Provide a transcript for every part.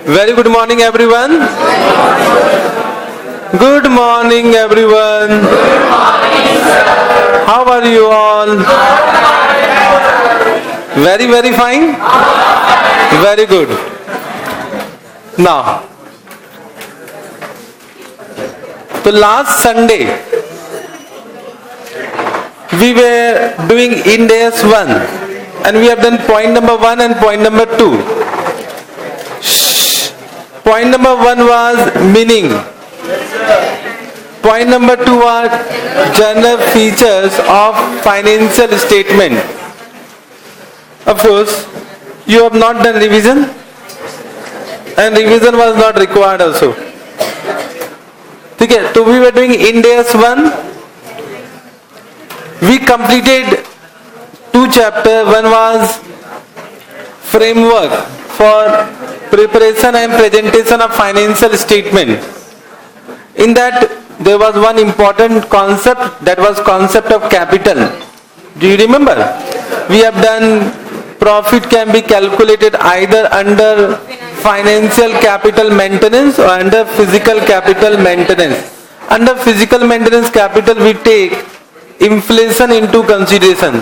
Very good morning, everyone. Good morning, everyone. Good morning, sir. How are you all? Very, very fine. Very good. Now, so last Sunday, we were doing IND AS 1 and we have done point number 1 and point number 2. Point number 1 was meaning. Point number 2 was general features of financial statement. Of course, you have not done revision and revision was not required also. Okay, so we were doing IND AS 1. We completed 2 chapters. One was framework for preparation and presentation of financial statement. In that there was one important concept, that was concept of capital. Do you remember? We have done profit can be calculated either under financial capital maintenance or under physical capital maintenance. Under physical maintenance capital we take inflation into consideration.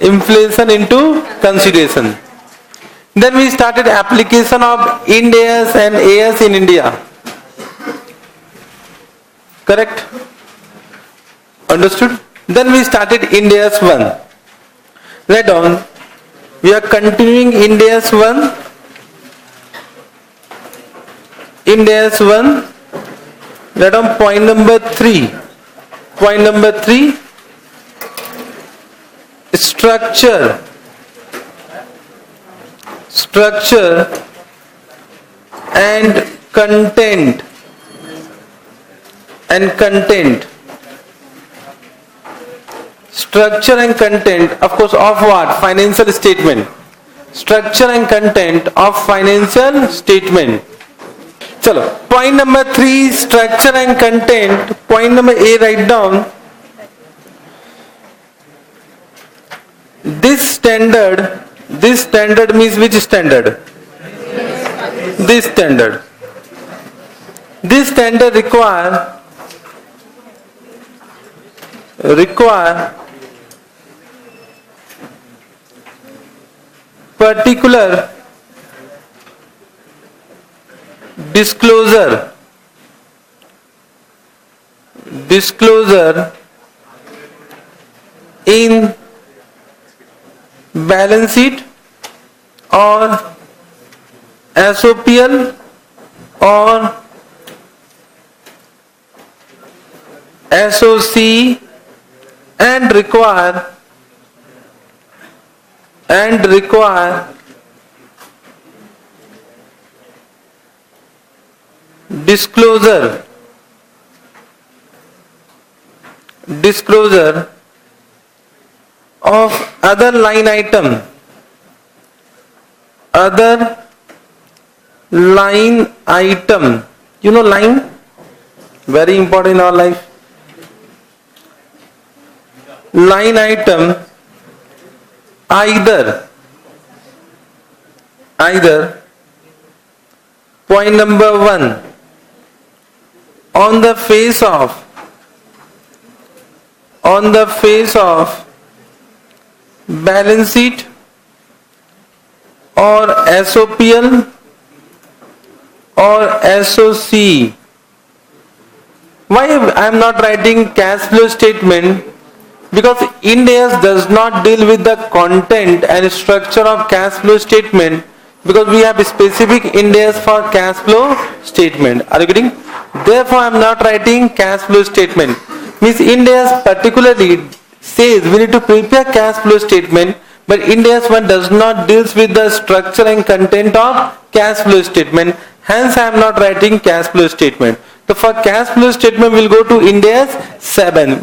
Inflation into consideration. Then we started application of IND AS and AS in India. Correct? Understood? Then we started IND AS 1. Right on. We are continuing IND AS 1. IND AS 1. Right on, point number 3. Point number 3. Structure and content structure and content, of course, of what? Financial statement. Structure and content of financial statement. Chalo, point number 3, structure and content. Point number A, write down. This standard means which standard? This standard. This standard require particular disclosure in balance sheet or SOPL or SOC and require disclosure of other line item you know, line very important in our life. Line item either point number 1 on the face of balance sheet or SOPL or SOC. Why I am not writing cash flow statement? Because IND AS does not deal with the content and structure of cash flow statement, because we have a specific IND AS for cash flow statement. Are you getting? Therefore, I am not writing cash flow statement. Means IND AS particularly says we need to prepare cash flow statement, but IND AS 1 does not deals with the structure and content of cash flow statement. Hence, I am not writing cash flow statement. So for cash flow statement, we'll go to IND AS 7.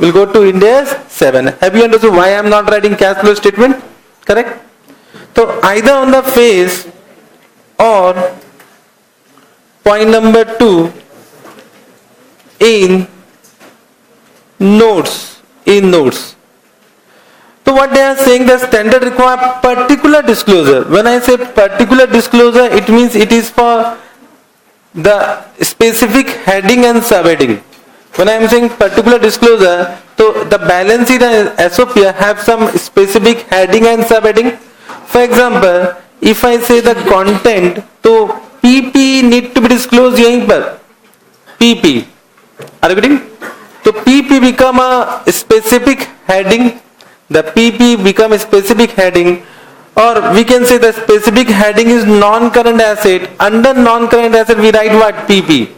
Have you understood why I am not writing cash flow statement? Correct? So either on the face or point number 2 in notes. So what they are saying, the standard require particular disclosure. When I say particular disclosure, it means it is for the specific heading and subheading. When I am saying particular disclosure, so the balance sheet and SOP have some specific heading and subheading. For example, if I say the content, so PP need to be disclosed yahin par. PP. Are you getting? So PP become a specific heading. The PP become a specific heading, or we can say the specific heading is non-current asset. Under non-current asset we write what? PP.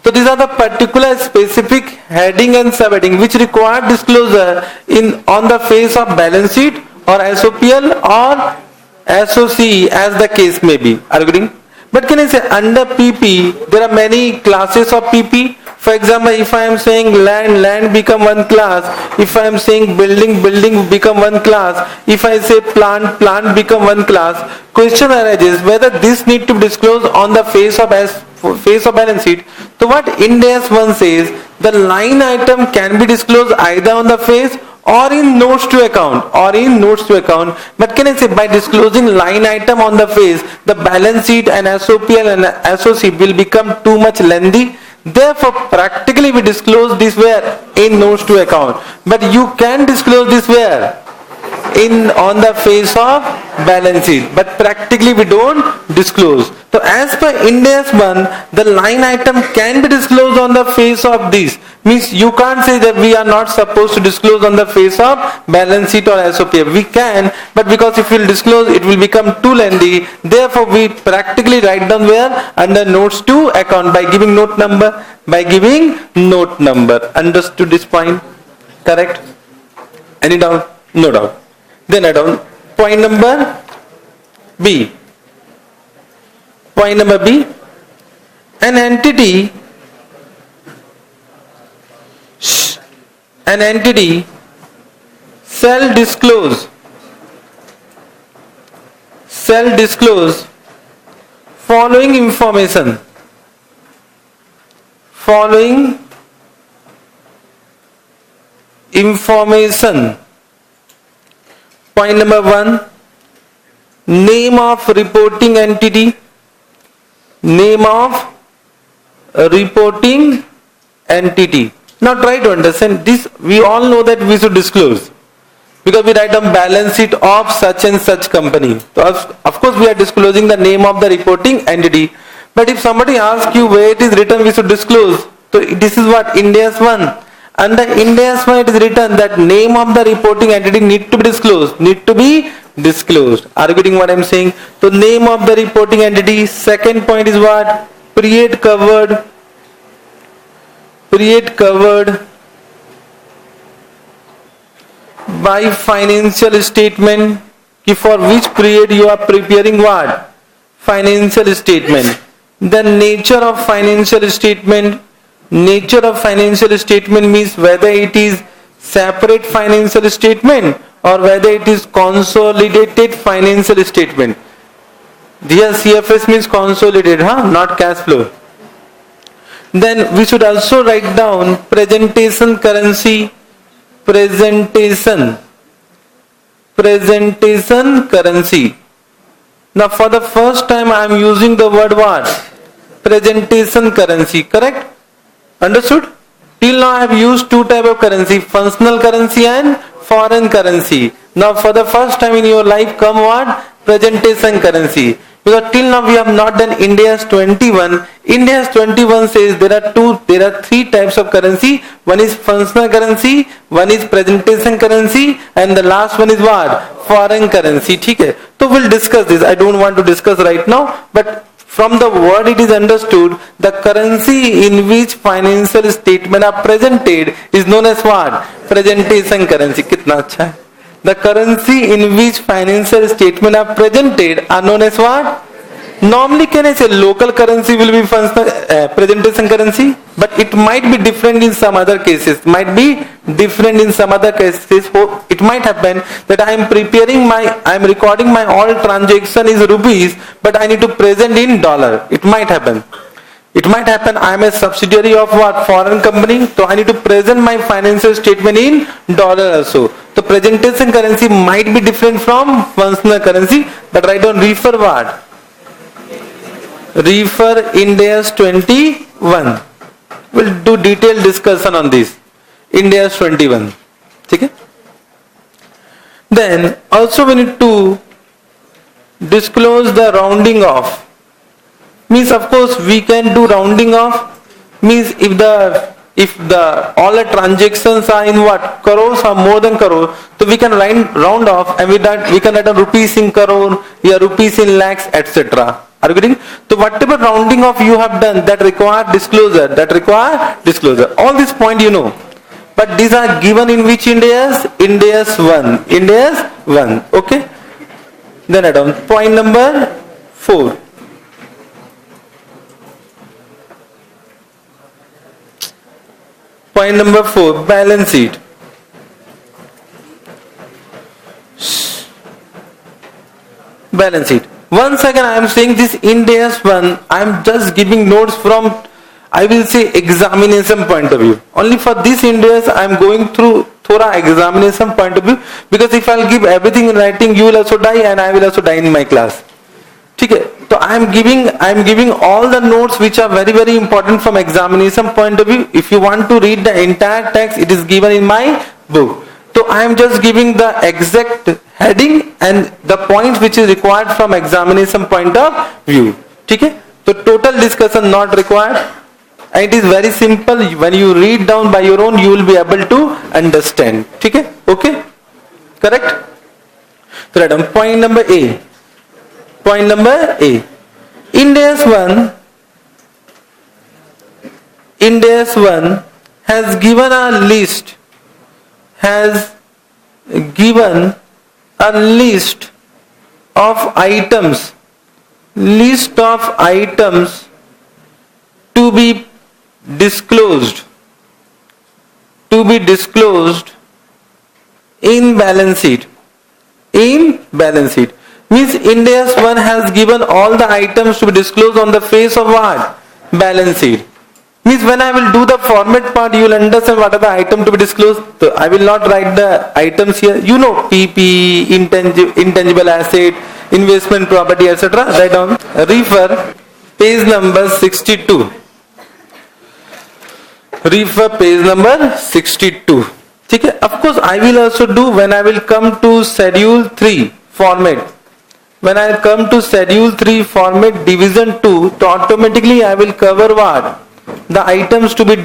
So these are the particular specific heading and subheading which require disclosure in on the face of balance sheet or SOPL or SOC as the case may be. Are you getting? But can I say under PP there are many classes of PP. For example, if I am saying land become one class. If I am saying building become one class. If I say plant become one class. Question arises whether this need to be disclosed on the face of balance sheet. So what IND AS 1 says, the line item can be disclosed either on the face or in notes to account but can I say by disclosing line item on the face, the balance sheet and SOPL and SOC will become too much lengthy. Therefore practically we disclose this where? In notes to account. But you can disclose this where? In on the face of balance sheet, but practically we don't disclose. So as per IND AS 1, the line item can be disclosed on the face of this. Means you can't say that we are not supposed to disclose on the face of balance sheet or SOP. We can, but because if we'll disclose it will become too lengthy. Therefore we practically write down where? Under notes to account by giving note number. Understood this point? Correct? Any doubt? No doubt. Then I don't. Point number B. An entity shall disclose following information. Point number 1, name of reporting entity. Now try to understand this. We all know that we should disclose because we write down balance sheet of such and such company. So of course we are disclosing the name of the reporting entity. But if somebody asks you where it is written we should disclose, so this is what IND AS 1. Under IND AS 1 it is written that name of the reporting entity need to be disclosed. Are you getting what I am saying? So name of the reporting entity. Second point is what? Period covered by financial statement. For which period you are preparing what? Financial statement. The nature of financial statement. Nature of financial statement means whether it is separate financial statement or whether it is consolidated financial statement. Here CFS means consolidated, not cash flow. Then we should also write down presentation currency. Presentation currency. Now for the first time I am using the word what? Presentation currency, correct? Understood? Till now I have used two type of currency, functional currency and foreign currency. Now for the first time in your life come what? Presentation currency. Because till now we have not done IND AS 21. IND AS 21 says there are three types of currency. One is functional currency, one is presentation currency, and the last one is what? Foreign currency. Okay? So we'll discuss this. I don't want to discuss right now, but from the word it is understood the currency in which financial statement are presented is known as what? Presentation currency. Kitna acha hai? The currency in which financial statement are presented are known as what? Normally can I say local currency will be presentation currency, but it might be different in some other cases. It might happen that I am recording my all transaction is rupees, but I need to present in dollar. It might happen I am a subsidiary of what? Foreign company, so I need to present my financial statement in dollar also. So presentation currency might be different from functional currency, but I don't refer what? Refer India's 21. We'll do detailed discussion on this. India's 21. Okay? Then also we need to disclose the rounding off. Means of course we can do rounding off. Means if the all the transactions are in what crores or more than crore, so we can round off and we can write down rupees in crore, yeah, rupees in lakhs, etc. Are you getting? So whatever rounding off you have done that require disclosure, all this point you know. But these are given in which India's? India's 1. India's 1. Okay? Then add on point number 4. Point number 4, balance sheet. Balance sheet. Once again I am saying this India's 1, I am just giving notes from, I will say, examination point of view. Only for this India's I am going through thora examination point of view, because if I will give everything in writing, you will also die and I will also die in my class. Okay? So I am giving all the notes which are very very important from examination point of view. If you want to read the entire text, it is given in my book. So I am just giving the exact heading and the points which is required from examination point of view. Okay? So total discussion not required. And it is very simple. When you read down by your own, you will be able to understand. Okay? Okay? Correct? So write down point number A. Point number A. India's 1 has given a list of items to be disclosed in balance sheet. Means India's 1 has given all the items to be disclosed on the face of what? Balance sheet. Means when I will do the format part, you will understand what are the items to be disclosed. So I will not write the items here. You know, PP, intangible asset, investment property, etc. Write down. Refer page number 62. Refer page number 62. Okay? Of course, I will also do when I will come to schedule 3 format. When I come to schedule 3 format division 2, so automatically I will cover what? The items to be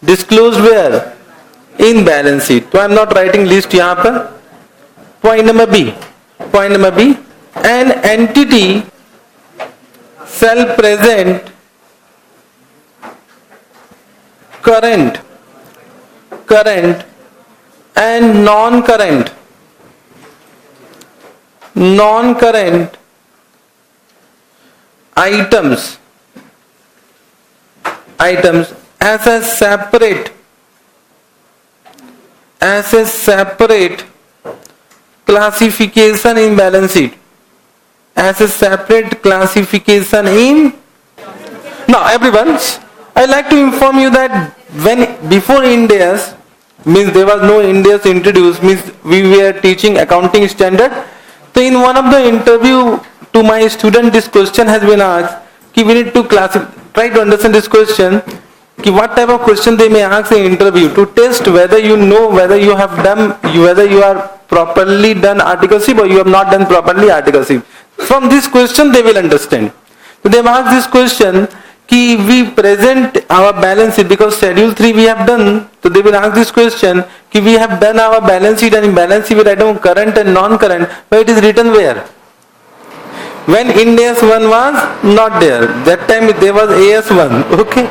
disclosed where? In balance sheet. So I am not writing list here. Point number B. An entity shall present current and non-current items as a separate classification in balance sheet. Now everyone, I like to inform you that before Ind AS, means there was no Ind AS introduced, means we were teaching accounting standard. So in one of the interview to my student, this question has been asked, we need to try to understand this question, what type of question they may ask in interview to test whether you know whether you have done, whether you are properly done articleship or you have not done properly articleship. From this question they will understand. So they have asked this question, we present our balance sheet because schedule 3 we have done. So they will ask this question, we have done our balance sheet and in balance sheet we write down current and non-current, but it is written where? When Ind AS 1 was not there. That time there was AS 1. Okay.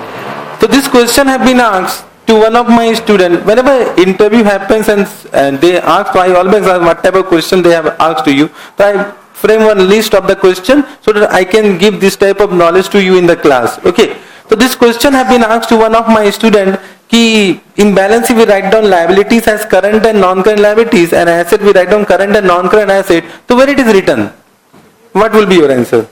So this question have been asked to one of my students. Whenever interview happens and they ask, I always ask what type of question they have asked to you. So I frame one list of the question so that I can give this type of knowledge to you in the class. Okay. So this question have been asked to one of my students. In balance sheet we write down liabilities as current and non-current liabilities, and asset we write down current and non-current asset. So where it is written? What will be your answer?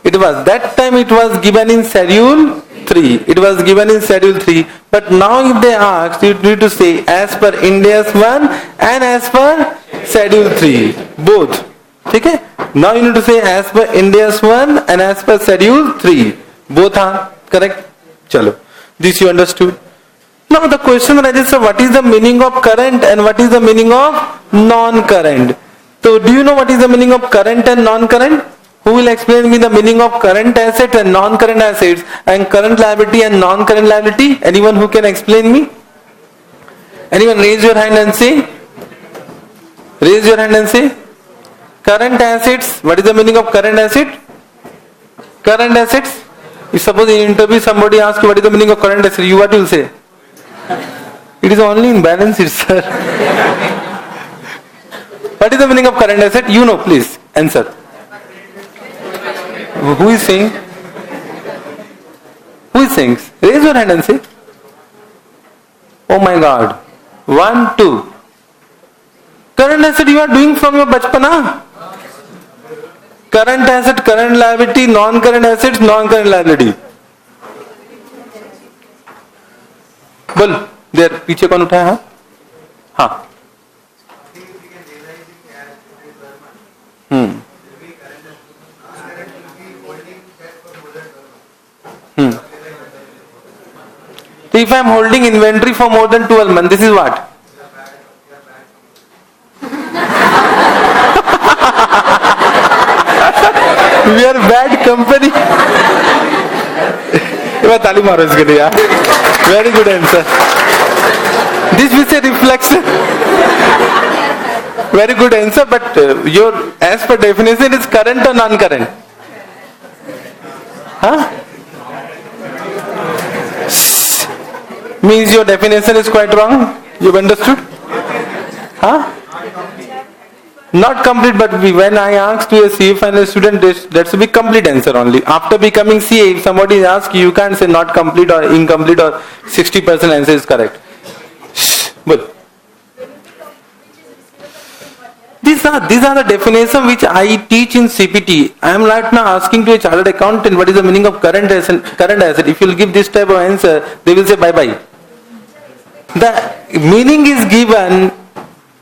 It was that time it was given in schedule 3. It was given in schedule 3. But now if they ask, you need to say as per Ind AS 1 and as per schedule 3. Both. Okay? Now you need to say as per India's 1 and as per Schedule 3. Both are correct. Chalo. This you understood. Now the question arises, what is the meaning of current and what is the meaning of non-current? So do you know what is the meaning of current and non-current? Who will explain me the meaning of current assets and non-current assets and current liability and non-current liability? Anyone who can explain me? Anyone raise your hand and say? Raise your hand and say. Current assets. What is the meaning of current asset? Current assets. If suppose in interview somebody asks you what is the meaning of current asset, you what will say? It is only in balance sheet, sir. What is the meaning of current asset? You know, please answer. Who is saying? Who is saying? Raise your hand and say. Oh my God. 1, 2. Current asset you are doing from your bachpana. Current asset, current liability, non-current assets, non-current liability. बोल देर पीछे कौन उठाया है? हाँ. So if I am holding inventory for more than 12 months, this is what? We are bad company. ताली मारो इसके लिए यार. Very good answer. This is a reflection. Very good answer, but your as per definition is current or non-current? Huh? Means your definition is quite wrong. You've understood? Huh? Not complete, but when I asked to a CA final student, that should be complete answer only. After becoming CA, if somebody asks you, you can't say not complete or incomplete or 60% answer is correct. Well, these are the definitions which I teach in CPT. I am right now asking to a chartered accountant what is the meaning of current asset. If you will give this type of answer, they will say bye bye. The meaning is given.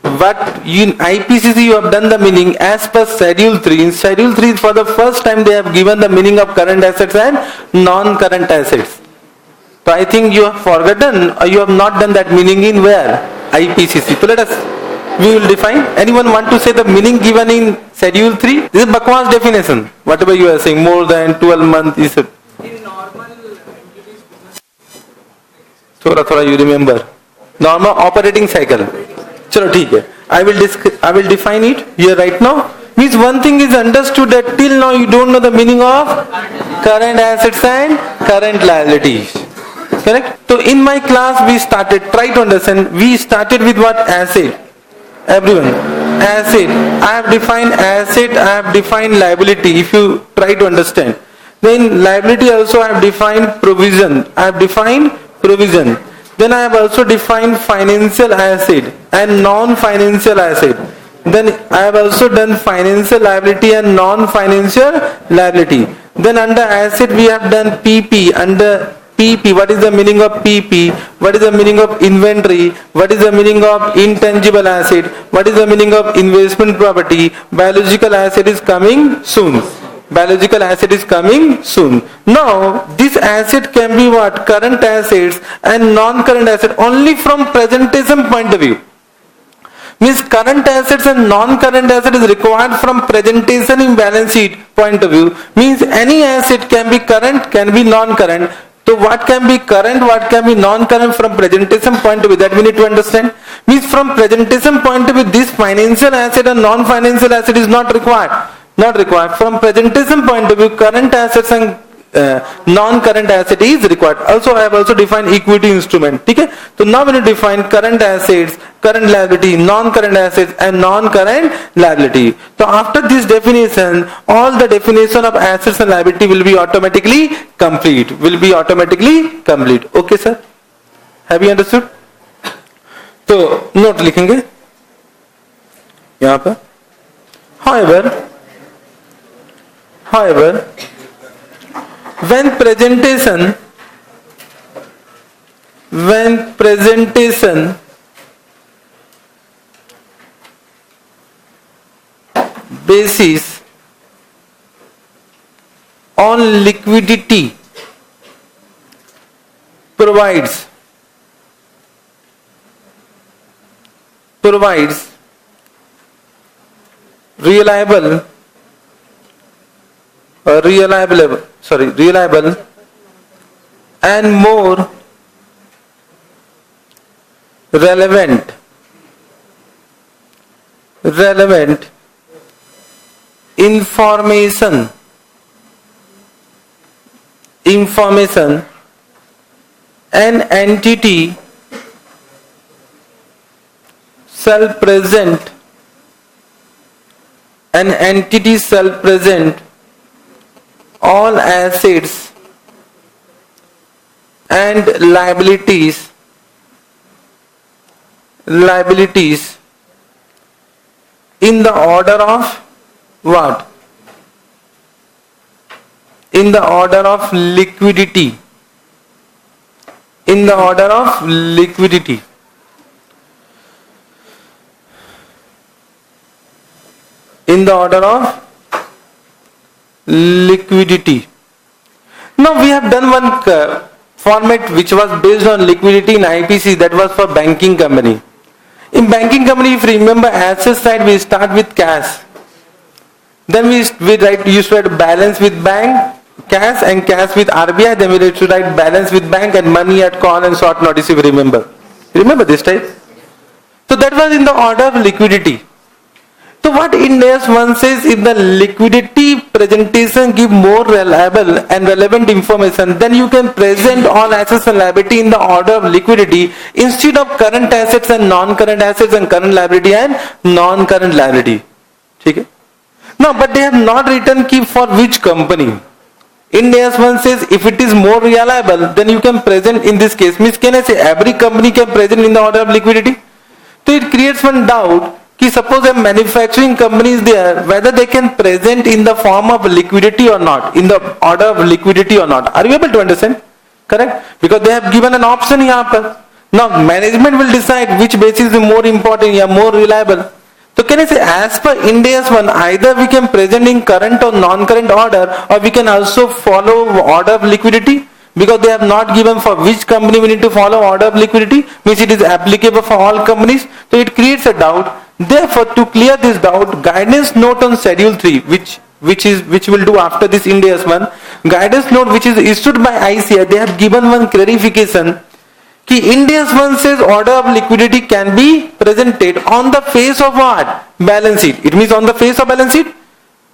But in IPCC you have done the meaning as per Schedule 3. In Schedule 3 for the first time they have given the meaning of current assets and non-current assets. So I think you have forgotten or you have not done that meaning in where? IPCC. So let us, we will define. Anyone want to say the meaning given in Schedule 3? This is Bakwas definition. Whatever you are saying, more than 12 months is it? In normal entities. Thoda you remember. Normal operating cycle. Chalo, theek hai. I will define it here right now. Means one thing is understood that till now you don't know the meaning of current assets and current liabilities. Correct? So in my class try to understand, we started with what? Asset. Everyone. Asset. I have defined asset, I have defined liability. If you try to understand. Then liability also I have defined provision. I have defined provision. Then I have also defined financial asset and non-financial asset. Then I have also done financial liability and non-financial liability. Then under asset we have done PP. Under PP, what is the meaning of PP? What is the meaning of inventory? What is the meaning of intangible asset? What is the meaning of investment property? Biological asset is coming soon. Biological asset is coming soon. Now, this asset can be what? Current assets and non-current asset only from presentation point of view. Means current assets and non-current asset is required from presentation in balance sheet point of view. Means any asset can be current, can be non-current. So what can be current, what can be non-current from presentation point of view, that we need to understand. Means from presentation point of view, this financial asset and non-financial asset is not required. Not required. From presentation point of view, current assets and non-current asset is required. Also I have also defined equity instrument. Okay? So now we need to define current assets, current liability, non-current assets and non-current liability. So after this definition, all the definition of assets and liability will be automatically complete. Will be automatically complete. Okay sir? Have you understood? So note लिखेंगे यहाँ पर. However, when presentation basis on liquidity provides reliable and more relevant information an entity shall present all assets and liabilities in the order of what? In the order of liquidity. In the order of liquidity. In the order of liquidity. Now we have done one format which was based on liquidity in IPC, that was for banking company. In banking company, if you remember, asset side we start with cash. Then we used to write balance with bank, cash and cash with RBI. Then we used to write balance with bank and money at call and short notice, if you remember. Remember this type? So that was in the order of liquidity. So what IND AS 1 says, if the liquidity presentation give more reliable and relevant information, then you can present all assets and liability in the order of liquidity instead of current assets and non-current assets and current liability and non-current liability. Okay? Now, but they have not written key for which company. IND AS 1 says if it is more reliable, then you can present in this case. Means can I say every company can present in the order of liquidity? So it creates one doubt. Suppose a manufacturing company is there, whether they can present in the form of liquidity or not, in the order of liquidity or not. Are you able to understand? Correct? Because they have given an option here. Now management will decide which basis is more important or more reliable. So can I say, as per IND AS 1, either we can present in current or non-current order, or we can also follow order of liquidity? Because they have not given for which company we need to follow order of liquidity, means it is applicable for all companies. So it creates a doubt. Therefore, to clear this doubt, guidance note on schedule 3, which will do after this IND AS 1, guidance note which is issued by ICAI, they have given one clarification. IND AS 1 says order of liquidity can be presented on the face of what? Balance sheet. It means on the face of balance sheet.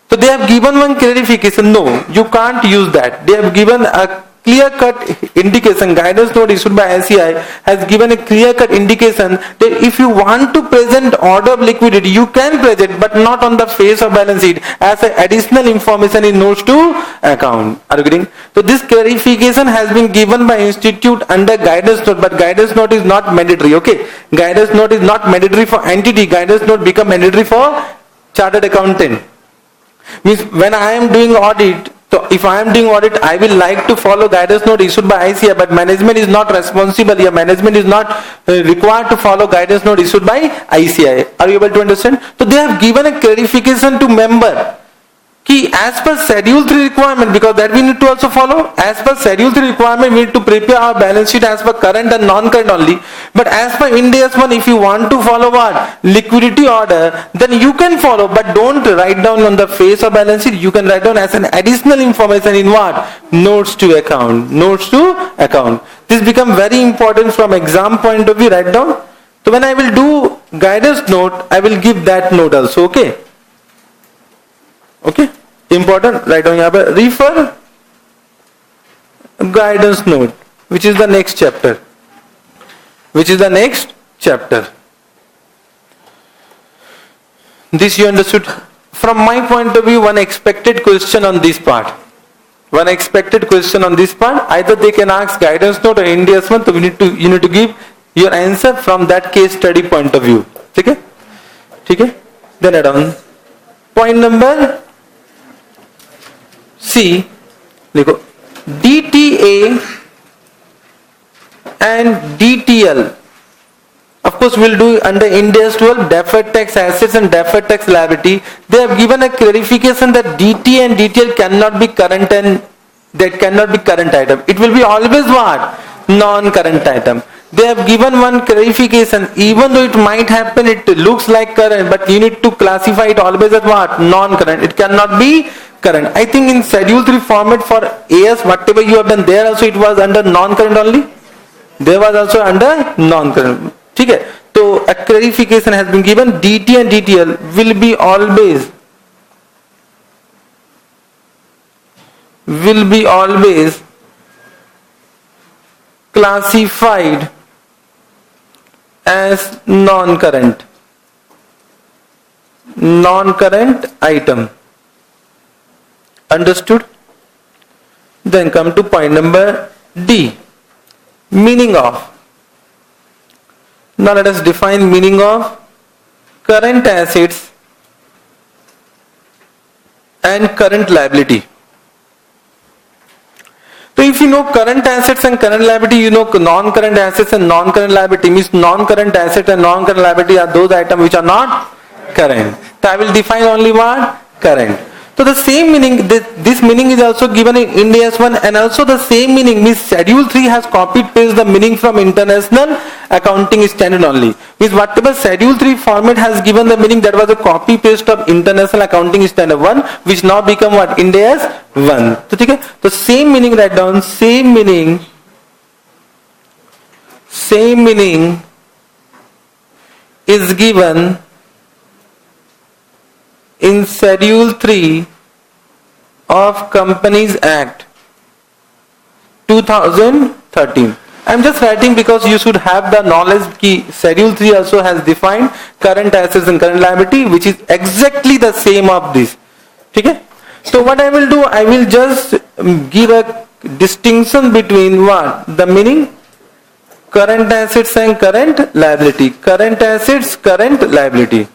So they have given one clarification. No, you can't use that. They have given a clear-cut indication. Guidance note issued by ICAI has given a clear-cut indication that if you want to present order of liquidity, you can present, but not on the face of balance sheet, as an additional information in notes to account. Are you getting? So this clarification has been given by institute under guidance note, but guidance note is not mandatory. Okay, guidance note is not mandatory for entity. Guidance note become mandatory for chartered accountant. Means when I am doing audit, so if I am doing audit, I will like to follow guidance note issued by ICAI, but management is not responsible here. Management is not required to follow guidance note issued by ICAI. Are you able to understand? So they have given a clarification to member. As per schedule 3 requirement, because that we need to also follow, as per schedule 3 requirement, we need to prepare our balance sheet as per current and non-current only. But as per IND AS 1, if you want to follow what? Liquidity order, then you can follow, but don't write down on the face of balance sheet. You can write down as an additional information in what? Notes to account. Notes to account. This become very important from exam point of view. Write down. So when I will do guidance note, I will give that note also. Okay. Okay. Important, write down here. Refer guidance note, which is the next chapter. This you understood. From my point of view, one expected question on this part. Either they can ask guidance note or IND AS 1, so you need to give your answer from that case study point of view. Okay? Then add on. Point number C, DTA and DTL of course we'll do under India's 12 deferred tax assets and deferred tax liability. They have given a clarification that DT and DTL cannot be current and that cannot be current item. It will be always what? Non-current item. They have given one clarification, even though it might happen, it looks like current, but you need to classify it always as what? Non-current. It cannot be current. I think in Schedule 3 format for AS, whatever you have done there also it was under non-current only. There was also under non-current. Okay. So a clarification has been given. DT and DTL will be always classified as non-current item. Understood? Then come to point number D. Meaning of. Now let us define meaning of current assets and current liability. So if you know current assets and current liability, you know non-current assets and non-current liability. Means non-current asset and non-current liability are those items which are not current. So I will define only one current. So the same meaning, this meaning is also given in India's one, and also the same meaning means Schedule 3 has copied paste the meaning from International Accounting Standard only. Means whatever Schedule 3 format has given the meaning, that was a copy paste of International Accounting Standard 1, which now become what? India's 1. So okay? The same meaning write down, same meaning is given in Schedule 3 of Companies Act 2013. I am just writing because you should have the knowledge that Schedule 3 also has defined current assets and current liability, which is exactly the same of this. Okay? So what I will do, I will just give a distinction between what? The meaning current assets and current liability. Current assets, current liability.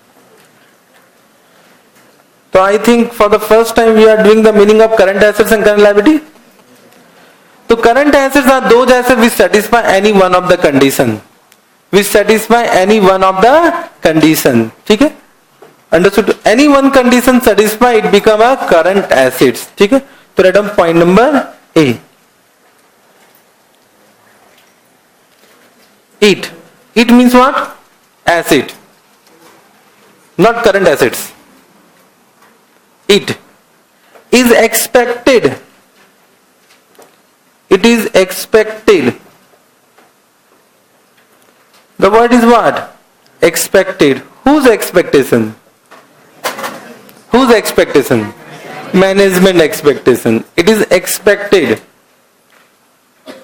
So I think for the first time we are doing the meaning of current assets and current liability. So current assets are those assets which satisfy any one of the condition. Okay? Understood? Any one condition satisfy, it become a current assets. Okay? So write down point number A. It means what? Asset. Not current assets. It is expected. It is expected. The word is what? Expected. Whose expectation? Whose expectation? Management expectation. It is expected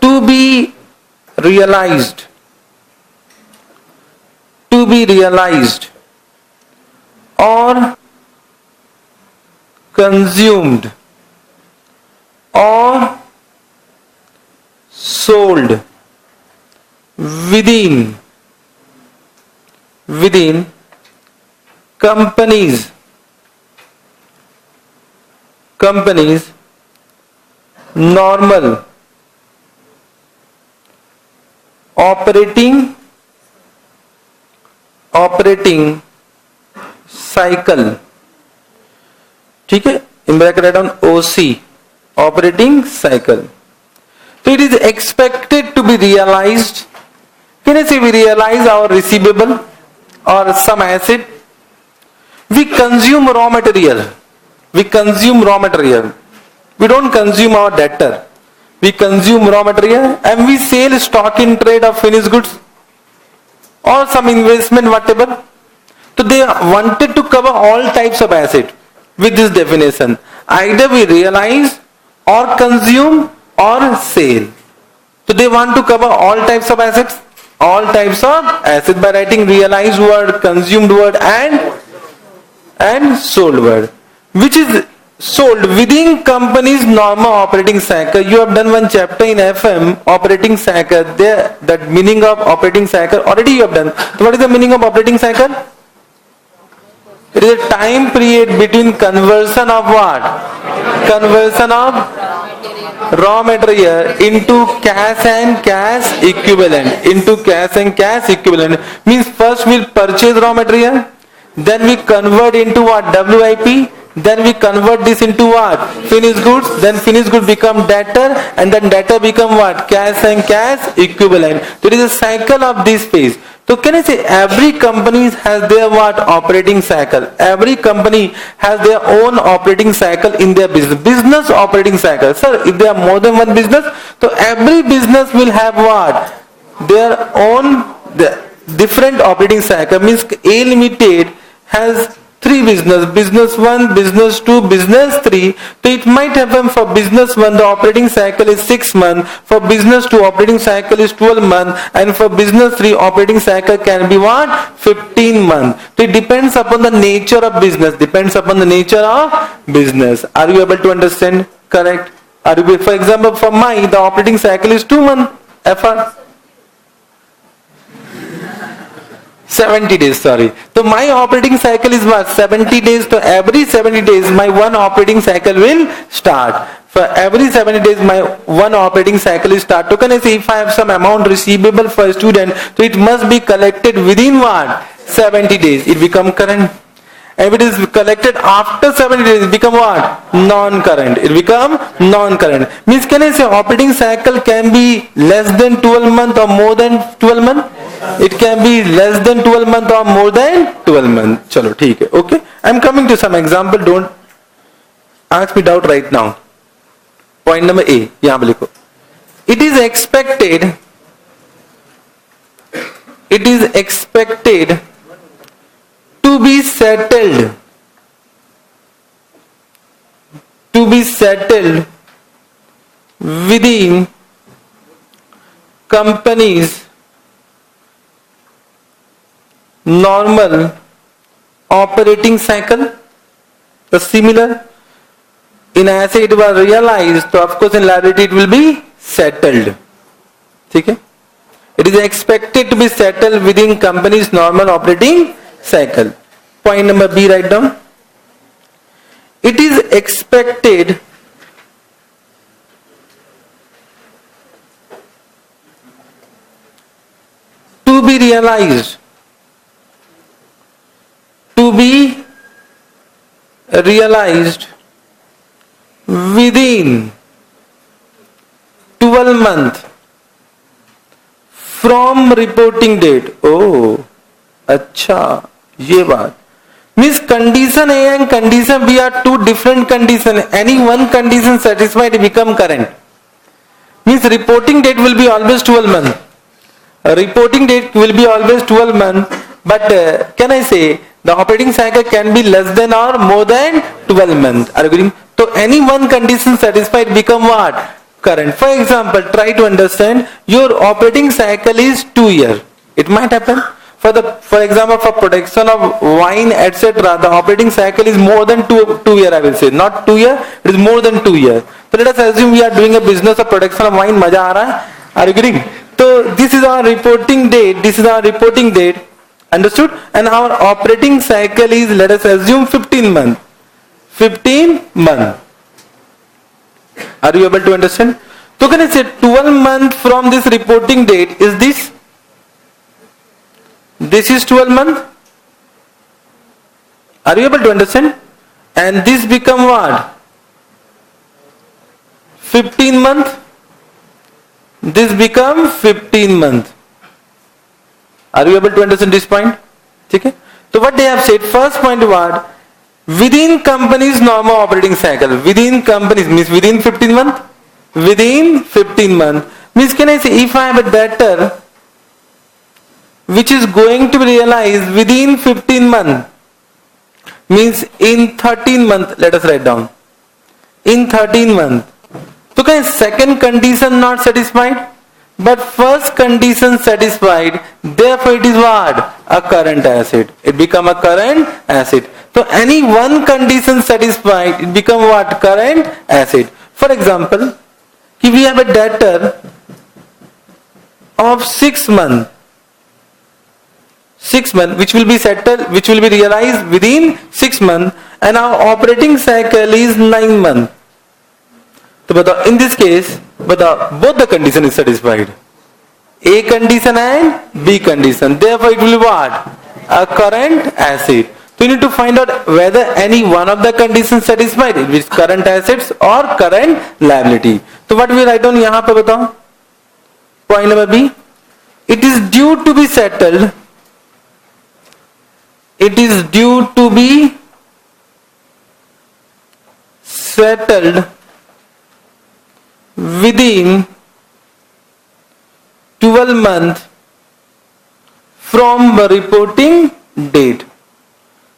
to be realized. To be realized or consumed or sold within companies normal operating cycle. ठीक है, in bracket write down OC, operating cycle. So it is expected to be realized. Can I say we realize our receivable or some asset? We consume raw material. We don't consume our debtor. We consume raw material and we sell stock in trade of finished goods or some investment, whatever. So they wanted to cover all types of asset with this definition. Either we realize or consume or sale. So they want to cover all types of assets. All types of assets by writing realized word, consumed word and sold word. Which is sold within company's normal operating cycle. You have done one chapter in FM, operating cycle. There, that meaning of operating cycle already you have done. So what is the meaning of operating cycle? It is a time period between conversion of what? Conversion of raw material into cash and cash equivalent. Into cash and cash equivalent means first we'll purchase raw material, then we convert into what? WIP. Then we convert this into what? Finished goods. Then finished goods become debtor, and then debtor become what? Cash and cash equivalent. There is a cycle of this phase. So can I say every company has their what? Operating cycle. Every company has their own operating cycle in their business. Business operating cycle. Sir, if there are more than one business, so every business will have what? Their own different operating cycle. Means A Limited has three business 1, business 2, business 3. So it might happen for business 1 the operating cycle is 6 months, for business 2 operating cycle is 12 months, and for business 3 operating cycle can be what? 15 months. So it depends upon the nature of business. Depends upon the nature of business. Are you able to understand? Correct. Are you, for example, for my the operating cycle is 2 months. FR 70 days, sorry. So my operating cycle is what? 70 days. So every 70 days my one operating cycle will start. For every 70 days my one operating cycle is start. So can I say if I have some amount receivable for a student, so it must be collected within what? 70 days. It become current. If it is collected after 70 days, it become what? Non-current. It become non-current. Means can I say operating cycle can be less than 12 months or more than 12 months? It can be less than 12 months or more than 12 months. Chalo, theek hai. Okay. I'm coming to some example. Don't ask me doubt right now. Point number A. Yahan pe likho. It is expected to be settled within company's normal operating cycle. The similar in asset it was realized, so of course in liability it will be settled. Okay? It is expected to be settled within company's normal operating cycle. Point number B, write down. It is expected to be realized within 12 months from reporting date. Oh, अच्छा, ये बात. Means condition A and condition B are two different conditions. Any one condition satisfied become current. Means reporting date will be always 12 months. Reporting date will be always 12 months. But can I say the operating cycle can be less than or more than 12 months. Are you agreeing? So any one condition satisfied become what? Current. For example, try to understand your operating cycle is 2 years. It might happen. For example, for production of wine, etc., the operating cycle is more than 2 years, I will say. Not 2 years, it is more than 2 years. So let us assume we are doing a business of production of wine. Maja aa raha hai? Are you agreeing? So this is our reporting date. This is our reporting date. Understood? And our operating cycle is, let us assume, 15 months. 15 months. Are you able to understand? So can I say 12 months from this reporting date is this? This is 12 months. Are you able to understand? And this become what? 15 months. This become 15 months. Are you able to understand this point? Okay. So what they have said, first point what? Within company's normal operating cycle. Within companies means within 15 months. Within 15 months. Means can I say if I have a debtor which is going to be realized within 15 months, means in 13 months, let us write down. In 13 months. So can second condition not satisfied? But first condition satisfied, therefore it is what? A current asset. It become a current asset. So any one condition satisfied, it become what? Current asset. For example, if we have a debtor of 6 months, 6 months, which will be settled, which will be realized within 6 months, and our operating cycle is 9 months. So in this case, both the condition is satisfied. A condition and B condition. Therefore, it will be what? A current asset. So you need to find out whether any one of the conditions satisfied, which is current assets or current liability. So what we write down यहाँ पे बताओ? Point number B. It is due to be settled. It is due to be settled within 12 months from reporting date.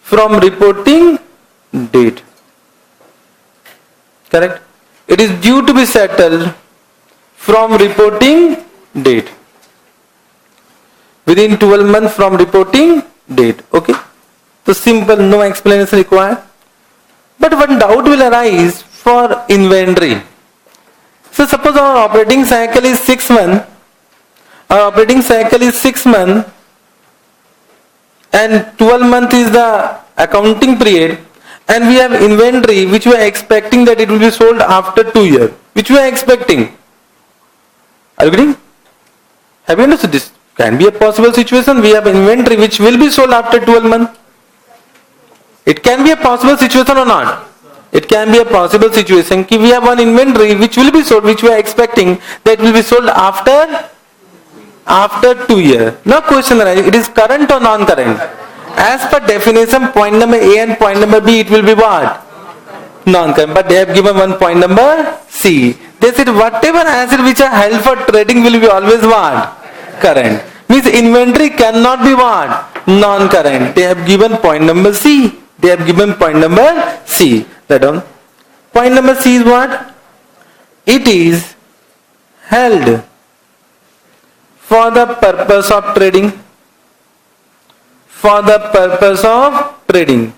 From reporting date. Correct? It is due to be settled from reporting date. Within 12 months from reporting date. Okay? So simple, no explanation required. But one doubt will arise for inventory. So suppose our operating cycle is 6 months. Our operating cycle is 6 months. And 12 months is the accounting period. And we have inventory which we are expecting that it will be sold after 2 years. Which we are expecting. Are you getting? Have you understood this? Can be a possible situation. We have inventory which will be sold after 12 months. It can be a possible situation or not? It can be a possible situation. We have one inventory which will be sold, which we are expecting that will be sold after 2 years. Now question arises, it is current or non-current? As per definition, point number A and point number B, it will be what? Non-current. But they have given one point number C. They said whatever assets which are held for trading will be always what? Current. Means inventory cannot be what? Non-current. They have given point number C. They have given point number C. Write down. Point number C is what? It is held for the purpose of trading. For the purpose of trading.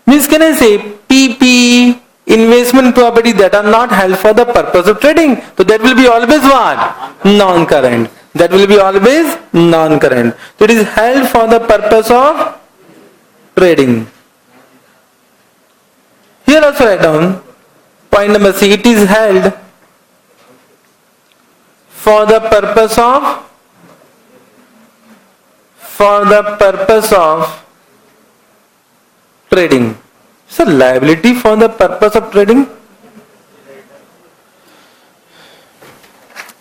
Means can I say PP, investment property that are not held for the purpose of trading. So that will be always what? Non-current. That will be always non-current. So it is held for the purpose of trading. Here also write down point number C. It is held for the purpose of trading. So liability for the purpose of trading.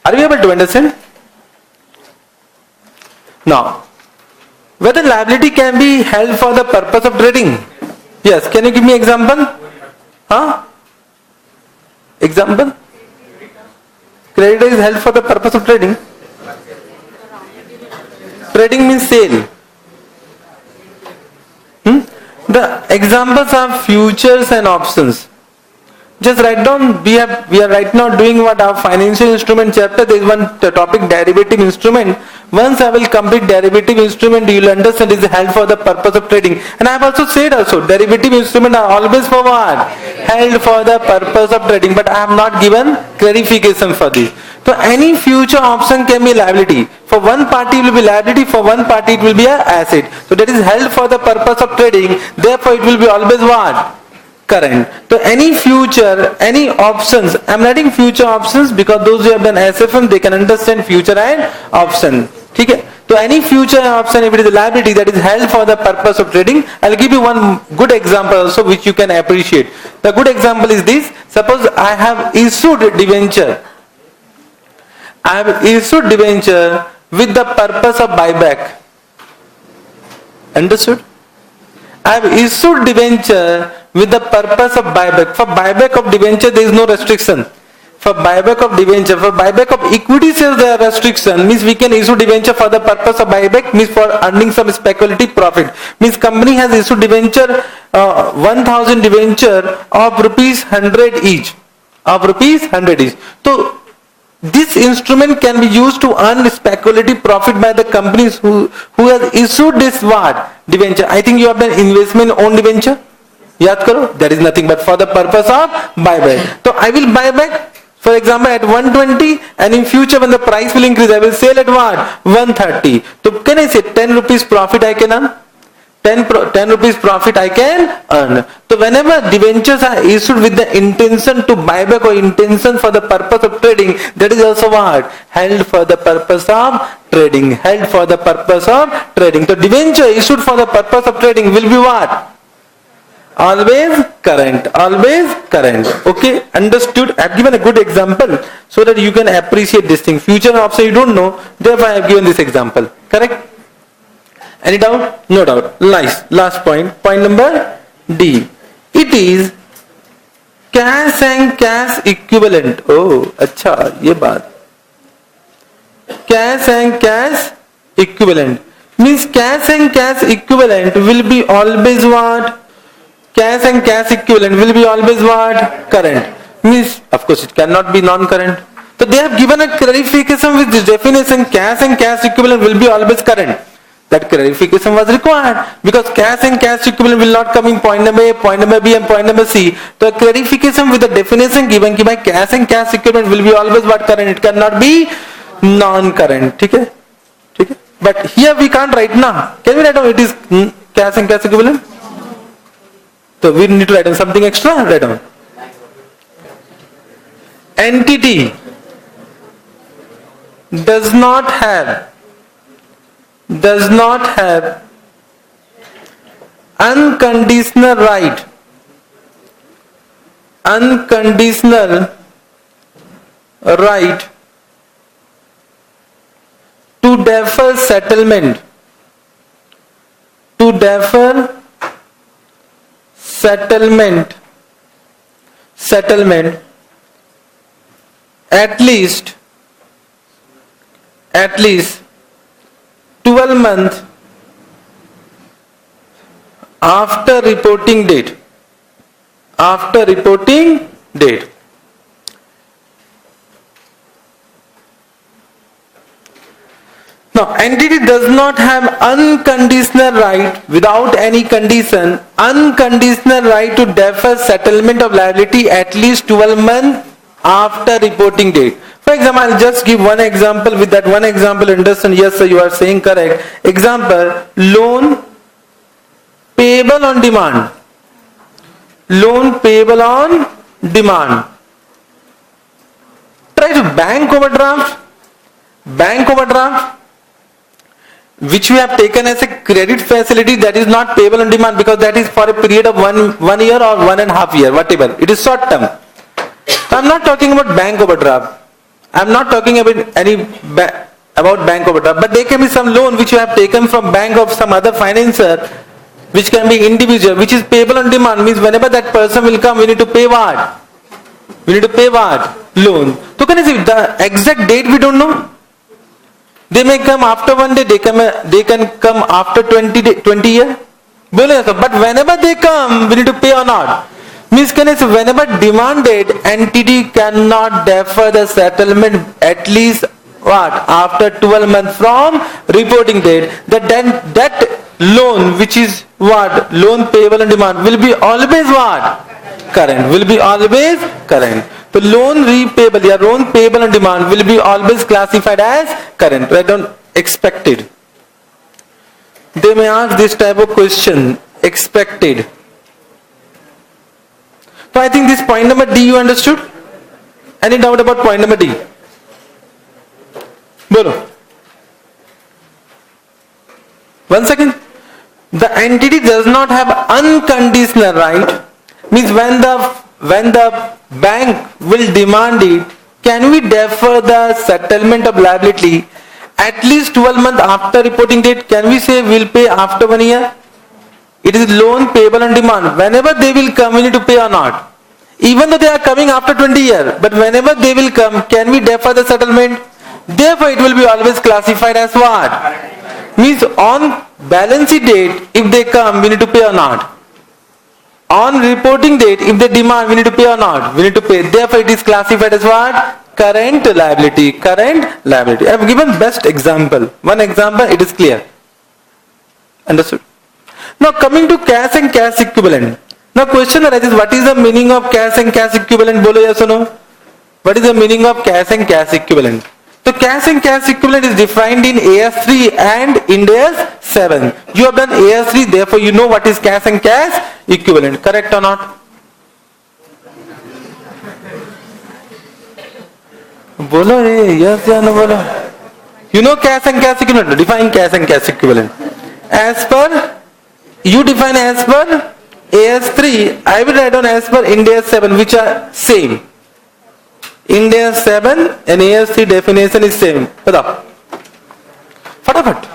Are you able to understand? Now, whether liability can be held for the purpose of trading? Yes. Can you give me example? Huh? Example? Creditor is held for the purpose of trading. Trading means sale. The examples are futures and options. Just write down, we are right now doing what our financial instrument chapter, there is one topic derivative instrument. Once I will complete derivative instrument, you will understand it is held for the purpose of trading. And I have also said also, derivative instrument are always for what? Held for the purpose of trading. But I have not given clarification for this. So any future option can be liability. For one party it will be liability, for one party it will be an asset. So that is held for the purpose of trading. Therefore it will be always what? Current. So any future, any options, I am writing future options because those who have done SFM, they can understand future and option. Okay? So any future option, if it is a liability that is held for the purpose of trading, I will give you one good example also which you can appreciate. The good example is this. Suppose I have issued debenture. I have issued debenture with the purpose of buyback. Understood? I have issued debenture with the purpose of buyback. For buyback of debenture there is no restriction. For buyback of debenture, for buyback of equity shares there are restriction. Means we can issue debenture for the purpose of buyback, means for earning some speculative profit. Means company has issued debenture, 1000 debenture of rupees 100 each. Of rupees 100 each. So this instrument can be used to earn speculative profit by the companies who has issued this what? Debenture. I think you have done investment on debenture. Yaad karo, that is nothing but for the purpose of buyback. So I will buy back. For example, at 120, and in future when the price will increase, I will sell at what? 130. So can I say 10 rupees profit I can earn? 10 rupees profit I can earn. So whenever debentures are issued with the intention to buy back or intention for the purpose of trading, that is also what? Held for the purpose of trading. Held for the purpose of trading. So debenture issued for the purpose of trading will be what? Always current. Always current. Okay, understood. I have given a good example so that you can appreciate this thing. Future option you don't know, therefore I have given this example. Correct? Any doubt? No doubt. Nice. Last point. Point number D. It is cash and cash equivalent. Oh, अच्छा ये बात. Cash and cash equivalent means cash and cash equivalent will be always what? Cash and cash equivalent will be always what? Current. Means of course it cannot be non-current. So they have given a clarification with this definition. Cash and cash equivalent will be always current. That clarification was required because cash and cash equivalent will not come in point number A, point number B and point number C. The clarification with the definition given by cash and cash equivalent will be always what? Current. It cannot be non-current. Okay? Okay? But here we can't write now. Can we write down it is cash and cash equivalent? So we need to write down something extra. Write down. Entity does not have unconditional right to defer settlement at least 12 months after reporting date. Now, entity does not have unconditional right without any condition, unconditional right to defer settlement of liability at least 12 months after reporting date. For example, I'll just give one example. With that one example, understand, yes sir, you are saying correct. Example, loan payable on demand. Loan payable on demand. Try to bank overdraft, which we have taken as a credit facility, that is not payable on demand because that is for a period of one year or 1.5 years, whatever. It is short term. So I'm not talking about bank overdraft. I'm not talking about about bank overdraft, but there can be some loan which you have taken from bank of some other financer, which can be individual, which is payable on demand. Means whenever that person will come, we need to pay what? Loan. So can you see the exact date we don't know? They may come after 1 day, they can come after 20 years. But whenever they come, we need to pay or not. Means can I say whenever demanded, entity cannot defer the settlement at least what? After 12 months from reporting date. That loan which is what? Loan payable on demand will be always what? Current. Will be always current. The loan repayable, your loan payable on demand will be always classified as current. Write down expected. They may ask this type of question. Expected. So I think this point number D you understood? Any doubt about point number D? Bolo. 1 second. The entity does not have unconditional right. Means when the bank will demand it, can we defer the settlement of liability at least 12 months after reporting date? Can we say we'll pay after 1 year? It is loan payable on demand. Whenever they will come, we need to pay or not. Even though they are coming after 20 years, but whenever they will come, can we defer the settlement? Therefore, it will be always classified as what? Means on balance sheet date, if they come, we need to pay or not. On reporting date, if they demand, we need to pay or not? We need to pay. Therefore, it is classified as what? Current liability. Current liability. I have given best example. One example, it is clear. Understood? Now coming to cash and cash equivalent. Now question arises, what is the meaning of cash and cash equivalent? Bolo yes or no? What is the meaning of cash and cash equivalent? So cash and cash equivalent is defined in AS3 and Ind AS 7. You have done AS3, therefore you know what is cash and cash equivalent. Correct or not? बोलो रे, yes या no बोलो. You know cash and cash equivalent. Define cash and cash equivalent. As per, you define as per AS3. I will write on as per Ind AS 7, which are same. Ind AS 7 and AS3 definition is same. बताओ. फटाफट.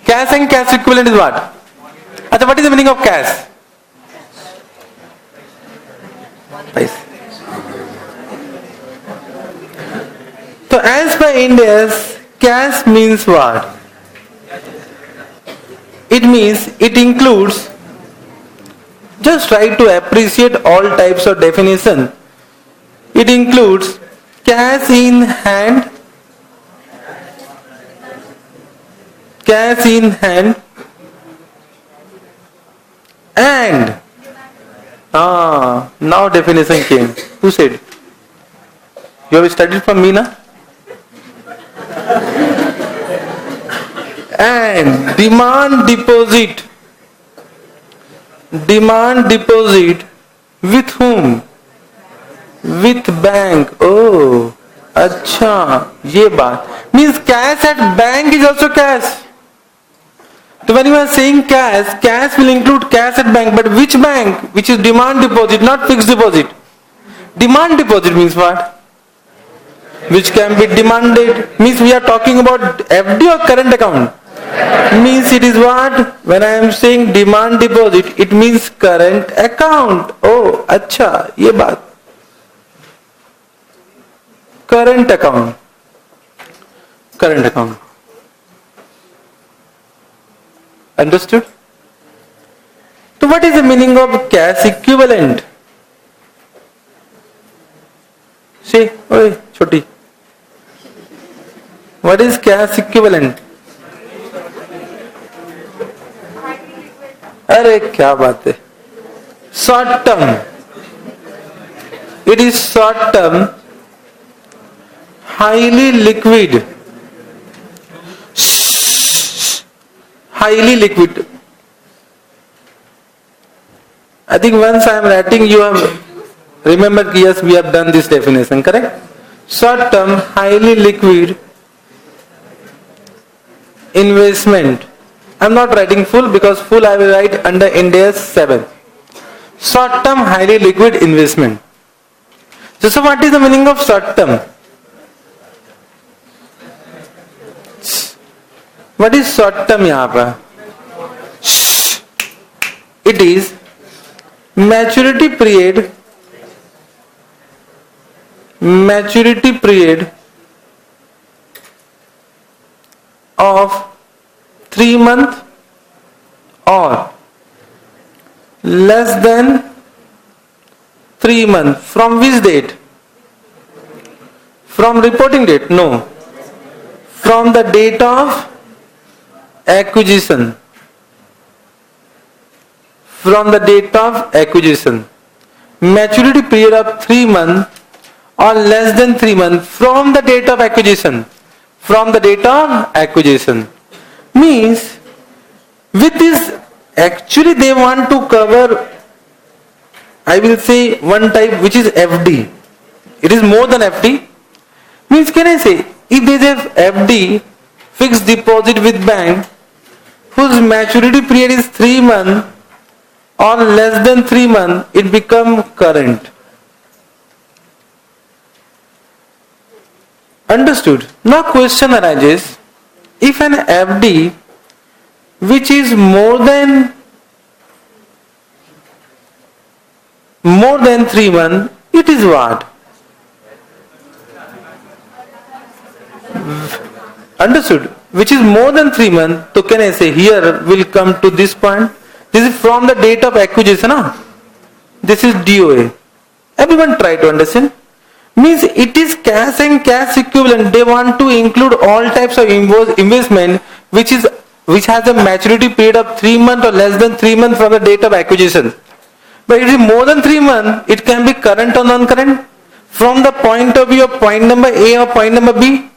Cash and cash equivalent is what? अच्छा, what is the meaning of cash? Nice. So as per Ind AS, cash means what? It means it includes, just try to appreciate all types of definition. It includes cash in hand, and now definition came. Who said? You have studied from me, na? And demand deposit with whom? With bank. Oh, अच्छा, ये बात means cash at bank is also cash. So when you are saying cash will include cash at bank, but which bank? Which is demand deposit, not fixed deposit. Demand deposit means what? Which can be demanded. Means we are talking about FD or current account. Means it is what? When I am saying demand deposit, it means current account. Oh, अच्छा, ये बात. Current account. Understood? So what is the meaning of cash equivalent? See, oi, choti. What is cash equivalent? अरे क्या बात है. Short term. It is short term, highly liquid. I think once I am writing, you have remembered, yes, we have done this definition, correct? Short term, highly liquid investment. I am not writing full because full I will write under Ind AS 7. Short term, highly liquid investment. So what is the meaning of short term? What is short term यहाँ पर? It is maturity period of 3 months or less than 3 months. From which date? From reporting date? No. From the date of acquisition. Maturity period of 3 months or less than 3 months from the date of acquisition. Means with this, actually they want to cover, I will say, one type which is FD. It is more than FD. Means can I say, if there is a FD, fixed deposit with bank, whose maturity period is 3 months or less than 3 months, it becomes current. Understood? Now question arises, if an FD which is more than 3 months, it is what? Understood? Which is more than 3 months, so can I say here will come to this point. This is from the date of acquisition. This is DOA. Everyone try to understand. Means it is cash and cash equivalent. They want to include all types of investment which has a maturity period of 3 months or less than 3 months from the date of acquisition. But it is more than 3 months, it can be current or non-current. from the point of view of point number A or point number B?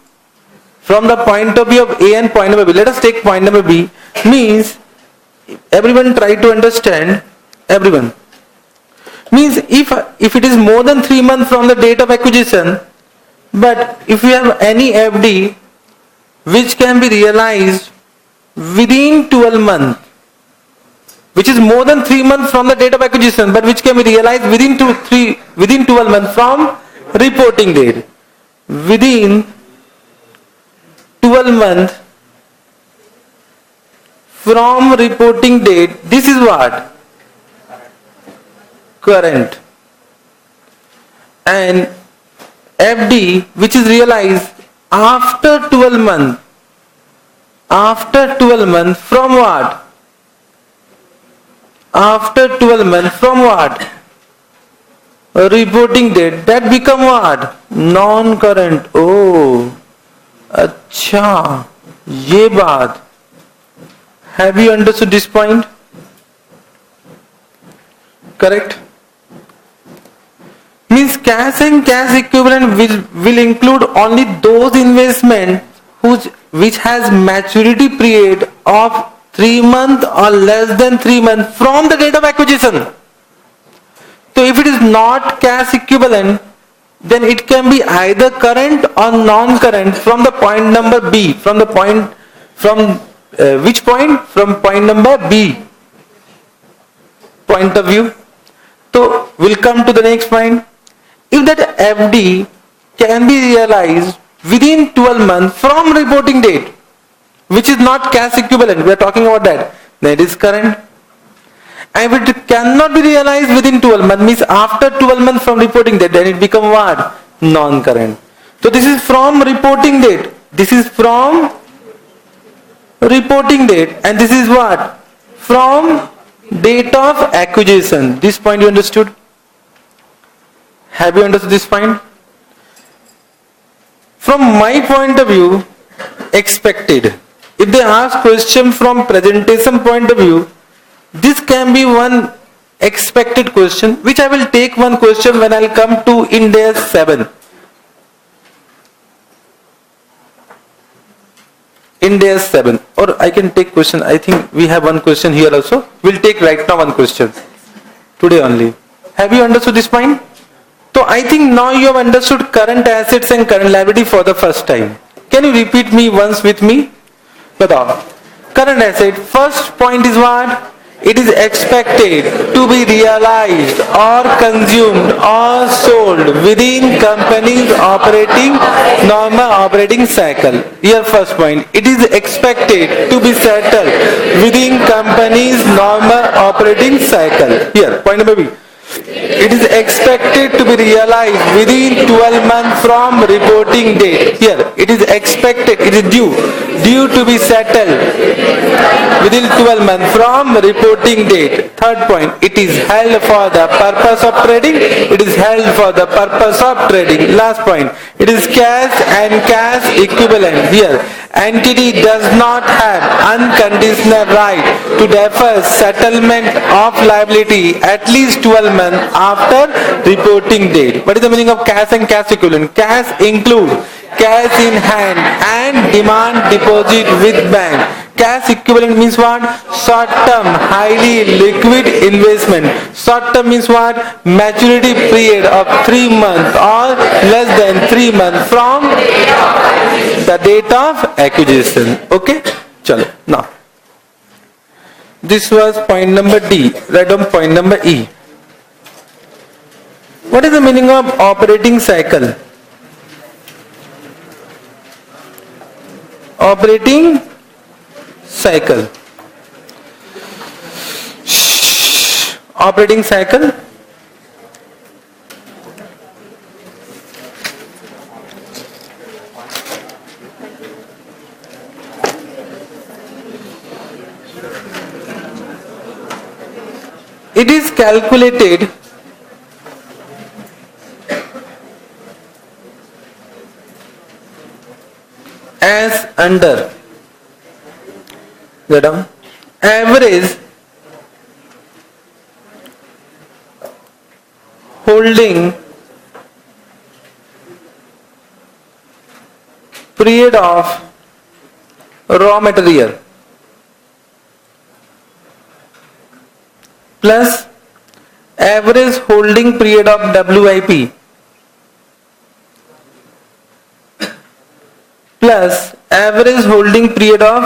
From the point of view of A and point number B. Let us take point number B. Means, everyone try to understand, everyone. Means if it is more than 3 months from the date of acquisition, but if we have any FD which can be realized within 12 months, which is more than 3 months from the date of acquisition, but which can be realized within 12 months from reporting date. Within 12 months from reporting date, this is what? Current. And FD which is realized after 12 months. After 12 months from what? After 12 months from what? Reporting date. That become what? Non-current. Oh, अच्छा, ये बात. Have you understood this point? Correct? Means cash and cash equivalent will include only those investments which has maturity period of 3 months or less than 3 months from the date of acquisition. So if it is not cash equivalent, then it can be either current or non-current from the point number B. From which point? From point number B point of view. So we'll come to the next point. If that FD can be realized within 12 months from reporting date, which is not cash equivalent, we are talking about that is current. And if it cannot be realized within 12 months, means after 12 months from reporting date, then it becomes what? Non-current. So this is from reporting date. This is from reporting date, and this is what? From date of acquisition. This point you understood? Have you understood this point? From my point of view, expected. If they ask question from presentation point of view, this can be one expected question, which I will take one question when I will come to IND 7. IND 7. Or I can take question. I think we have one question here also. We'll take right now one question. Today only. Have you understood this point? So I think now you have understood current assets and current liability for the first time. Can you repeat me once with me? Batao. Current asset, first point is what? It is expected to be realized or consumed or sold within company's normal operating cycle. Here first point. It is expected to be settled within company's normal operating cycle. Here, point number B. It is expected to be realized within 12 months from reporting date. Here, it is expected, it is due to be settled within 12 months from reporting date. Third point, it is held for the purpose of trading. It is held for the purpose of trading. Last point, it is cash and cash equivalent. Here, entity does not have unconditional right to defer settlement of liability at least 12 months after reporting date. What is the meaning of cash and cash equivalent? Cash include cash in hand and demand deposit with bank. Cash equivalent means what? Short term, highly liquid investment. Short term means what? Maturity period of 3 months or less than 3 months from the date of acquisition. Okay? Chalo. Now, this was point number D. Write down point number E. What is the meaning of operating cycle? Operating cycle. Operating cycle. It is calculated as under average holding period of raw material plus average holding period of WIP plus average holding period of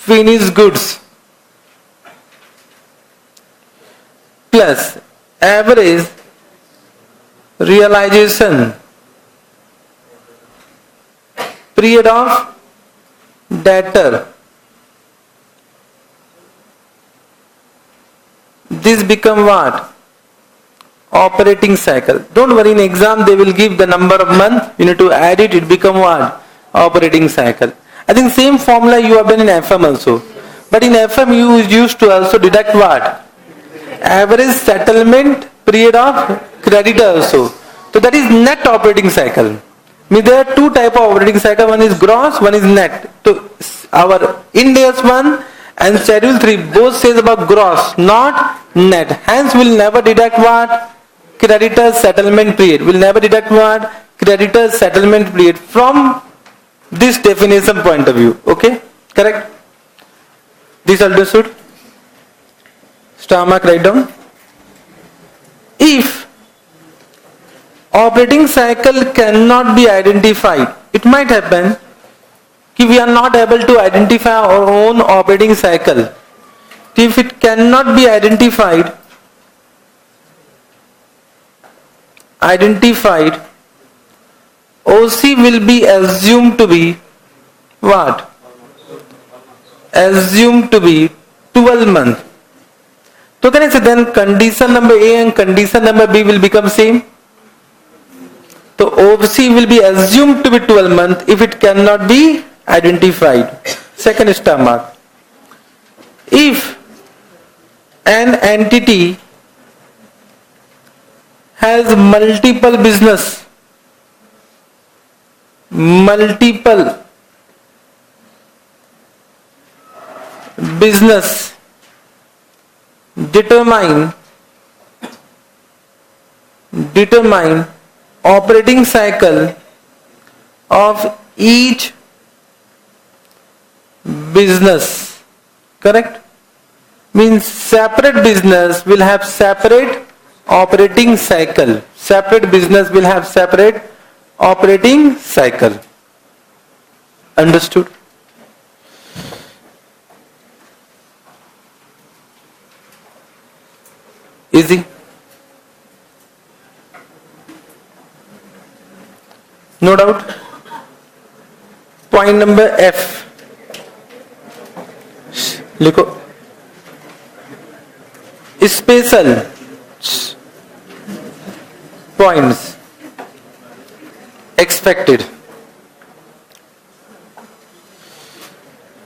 finished goods plus average realization period of debtor. This become what? Operating cycle. Don't worry, in exam they will give the number of month. You need to add it. It become what? Operating cycle. I think same formula you have done in FM also. But in FM you used to also deduct what? Average settlement period of creditor also. So that is net operating cycle. Means there are two type of operating cycle. One is gross, one is net. So our Ind AS 1 and Schedule 3 both says about gross, not net. Hence we'll never deduct what? Creditor settlement period. We'll never deduct what? Creditor settlement period from this definition point of view. Okay? Correct? This understood? Star mark, write down. If operating cycle cannot be identified, it might happen if we are not able to identify our own operating cycle. If it cannot be identified, OC will be assumed to be what? Assumed to be 12 months. So can I say then condition number A and condition number B will become same? So OC will be assumed to be 12 months if it cannot be identified. Second star mark. If an entity has multiple business, determine operating cycle of each business. Correct? Means separate business will have separate operating cycle. Separate business will have separate operating cycle. Understood? Easy? No doubt? Point number F. लिखो special points expected.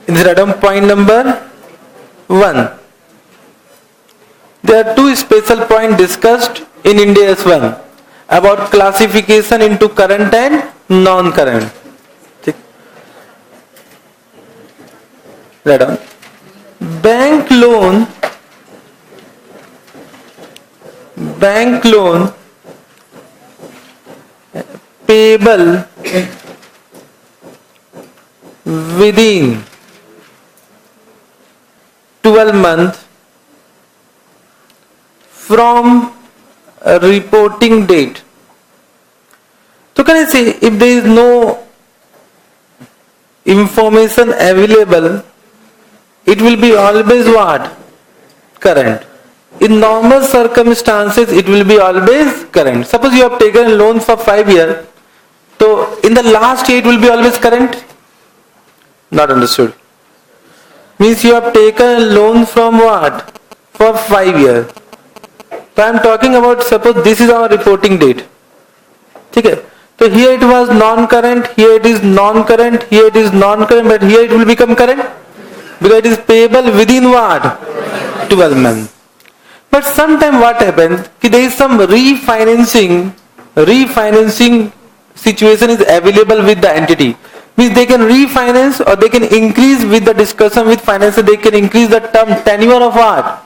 In the item point number 1, there are two special points discussed in Ind AS 1 about classification into current and non-current. Write down. Bank loan payable within 12 months from a reporting date. So can I say if there is no information available, it will be always what? Current. In normal circumstances, it will be always current. Suppose you have taken a loan for 5 years, so in the last year it will be always current? Not understood. Means you have taken a loan from what? For 5 years. So I am talking about, suppose this is our reporting date. Okay. So here it was non-current, here it is non-current, here it is non-current, but here it will become current. Because it is payable within what? 12 months. But sometime what happens? There is some refinancing situation is available with the entity. Means they can refinance or they can increase with the discussion with financer, they can increase the term tenure of what?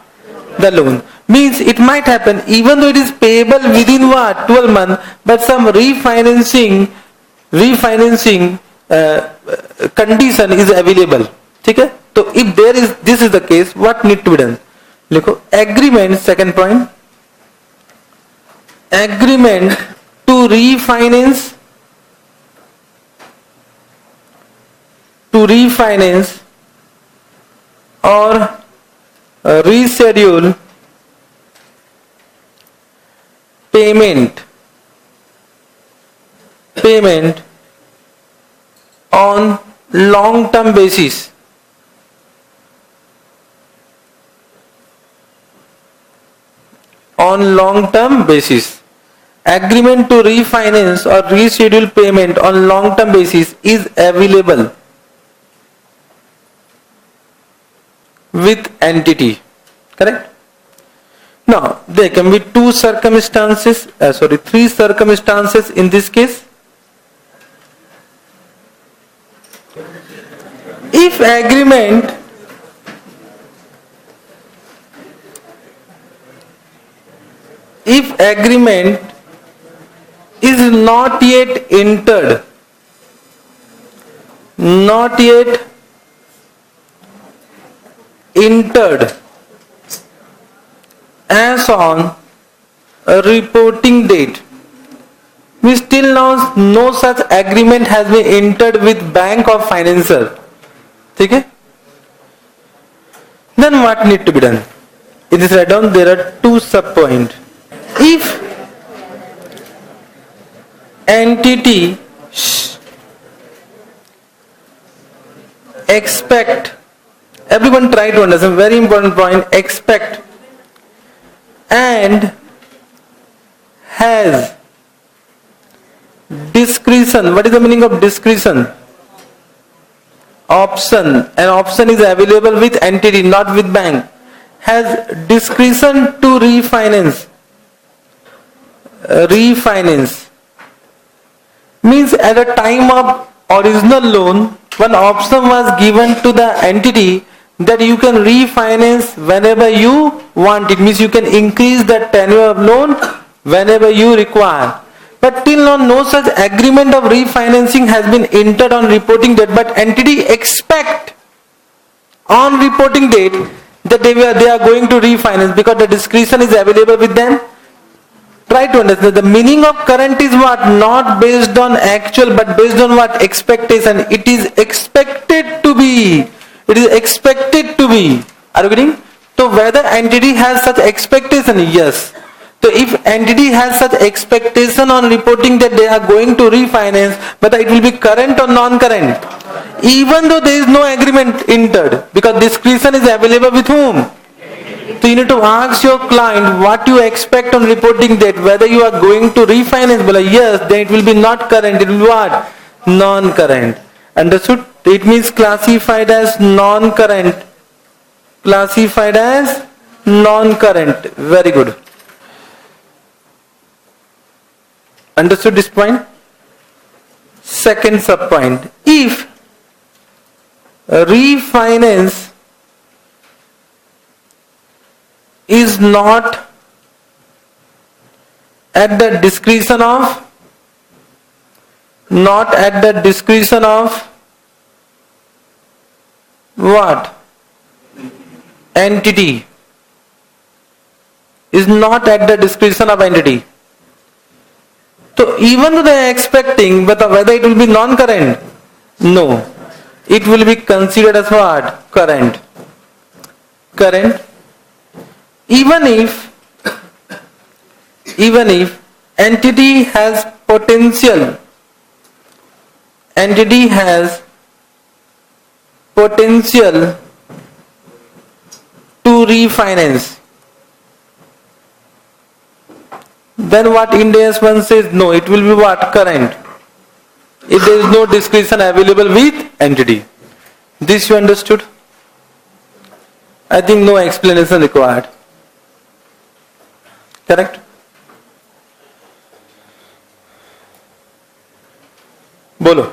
The loan. Means it might happen even though it is payable within what? 12 months, but some refinancing condition is available. ठीक है, तो if there is this is the case, what need to be done? लिखो agreement, second point, agreement to refinance, or reschedule payment on long term basis. Agreement to refinance or reschedule payment on long term basis is available with entity. Correct? Now there can be three circumstances in this case. If agreement is not yet entered, as on a reporting date, means till now no such agreement has been entered with bank or financer. Okay? Then what need to be done? In this write down there are two sub points. If entity expect, everyone try to understand, very important point, expect and has discretion. What is the meaning of discretion? Option. An option is available with entity, not with bank. Has discretion to refinance. Means at the time of original loan, one option was given to the entity that you can refinance whenever you want. It means you can increase the tenure of loan whenever you require. But till now no such agreement of refinancing has been entered on reporting date, but entity expect on reporting date that they are going to refinance because the discretion is available with them. Try to understand. The meaning of current is what? Not based on actual but based on what? Expectation. It is expected to be. Are you getting? So whether entity has such expectation? Yes. So if entity has such expectation on reporting that they are going to refinance, whether it will be current or non-current, even though there is no agreement entered, because discretion is available with whom? So you need to ask your client what you expect on reporting date, whether you are going to refinance. Yes, then it will be not current, it will be what? Non-current. Understood? It means classified as non-current. Very good. Understood this point? Second sub point. If refinance is not at the discretion of what? Entity. Is not at the discretion of entity. So even though they are expecting, but whether it will be non-current? No. It will be considered as what? Current. Even if entity has potential to refinance, then what Ind AS 1 says? No, it will be what? Current. If there is no discretion available with entity. This you understood? I think no explanation required. Correct? Bolo.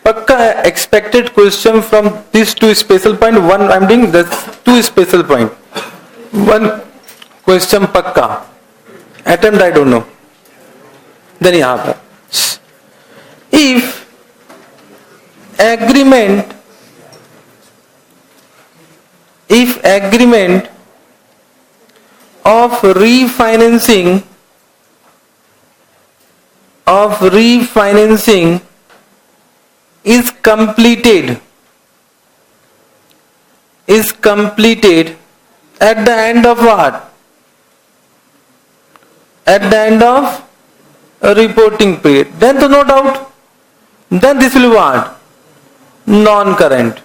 Pakka expected question from these two special point. One I am doing the two special point. One question pakka. Attempt I don't know. Then यहाँ पर If agreement of refinancing is completed at the end of what? At the end of a reporting period. Then so no doubt, then this will be what? Non-current.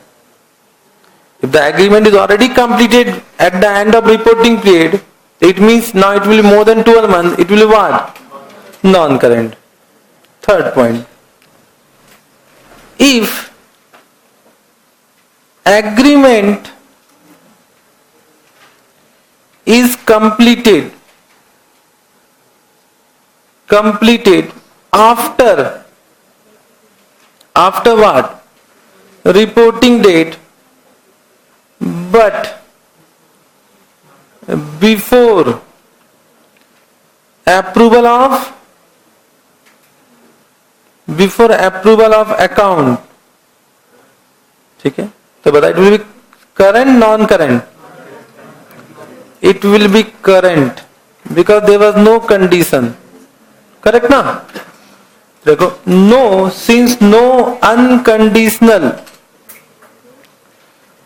If the agreement is already completed at the end of reporting period, it means now it will be more than 12 months, it will be what? Non-current. Third point. If agreement is completed after what? Reporting date, but before approval of account. ठीक है, तो बताइए it will be current, non-current? It will be current because there was no condition. Correct ना? देखो, no, since no unconditional,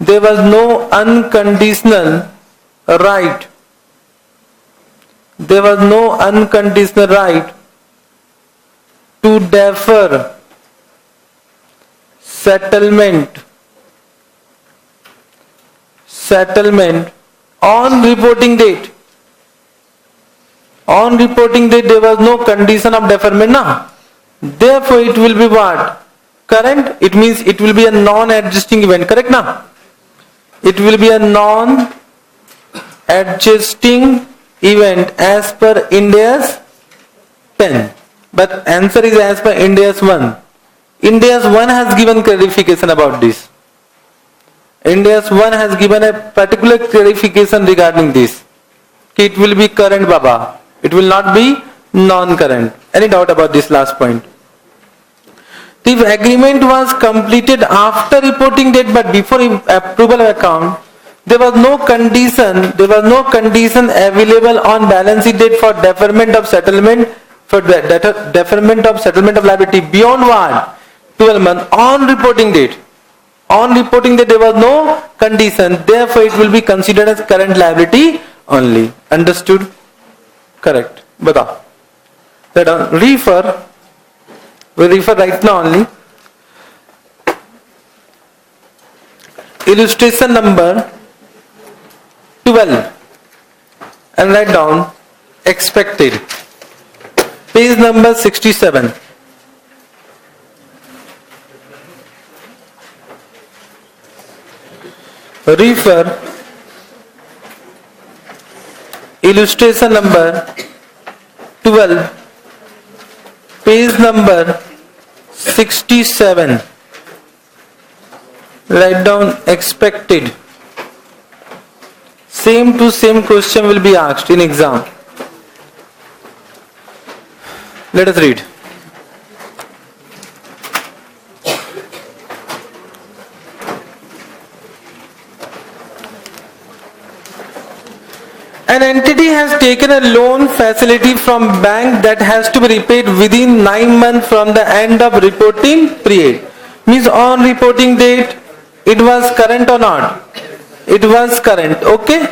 there was no unconditional right. There was no unconditional right to defer settlement on reporting date. On reporting date there was no condition of deferment, na? Therefore it will be what? Current. It means it will be a non-adjusting event. Correct na? It will be a non-adjusting event as per Ind AS 10. But answer is as per Ind AS 1. Ind AS 1 has given clarification about this. Ind AS 1 has given a particular clarification regarding this. It will be current, Baba. It will not be non-current. Any doubt about this last point? If agreement was completed after reporting date but before approval of account, there was no condition available on balance sheet date for deferment of settlement of liability beyond what? 12 months on reporting date. On reporting date there was no condition, therefore it will be considered as current liability only. Understood? Correct. Batao. We'll refer right now only. Illustration number 12 and write down expected. Page number 67. Refer illustration number 12, page number 67. Write down expected. Same to same question will be asked in exam. Let us read. An entity has taken a loan facility from bank that has to be repaid within 9 months from the end of reporting period. Means on reporting date, it was current or not? It was current. Okay.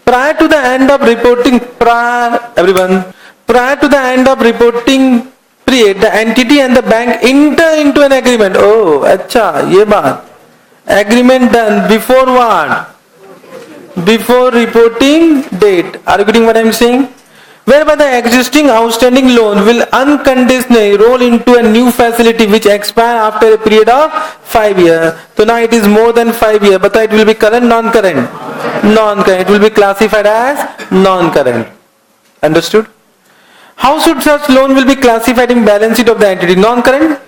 Prior to the end of reporting, prior to the end of reporting period, the entity and the bank enter into an agreement. Oh, acha, ye baat. Agreement done before what? Before reporting date. Are you getting what I am saying? Whereby the existing outstanding loan will unconditionally roll into a new facility which expire after a period of 5 years. So now it is more than 5 years, but it will be current, non-current? Non-current. It will be classified as non-current. Understood? How should such loan will be classified in balance sheet of the entity? Non-current?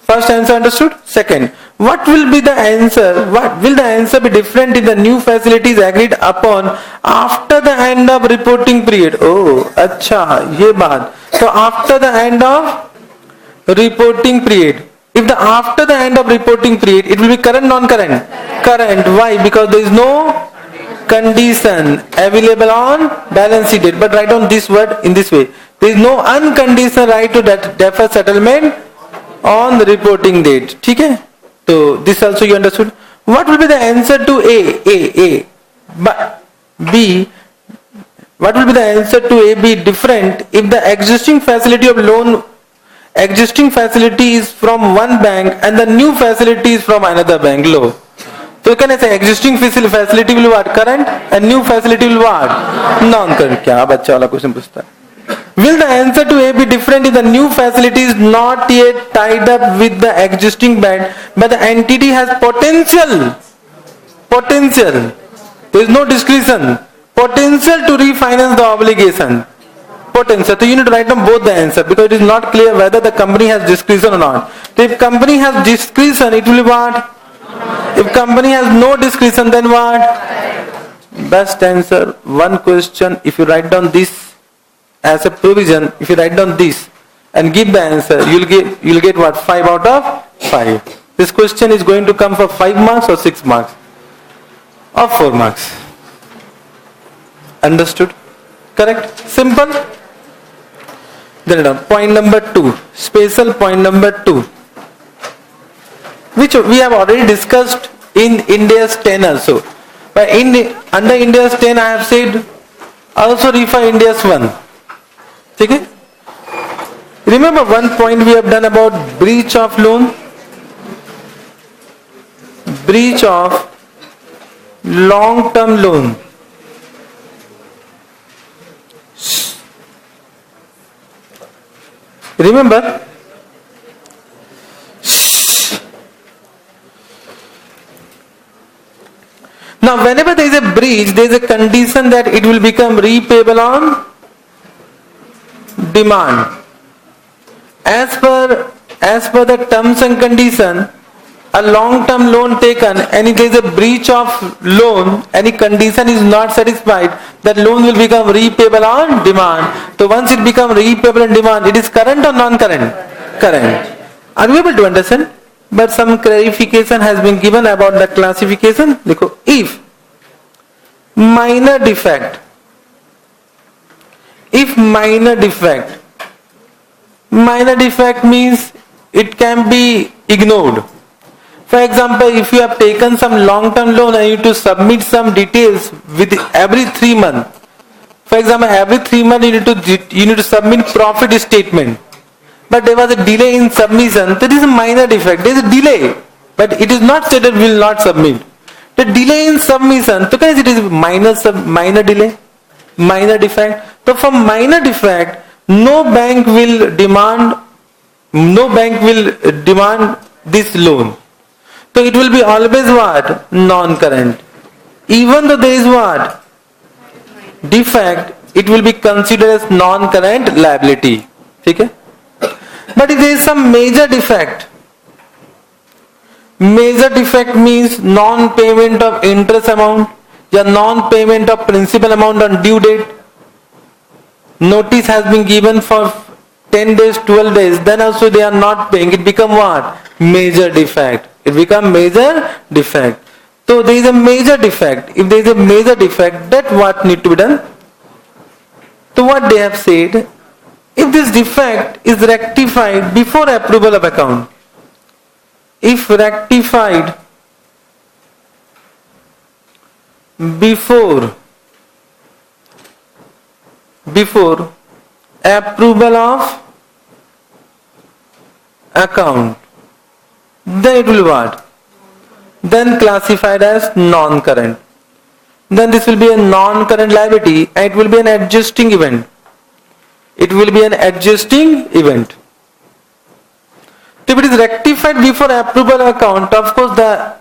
First answer understood? Second, what will be the answer? What will the answer be different if the new facilities agreed upon after the end of reporting period? Oh, acha, ye baat. So after the end of reporting period. If the after the end of reporting period, it will be current, non-current? Current. Why? Because there is no condition available on balance sheet date. But write down this word in this way. There is no unconditional right to that defer settlement on the reporting date. Okay? So this also you understood. What will be the answer to A? But B. What will be the answer to A, B different if the existing facility of loan, existing facility is from one bank and the new facility is from another bank? Low. So can I say existing facility will what? Current, and new facility will what? Non-current. क्या बच्चा वाला question पूछता है? Will the answer to A be different if the new facility is not yet tied up with the existing bank, but the entity has potential? There is no discretion. Potential to refinance the obligation. Potential. So you need to write down both the answer because it is not clear whether the company has discretion or not. So if company has discretion, it will be what? If company has no discretion, then what? Best answer. One question. If you write down this as a provision, if you write down this and give the answer, you'll get what? 5 out of 5. This question is going to come for 5 marks or 6 marks or 4 marks. Understood? Correct? Simple? Then point number 2. Special point number 2. Which we have already discussed in India's 10 also. But under India's 10 I have said also refer India's 1. Okay? Remember one point we have done about breach of loan? Breach of long-term loan. Remember? Now whenever there is a breach, there is a condition that it will become repayable on demand. As per the terms and condition, a long-term loan taken and if there is a breach of loan, any condition is not satisfied, that loan will become repayable on demand. So once it becomes repayable on demand, it is current or non-current? Current. Are you able to understand? But some clarification has been given about the classification. If minor defect, minor defect means it can be ignored. For example, if you have taken some long-term loan and you need to submit some details with every 3 months. For example, every 3 months you need to submit profit statement. But there was a delay in submission. That is a minor defect. There is a delay. But it is not stated will not submit. The delay in submission, so it is minor delay, minor defect. So for minor defect, no bank will demand this loan. So it will be always what? Non-current. Even though there is what? Defect, it will be considered as non-current liability. Okay? But if there is some major defect means non-payment of interest amount or non-payment of principal amount on due date. Notice has been given for 10 days, 12 days, then also they are not paying. It become what? Major defect. It become major defect. So there is a major defect. If there is a major defect, that what need to be done? So what they have said, if this defect is rectified before approval of account, if rectified before approval of account, then it will what? Then classified as non-current. Then this will be a non-current liability and it will be an adjusting event. It will be an adjusting event. If it is rectified before approval of account, of course the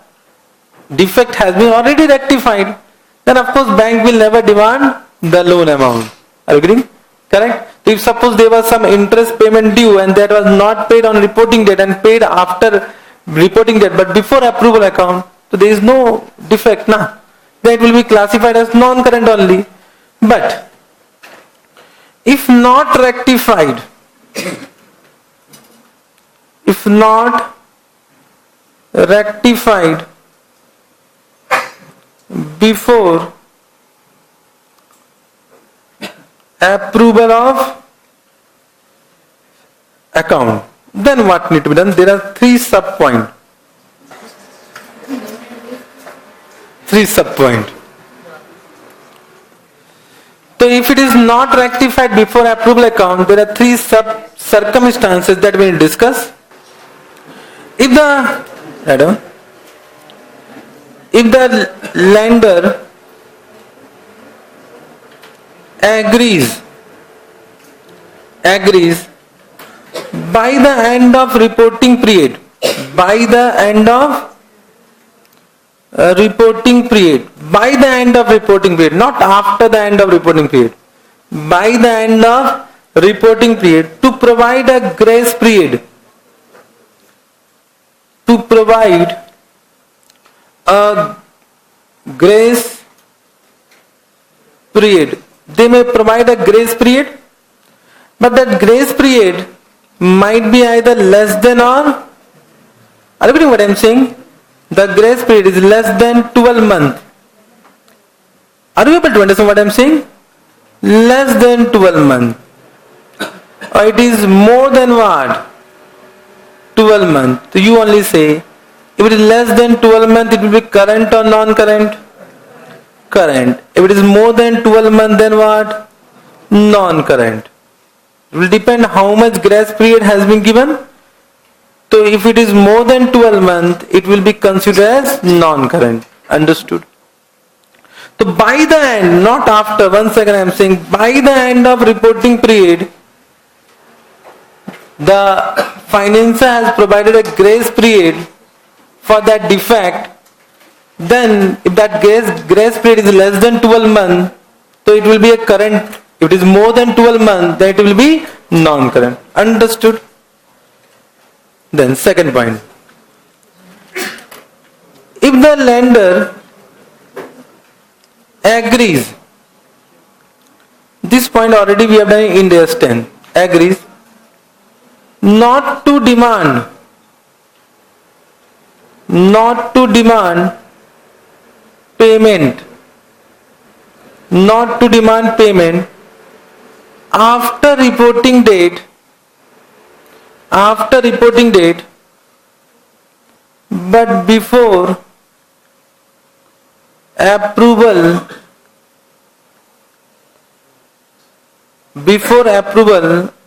defect has been already rectified. Then of course bank will never demand the loan amount. Agree? Correct? If suppose there was some interest payment due and that was not paid on reporting date and paid after reporting date but before approval account, so there is no defect now. Then it will be classified as non-current only. But if not rectified if not rectified before approval of account, then what need to be done? There are three sub-points. So if it is not rectified before approval account, there are three circumstances that we will discuss. If the lender agrees by the end of reporting period, not after the end of reporting period, by the end of reporting period, to provide a grace period, they may provide a grace period, but that grace period might be either less than or, are you getting what I am saying? The grace period is less than 12 months. Are you able to understand what I am saying? Less than 12 months. Or it is more than what? 12 months. So you only say, if it is less than 12 months, it will be current or non-current? Current. If it is more than 12 months, then what? Non-current. It will depend how much grace period has been given. So if it is more than 12 months, it will be considered as non-current. Understood? So by the end, not after, once again I am saying, by the end of reporting period, the financier has provided a grace period for that defect. Then if that grace period is less than 12 months, so it will be a current. If it is more than 12 months, then it will be non-current. Understood? Then second point. If the lender agrees, this point already we have done in Ind AS 10, agrees not to demand payment after reporting date, but before approval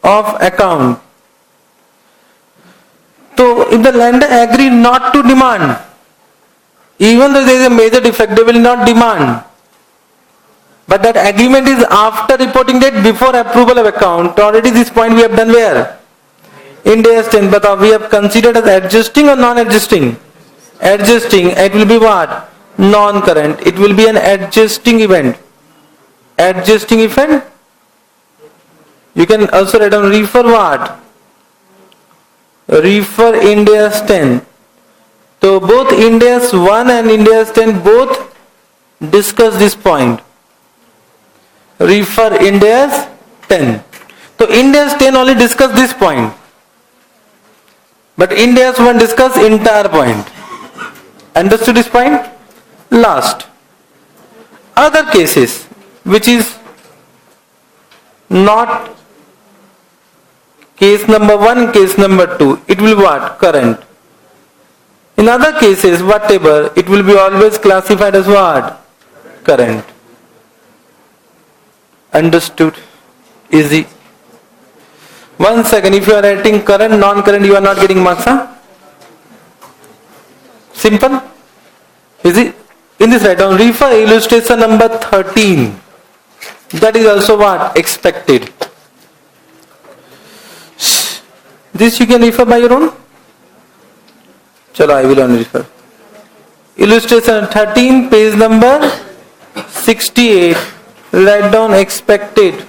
of account. So if the lender agrees not to demand, even though there is a major defect, they will not demand. But that agreement is after reporting date, before approval of account. Already this point we have done where? In Ind AS 10, but we have considered as adjusting or non-adjusting? Adjusting. It will be what? Non-current. It will be an adjusting event. You can also write down refer what? Refer Ind AS 10. So both Ind AS 1 and Ind AS 10 both discuss this point. Refer Ind AS 10. So Ind AS 10 only discuss this point. But Ind AS 1 discuss entire point. Understood this point? Last. Other cases which is not case number 1, case number 2, it will be what? Current. In other cases, whatever, it will be always classified as what? Current. Understood? Easy. 1 second, if you are writing current, non-current, you are not getting marks, huh? Simple? Easy? In this write down, refer illustration number 13. That is also what? Expected. This you can refer by your own. Chalo, I will only refer. Illustration 13, page number 68. Write down expected.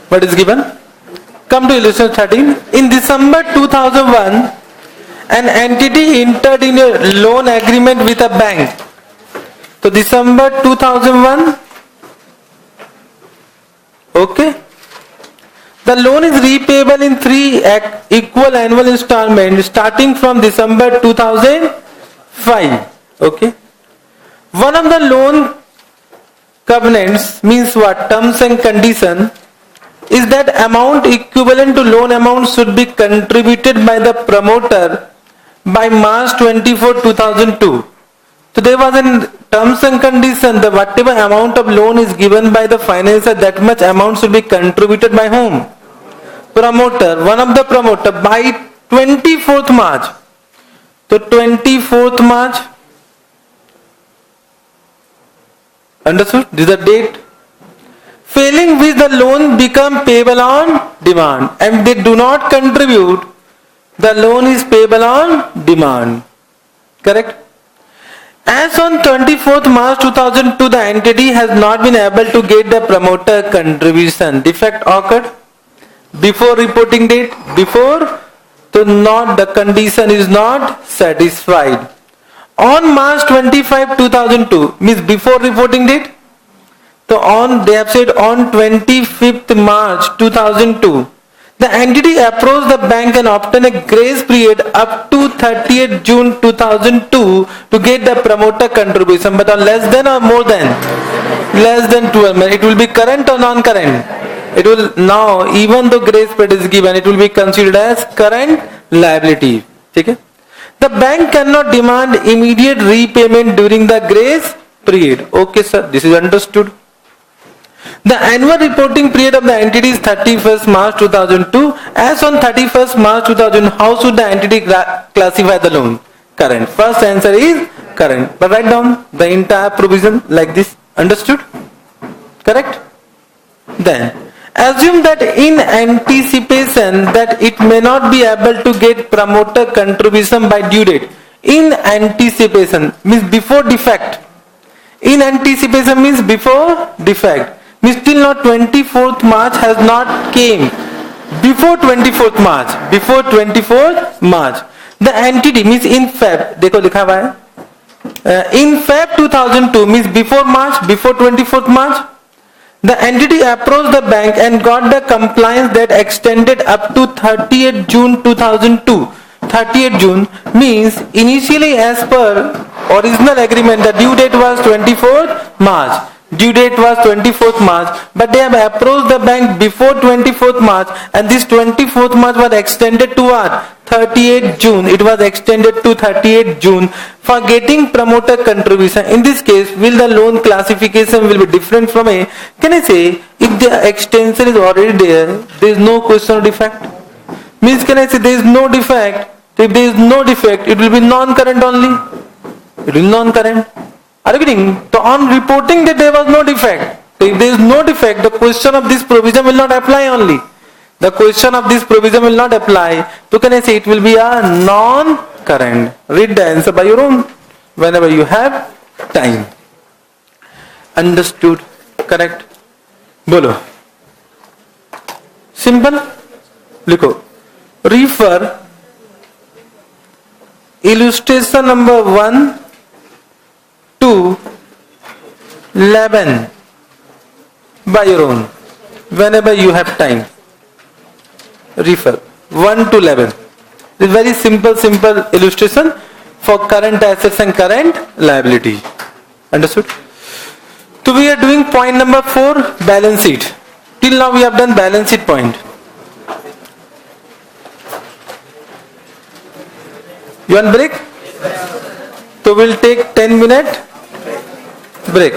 What is given? Come to illustration 13. In December 2001, an entity entered in a loan agreement with a bank. So December 2001. Okay. The loan is repayable in 3 equal annual installments starting from December 2005. Okay. One of the loan covenants means what? Terms and condition is that amount equivalent to loan amount should be contributed by the promoter by March 24, 2002. So there was in terms and condition that whatever amount of loan is given by the financier, that much amount should be contributed by whom? Promoter, one of the promoter by 24th March. So 24th March, understood? This is the date. Failing which the loan become payable on demand, and they do not contribute, the loan is payable on demand. Correct? As on 24th March 2002, the entity has not been able to get the promoter contribution. Defect occurred before reporting date. Before, so not the condition is not satisfied. On March 25, 2002, means before reporting date. So on, they have said on 25th March 2002, the entity approached the bank and obtained a grace period up to 30th June 2002 to get the promoter contribution, but on less than or more than? Less than 12 months. It will be current or non-current? It will now, even though grace period is given, it will be considered as current liability. Okay? The bank cannot demand immediate repayment during the grace period. Okay, sir, this is understood. The annual reporting period of the entity is 31st March 2002. As on 31st March 2000, how should the entity classify the loan? Current. First answer is current. But write down the entire provision like this. Understood? Correct? Then, assume that in anticipation that it may not be able to get promoter contribution by due date. In anticipation means before defect. In anticipation means before defect. Means till now 24th March has not came. Before 24th March. Before 24th March. The entity means in Feb. देखो लिखा हुआ है. In Feb 2002 means before March, before 24th March. The entity approached the bank and got the compliance that extended up to 30th June 2002. 30th June means initially as per original agreement the due date was 24th March. Due date was 24th March, but they have approached the bank before 24th March, and this 24th March was extended to what? 38th June. It was extended to 38th June for getting promoter contribution. In this case, will the loan classification will be different from a? Can I say if the extension is already there is no question of defect? Means can I say there is no defect? If there is no defect, it will be non-current only. It will be non-current. Are you getting? So on reporting that there was no defect. If there is no defect, the question of this provision will not apply only. The question of this provision will not apply. So can I say it will be a non-current? Read the answer by your own whenever you have time. Understood? Correct? Bolo. Simple? Likho. Refer illustration number 1 to 11 by your own whenever you have time. Refer 1 to 11. It's very simple illustration for current assets and current liability. Understood? So we are doing point number 4, balance sheet. Till now we have done balance sheet point. You want break? So we'll take 10-minute break.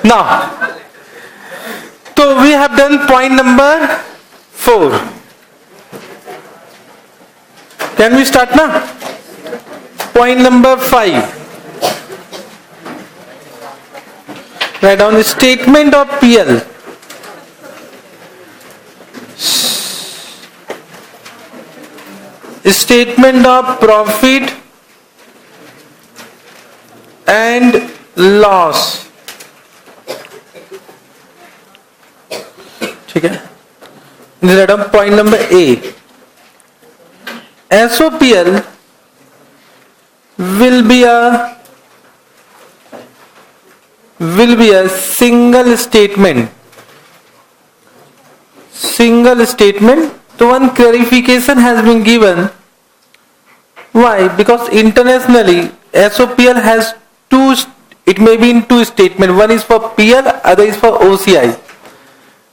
Now, so we have done point number 4. Can we start now? Point number 5. Write down the statement of PL. Statement of profit and loss. ठीक है? Write down point number A. SOPL will be a single statement. Single statement. So one clarification has been given. Why? Because internationally SOPL has two. It may be in two statements. One is for PL, other is for OCI.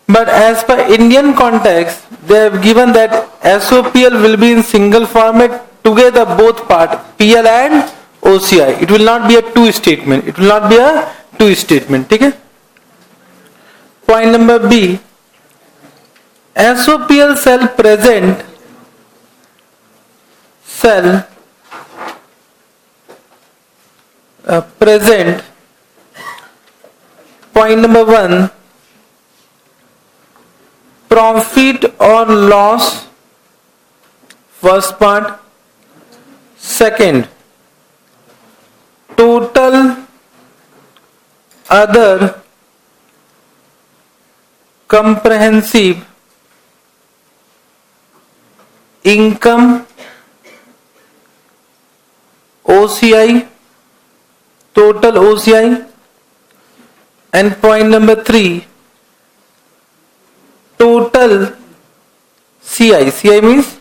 But as per Indian context, they have given that SOPL will be in single format together, both part PL and OCI. It will not be a two statement. It will not be a two statement. Okay? Point number B. SOPL shall present point number 1, profit or loss, first part. Second, total other comprehensive income, OCI, total OCI. And point number 3, total CI. CI means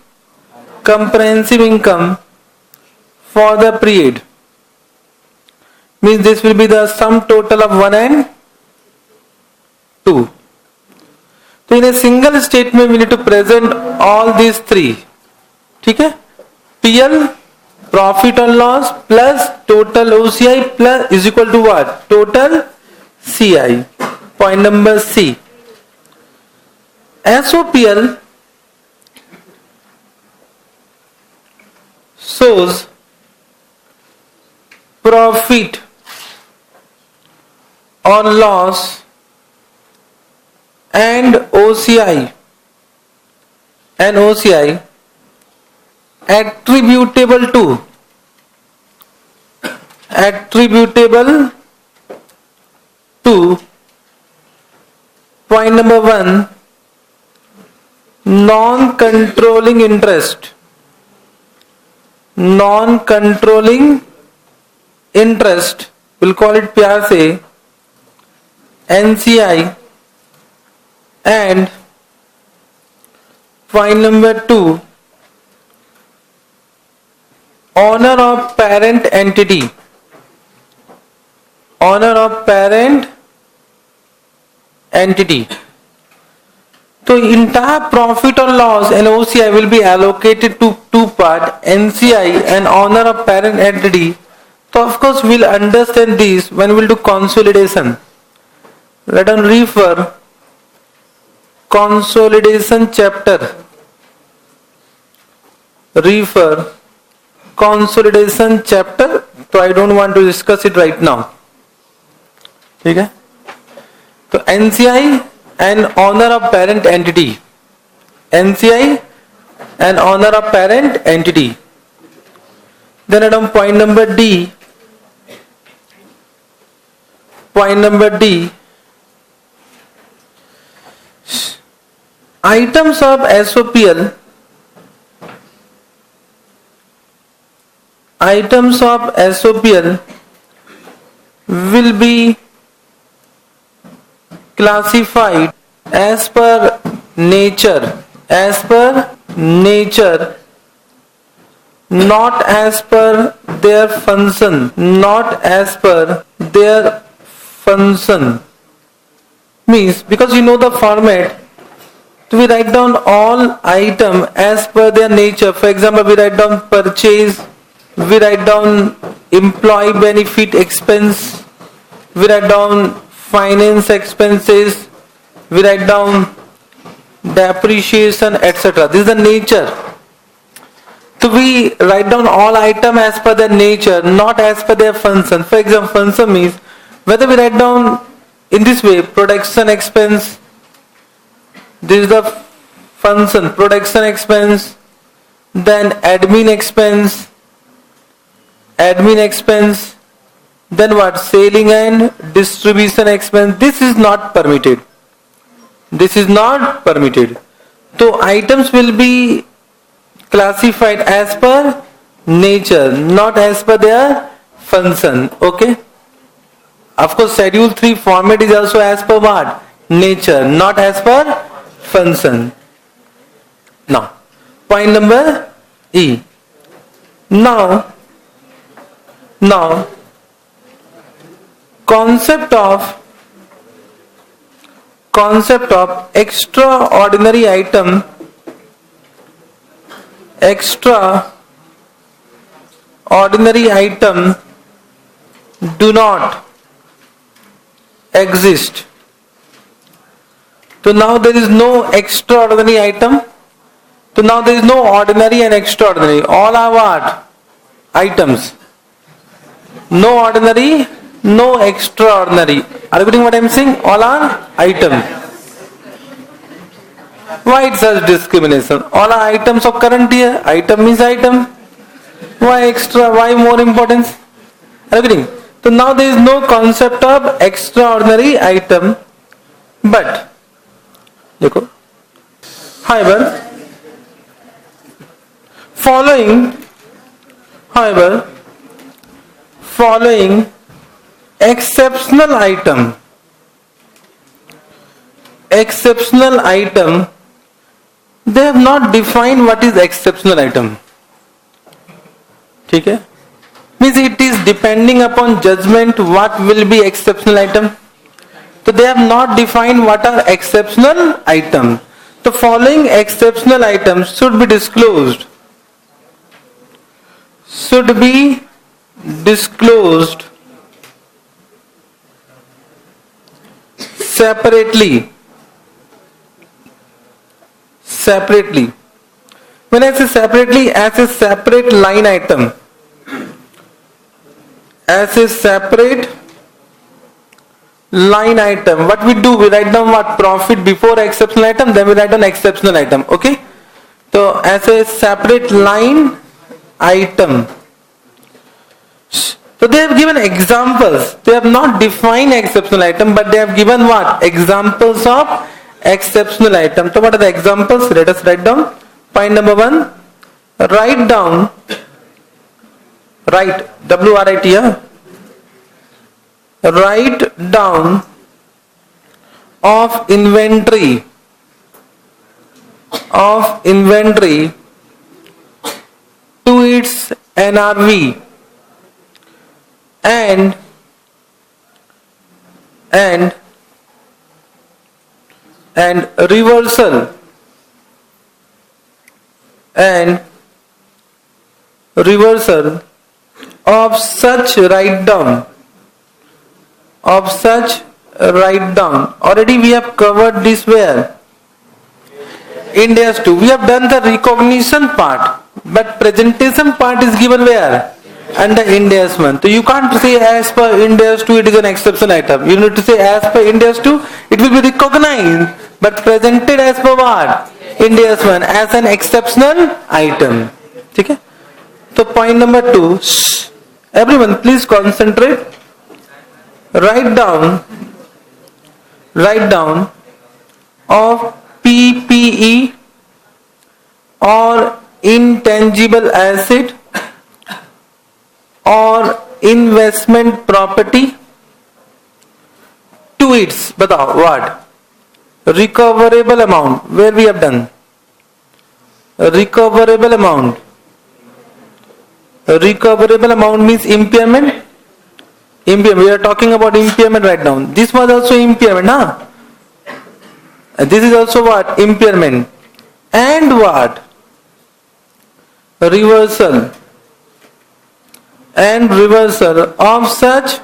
comprehensive income for the period. Means this will be the sum total of 1 and 2. So in a single statement we need to present all these 3. Okay? PL, profit or loss, plus total OCI plus is equal to what? Total CI. Point number C. SOPL shows profit or loss and OCI attributable to point number 1, non-controlling interest. Non-controlling interest, we'll call it प्यार से NCI. And point number 2, owner of parent entity. Owner of parent entity. So entire profit or loss and OCI will be allocated to two parts, NCI and owner of parent entity. So of course we'll understand this when we'll do consolidation. Let us refer consolidation chapter. Refer consolidation chapter. So I don't want to discuss it right now. ठीक है? तो NCI and owner of parent entity. NCI and owner of parent entity. Then at point number D. Point number D. Items of SOPL. Items of SOPL will be classified as per nature, not as per their function, means because you know the format, so we write down all item as per their nature. For example, we write down purchase, we write down employee benefit expense, we write down finance expenses, we write down depreciation, etc. This is the nature. So we write down all items as per their nature, not as per their function. For example, function means whether we write down in this way, production expense, this is the function, production expense, then admin expense, then what? Selling and distribution expense. This is not permitted. This is not permitted. So items will be classified as per nature, not as per their function. Okay? Of course, Schedule 3 format is also as per what? Nature, not as per function. Now, point number E. Now, concept of extraordinary item do not exist. So now there is no extraordinary item. So now there is no ordinary and extraordinary. All are what? Items. No ordinary, no extraordinary. Are you getting what I am saying? All are items. Why it's such discrimination? All are items of current year. Item means item. Why extra? Why more importance? Are you getting? So now there is no concept of extraordinary item. But, however, following exceptional item, they have not defined what is exceptional item. ठीक है? Means it is depending upon judgment what will be exceptional item. So they have not defined what are exceptional items. The following exceptional items should be disclosed. Separately. When I say separately, as a separate line item. As a separate line item. What we do? We write down what? Profit before exceptional item, then we write down exceptional item. Okay? So as a separate line item. So they have given examples. They have not defined exceptional item, but they have given what? Examples of exceptional item. So what are the examples? Let us write down. Point number 1. Write down. Write. W-R-I-T. Write down of inventory. To its NRV. And reversal of such write down. Already we have covered this where? In Dash 2. We have done the recognition part, but presentation part is given where? Under IND Dash 1. So you can't say as per IND Dash 2 it is an exception item. You need to say as per IND Dash 2 it will be recognized, but presented as per what? IND Dash 1 as an exceptional item. Okay? So point number 2. Everyone please concentrate. Write down of PPE or intangible asset or investment property to its, बताओ what? Recoverable amount. Where we have done? Recoverable amount. Recoverable amount means impairment. We are talking about impairment right now. This was also impairment, huh? This is also what? Impairment. And what? Reversal. And reversal of such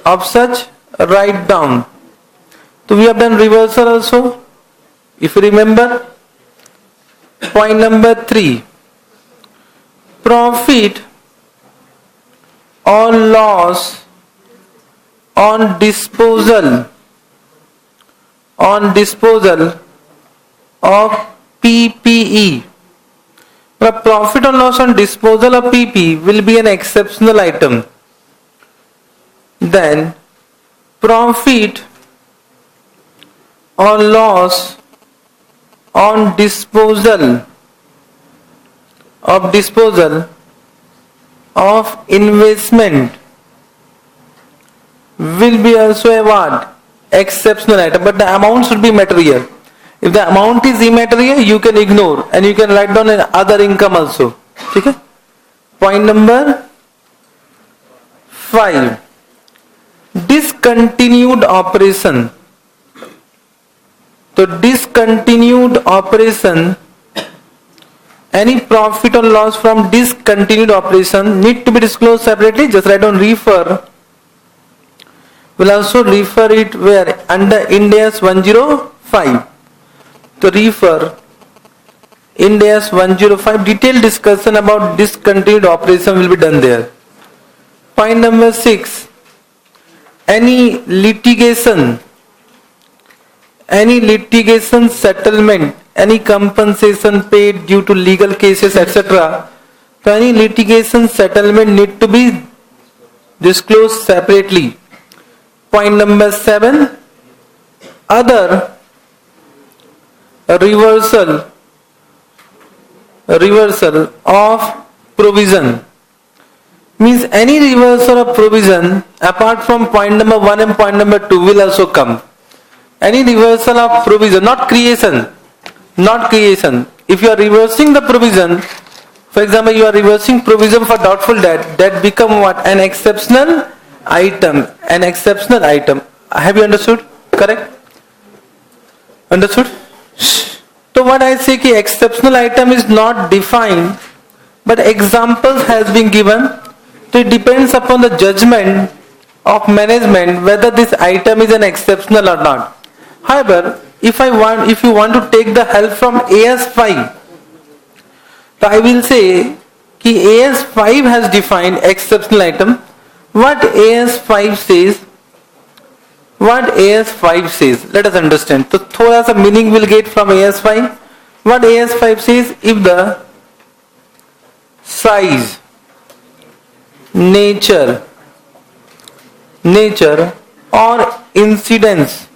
of such write down. So we have done reversal also. If you remember, point number 3, profit or loss on disposal of PPE. The profit or loss on disposal of PP will be an exceptional item. Then profit or loss on disposal of investment will be also a what? Exceptional item, but the amount should be material. If the amount is immaterial, you can ignore and you can write down an other income also. Okay? Point number 5. Discontinued operation. So discontinued operation, any profit or loss from discontinued operation need to be disclosed separately. Just write down refer. We'll also refer it where? Under IND AS 105. To refer IND AS 105, detailed discussion about discontinued operation will be done there. Point number 6, any litigation settlement, any compensation paid due to legal cases, etc. So any litigation settlement need to be disclosed separately. Point number 7, other reversal of provision. Means any reversal of provision apart from point number 1 and point number 2 will also come. Any reversal of provision, not creation. If you are reversing the provision, for example, you are reversing provision for doubtful debt, that become what? An exceptional item. Have you understood? Correct? Understood? So what I say ki exceptional item is not defined, but examples has been given. So it depends upon the judgment of management whether this item is an exceptional or not. However, if you want to take the help from AS5, so I will say ki AS5 has defined exceptional item. What AS5 says, let us understand. So thoda sa meaning will get from AS5. What AS5 says, if the size, nature or incidence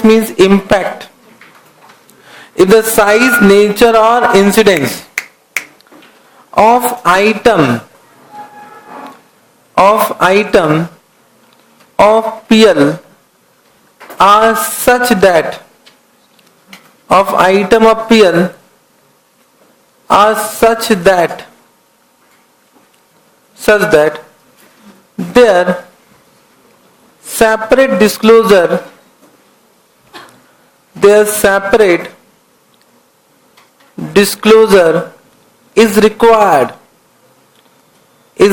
means impact. If the size, nature or incidence of item of PL are such that their separate disclosure is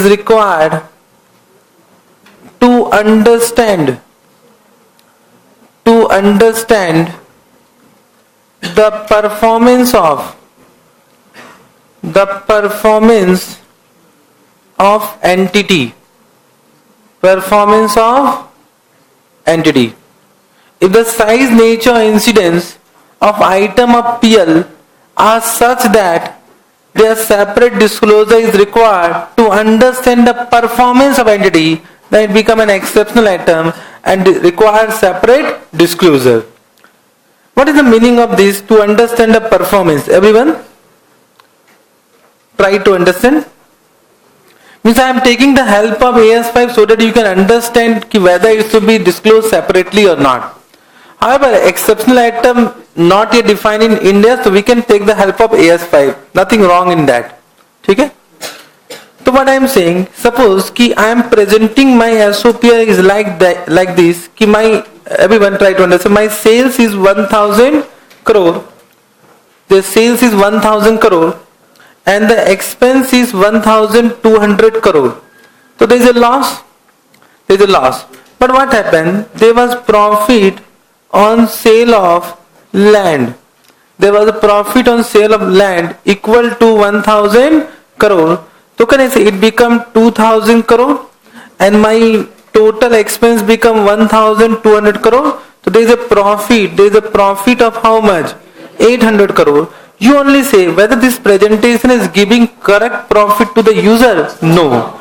required to understand the performance of entity. If the size, nature, or incidence of item of PL are such that their separate disclosure is required to understand the performance of entity, then it becomes an exceptional item and requires separate disclosure. What is the meaning of this? To understand the performance. Everyone try to understand. Means I am taking the help of AS5 so that you can understand whether it should be disclosed separately or not. However, exceptional item not yet defined in India, so we can take the help of AS5. Nothing wrong in that. Okay? So what I am saying, suppose ki I am presenting my SOP is like this. Ki everyone try to understand. My sales is 1,000 crore. The sales is 1,000 crore. And the expense is 1,200 crore. So there is a loss. there is a loss. But what happened? There was profit on sale of land. There was a profit on sale of land equal to 1000 crore. So can I say it become 2000 crore and my total expense become 1200 crore. So there is a profit. There is a profit of how much? 800 crore. You only say whether this presentation is giving correct profit to the user. No.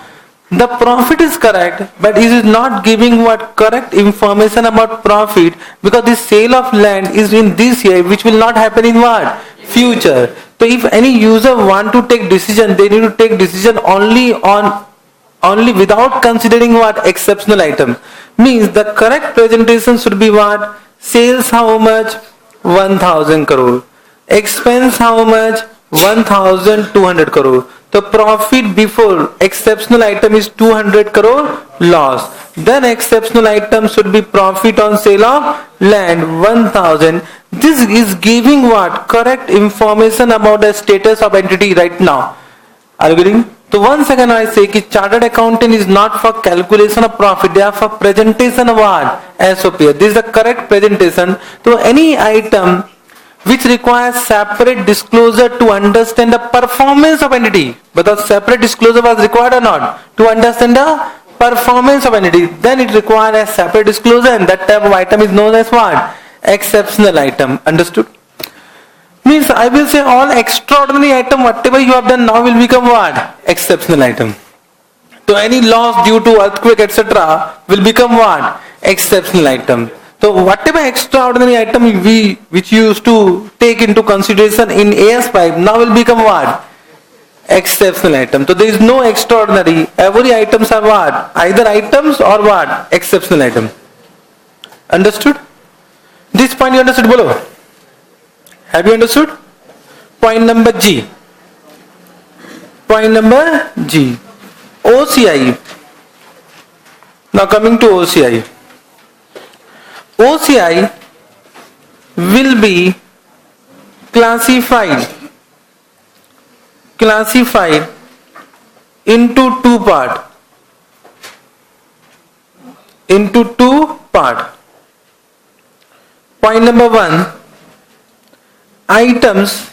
The profit is correct, but it is not giving what correct information about profit, because the sale of land is in this year, which will not happen in what? Future. So if any user want to take decision, they need to take decision only without considering what? Exceptional item. Means the correct presentation should be what? Sales how much? 1000 crore. Expense how much? 1200 crore. The profit before exceptional item is 200 crore loss. Then exceptional item should be profit on sale of land 1000. This is giving what? Correct information about the status of entity right now. Are you getting? So once again I say that chartered accountant is not for calculation of profit, they are for presentation of what? SOP. This is the correct presentation. So any item which requires separate disclosure to understand the performance of entity. But the separate disclosure was required or not? To understand the performance of entity. Then it requires a separate disclosure, and that type of item is known as what? Exceptional item. Understood? Means I will say all extraordinary item, whatever you have done now will become what? Exceptional item. So any loss due to earthquake etc. will become what? Exceptional item. So whatever extraordinary item which you used to take into consideration in AS5 now will become what? Exceptional item. So there is no extraordinary. Every items are what? Either items or what? Exceptional item. Understood? This point you understood below? Have you understood? Point number G. Point number G. OCI. Now coming to OCI. OCI will be classified into two part. Point number 1, items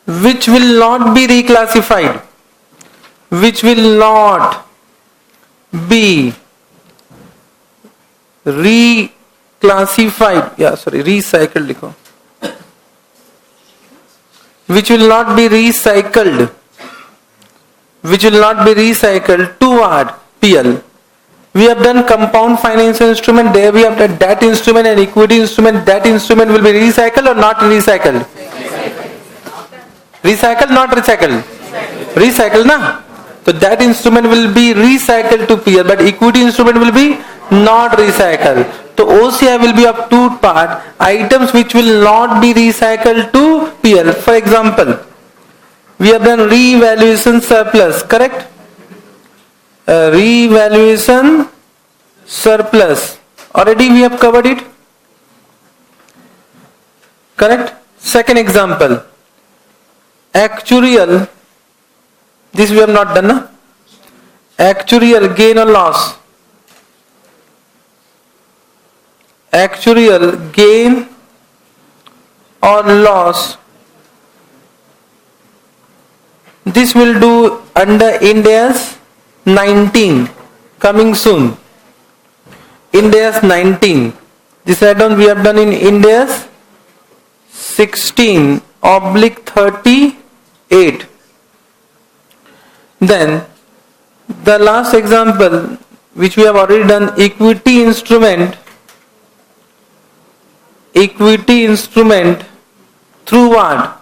which will not be reclassified, which will not be reclassified, recycled लिखो, which will not be recycled to what? PL. We have done compound financial instrument, there we have done debt instrument and equity instrument. That instrument will be recycled or not recycled? Recycled, not recycled? Recycled, na? So that instrument will be recycled to PL, but equity instrument will be not recycled. So OCI will be of two part, items which will not be recycled to PL. For example, we have done revaluation surplus, correct? Revaluation surplus. Already we have covered it. Correct? Second example, actuarial. This we have not done, na? Actuarial gain or loss. Actuarial gain or loss. This will do under Ind AS 19, coming soon. Ind AS 19. This add-on we have done in Ind AS 16/38. Then the last example which we have already done, equity instrument through what?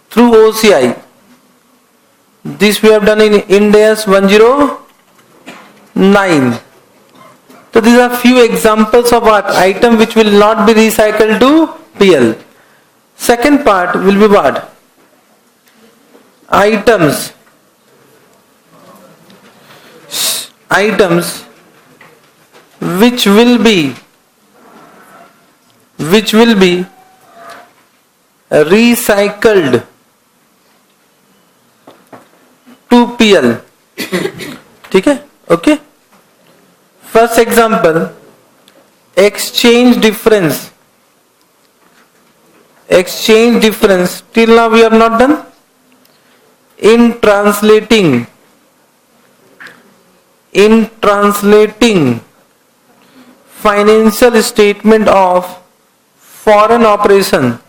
Through OCI. This we have done in Ind AS 109. So these are few examples of what? Item which will not be recycled to PL. Second part will be what? Items which will be recycled to PL. ठीक है? Okay. First example, exchange difference. Exchange difference. Till now we have not done. In translating financial statement of foreign operation.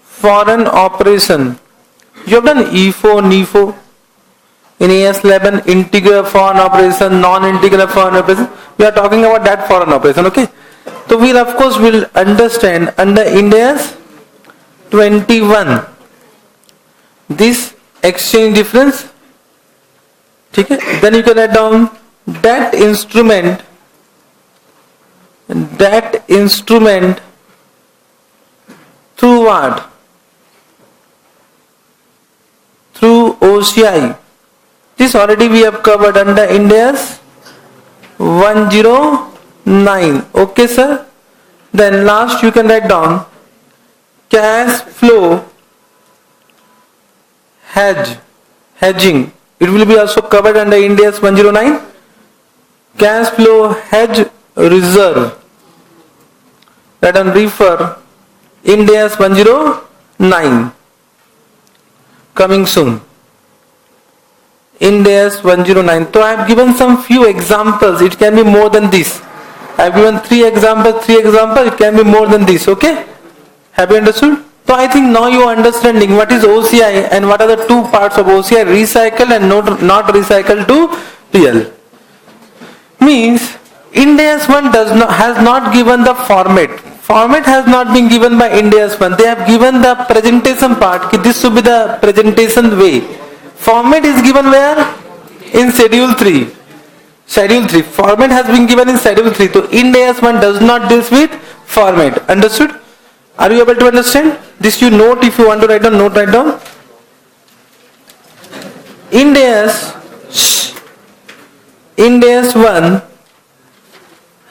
Foreign operation. You have done EFO, NIFO. In AS11, integral foreign operation, non-integral foreign operation. We are talking about that foreign operation, okay? So we'll of course will understand under India's 21 this exchange difference. Okay? Then you can write down that instrument through what? Through OCI. This already we have covered under India's 109. Okay, sir. Then last you can write down cash flow hedging. It will be also covered under India's 109. Cash flow hedge reserve. That on refer India's 109. Coming soon. India's 109. So I have given some few examples. It can be more than this. I have given three examples. It can be more than this. Okay? Have you understood? So I think now you are understanding what is OCI and what are the two parts of OCI, recycled and not recycled to PL. Means India's one has not given the format. Format has not been given by India's one. They have given the presentation part. This should be the presentation way. Format is given where? In Schedule 3. Schedule 3. Format has been given in Schedule 3. So India's one does not deal with format. Understood? Are you able to understand? This you note if you want to write down. Note, write down. India's one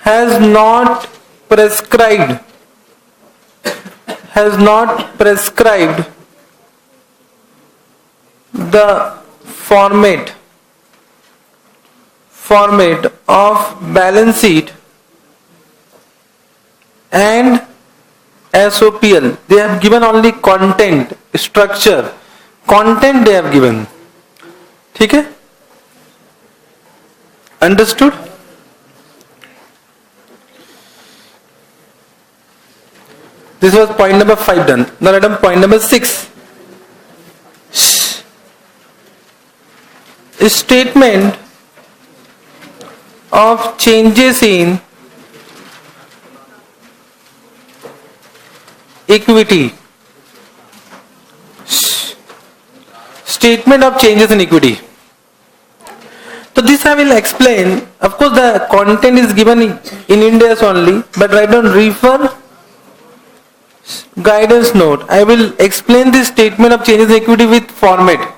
has not prescribed the format of balance sheet and SOPL. They have given only content, structure. Content they have given. Okay? Understood? This was point number 5 done. Now write down point number 6. Statement of changes in equity. Statement of changes in equity. So this I will explain. Of course the content is given in India's only, but write down refer guidance note. I will explain this statement of changes in equity with format.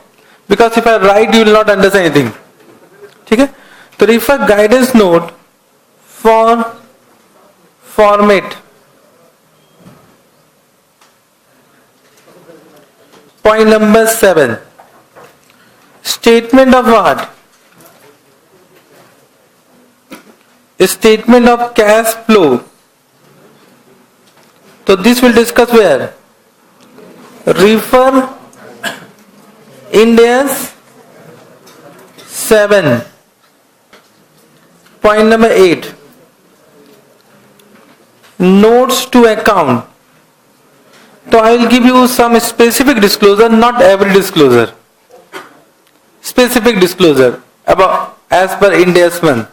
Because if I write you will not understand anything. Okay? So refer guidance note for format. Point number 7. Statement of what? A statement of cash flow. So this will discuss where? Refer India's 7. Point number 8. Notes to account. So I will give you some specific disclosure, not every disclosure. Specific disclosure about as per India's one.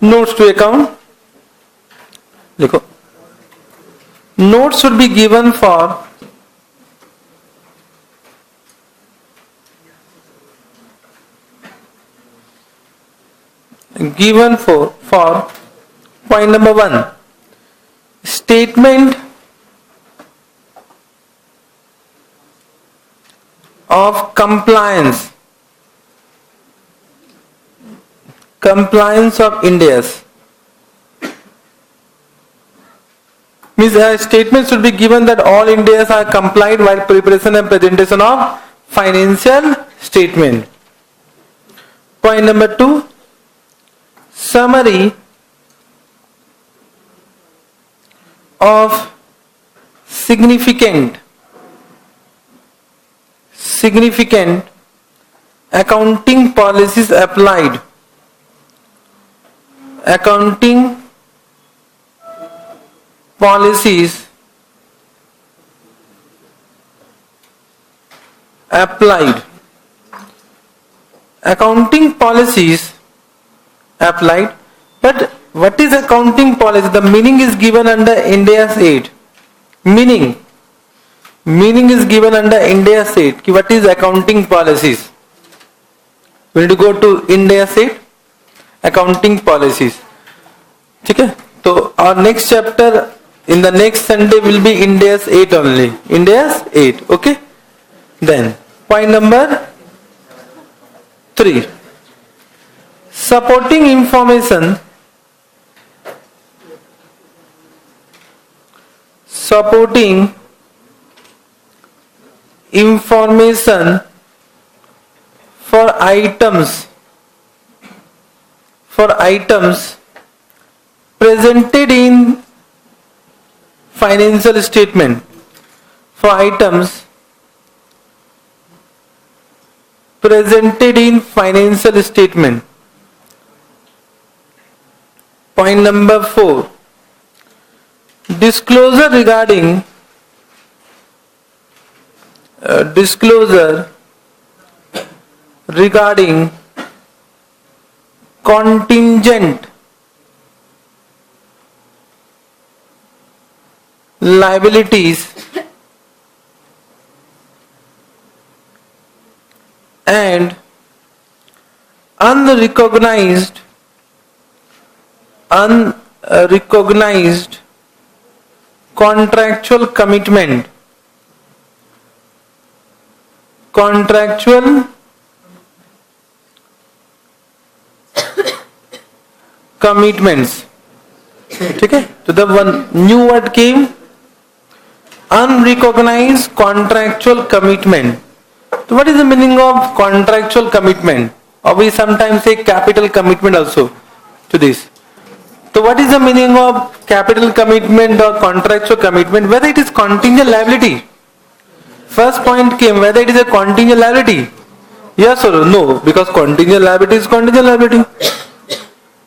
Notes to account. Look. Notes should be given for point number 1. Statement of compliance of India's. Means a statement should be given that all Indias are complied while preparation and presentation of financial statement. Point number 2, summary of significant accounting policies applied. Accounting policies applied. Accounting policies applied. But what is accounting policy? The meaning is given under India's 8. Meaning is given under India's 8. What is accounting policies? We need to go to India's 8. Accounting policies. Okay? So our next chapter in the next Sunday will be India's 8 only. India's 8. Okay? Then point number 3. Supporting information. Supporting information for items presented in financial statement. For items presented in financial statement. Point number 4. Disclosure regarding contingent liabilities and unrecognized contractual commitments. Okay? So the one new word came, unrecognized contractual commitment. So what is the meaning of contractual commitment? Or we sometimes say capital commitment also to this. So what is the meaning of capital commitment or contractual commitment? Whether it is contingent liability. First point came, whether it is a contingent liability. Yes or no? Because contingent liability is contingent liability.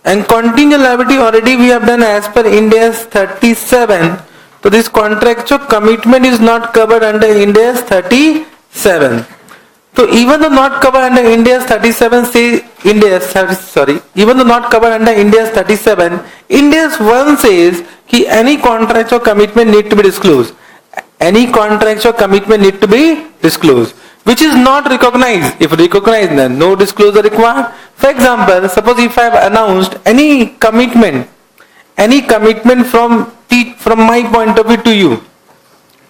And contingent liability already we have done as per India's 37. So this contractual commitment is not covered under India's 37. So even though not covered under India's 37, even though not covered under India's 37, India's 1 says that any contractual commitment need to be disclosed. Any contractual commitment need to be disclosed, which is not recognized. If recognized, then no disclosure required. For example, suppose if I have announced any commitment from my point of view to you,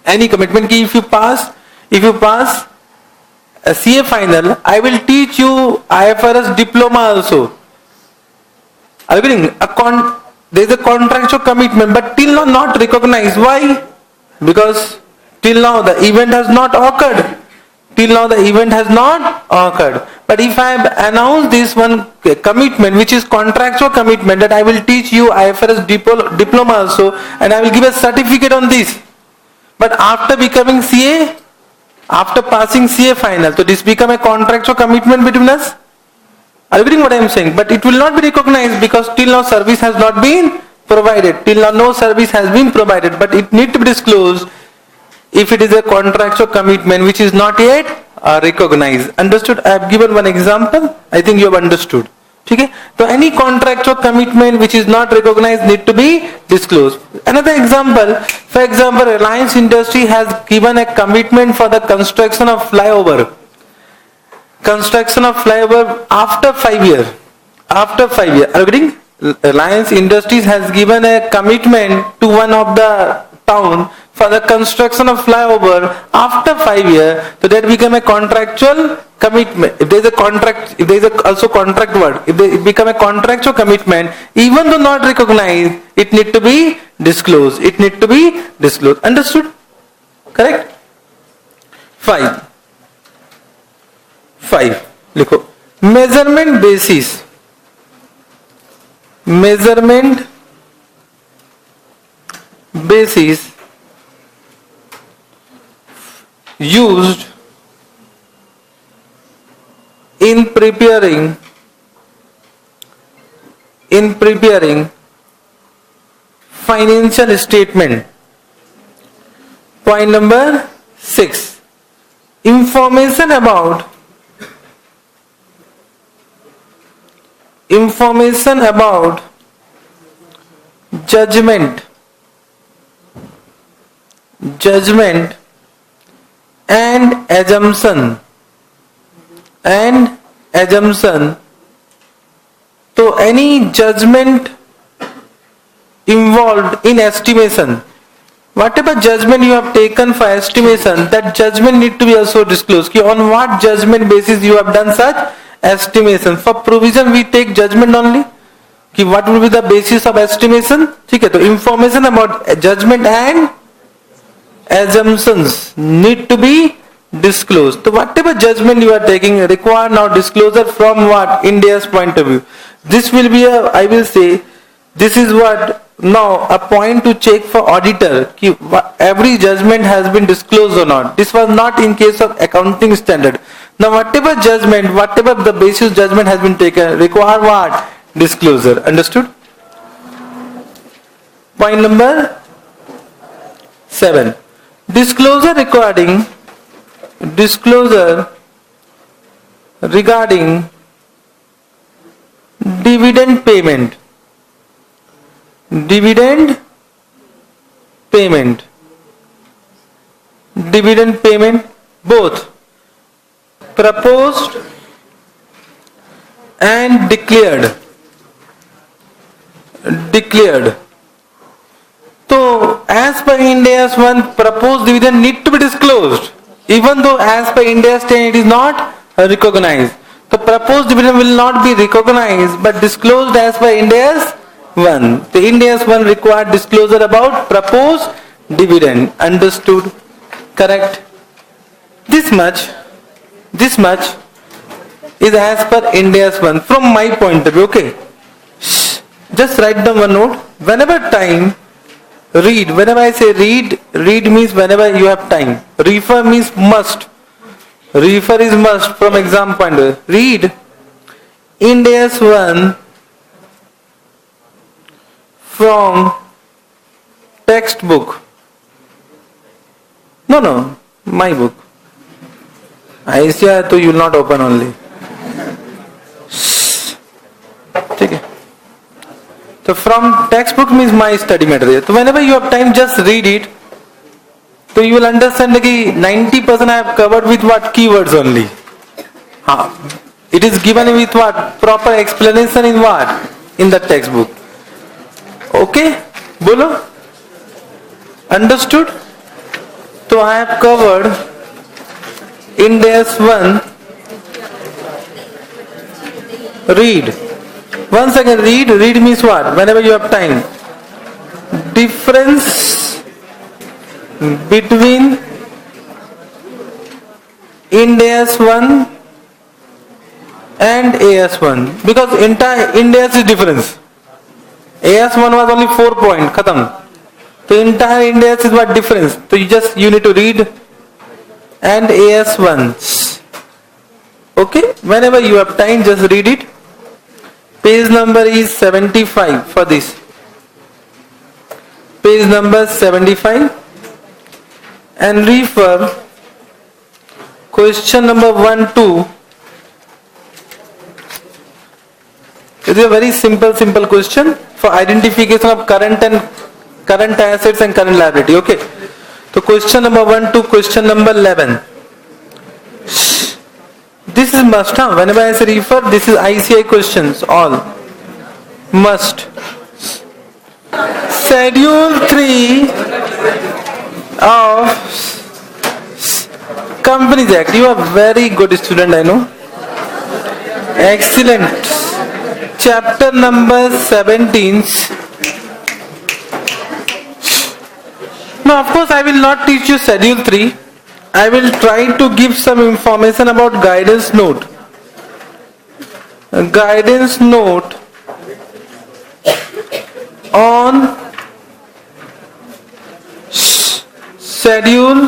any commitment, if you pass a CA final, I will teach you IFRS diploma also. Are you getting? There is a contractual commitment, but till now not recognized. Why? Because till now the event has not occurred. But if I have announced this one commitment, which is contractual commitment, that I will teach you IFRS diploma also, and I will give a certificate on this. But after becoming CA, after passing CA final, so this become a contractual commitment between us. Are you getting what I am saying? But it will not be recognized because till now service has not been provided. Till now no service has been provided, but it need to be disclosed if it is a contractual commitment which is not yet recognized. Understood? I have given one example. I think you have understood. Okay? So any contractual commitment which is not recognized need to be disclosed. Another example, for example, Reliance Industry has given a commitment for the construction of flyover. After 5 years. Are you getting? Reliance Industries has given a commitment to one of the town for the construction of flyover after 5 years, so that become a contractual commitment. If there is a contract, if there is also contract word, if it become a contractual commitment, even though not recognized, it need to be disclosed. It need to be disclosed. Understood? Correct? 5. लिखो measurement basis. Measurement basis used in preparing financial statement. Point number 6. Information about judgment and assumption. So any judgment involved in estimation, whatever judgment you have taken for estimation, that judgment need to be also disclosed. Ki on what judgment basis you have done such estimation. For provision we take judgment only. Ki what will be the basis of estimation? ठीक है, तो information about judgment and assumptions need to be disclosed. So whatever judgment you are taking require now disclosure from what? India's point of view. This will be a, I will say, this is what now a point to check for auditor. Ki every judgment has been disclosed or not. This was not in case of accounting standard. Now whatever judgment, whatever the basis judgment has been taken require what? Disclosure. Understood? Point number 7. Disclosure regarding dividend payment. Dividend payment both proposed and declared. So as per India's one, proposed dividend need to be disclosed, even though as per India's standard it is not recognized. The proposed dividend will not be recognized but disclosed as per India's one. The India's one required disclosure about proposed dividend. Understood? Correct? This much is as per India's one from my point of view. Okay, just write down one note. Whenever time, read. Whenever I say read means whenever you have time. Refer means must. Refer is must from exam point of view. Read India's one from textbook. No, my book. ICAI तो you will not open only. ठीक है. So from textbook means my study material. So whenever you have time, just read it. So you will understand that 90% I have covered with what? Keywords only. It is given with what? Proper explanation in what? In the textbook. Okay? Bolo? Understood? So I have covered India's one. Read. Once again, read means what? Whenever you have time. Difference between India's one and AS1. Because entire India's is difference. AS1 was only 4 points. Khatam. So entire India's is what difference. So you need to read and AS1. Okay? Whenever you have time, just read it. Page number is 75 for this. Page number 75. And refer question number 1, 2. It is a very simple question for identification of current assets and current liability. Okay. So question number 1 to question number 11. This is must. Whenever I say refer, this is ICAI questions. All must. Schedule 3 of Companies Act. You are very good student, I know. Excellent. Chapter number 17. Now, of course, I will not teach you Schedule 3. I will try to give some information about guidance note. Guidance note on Schedule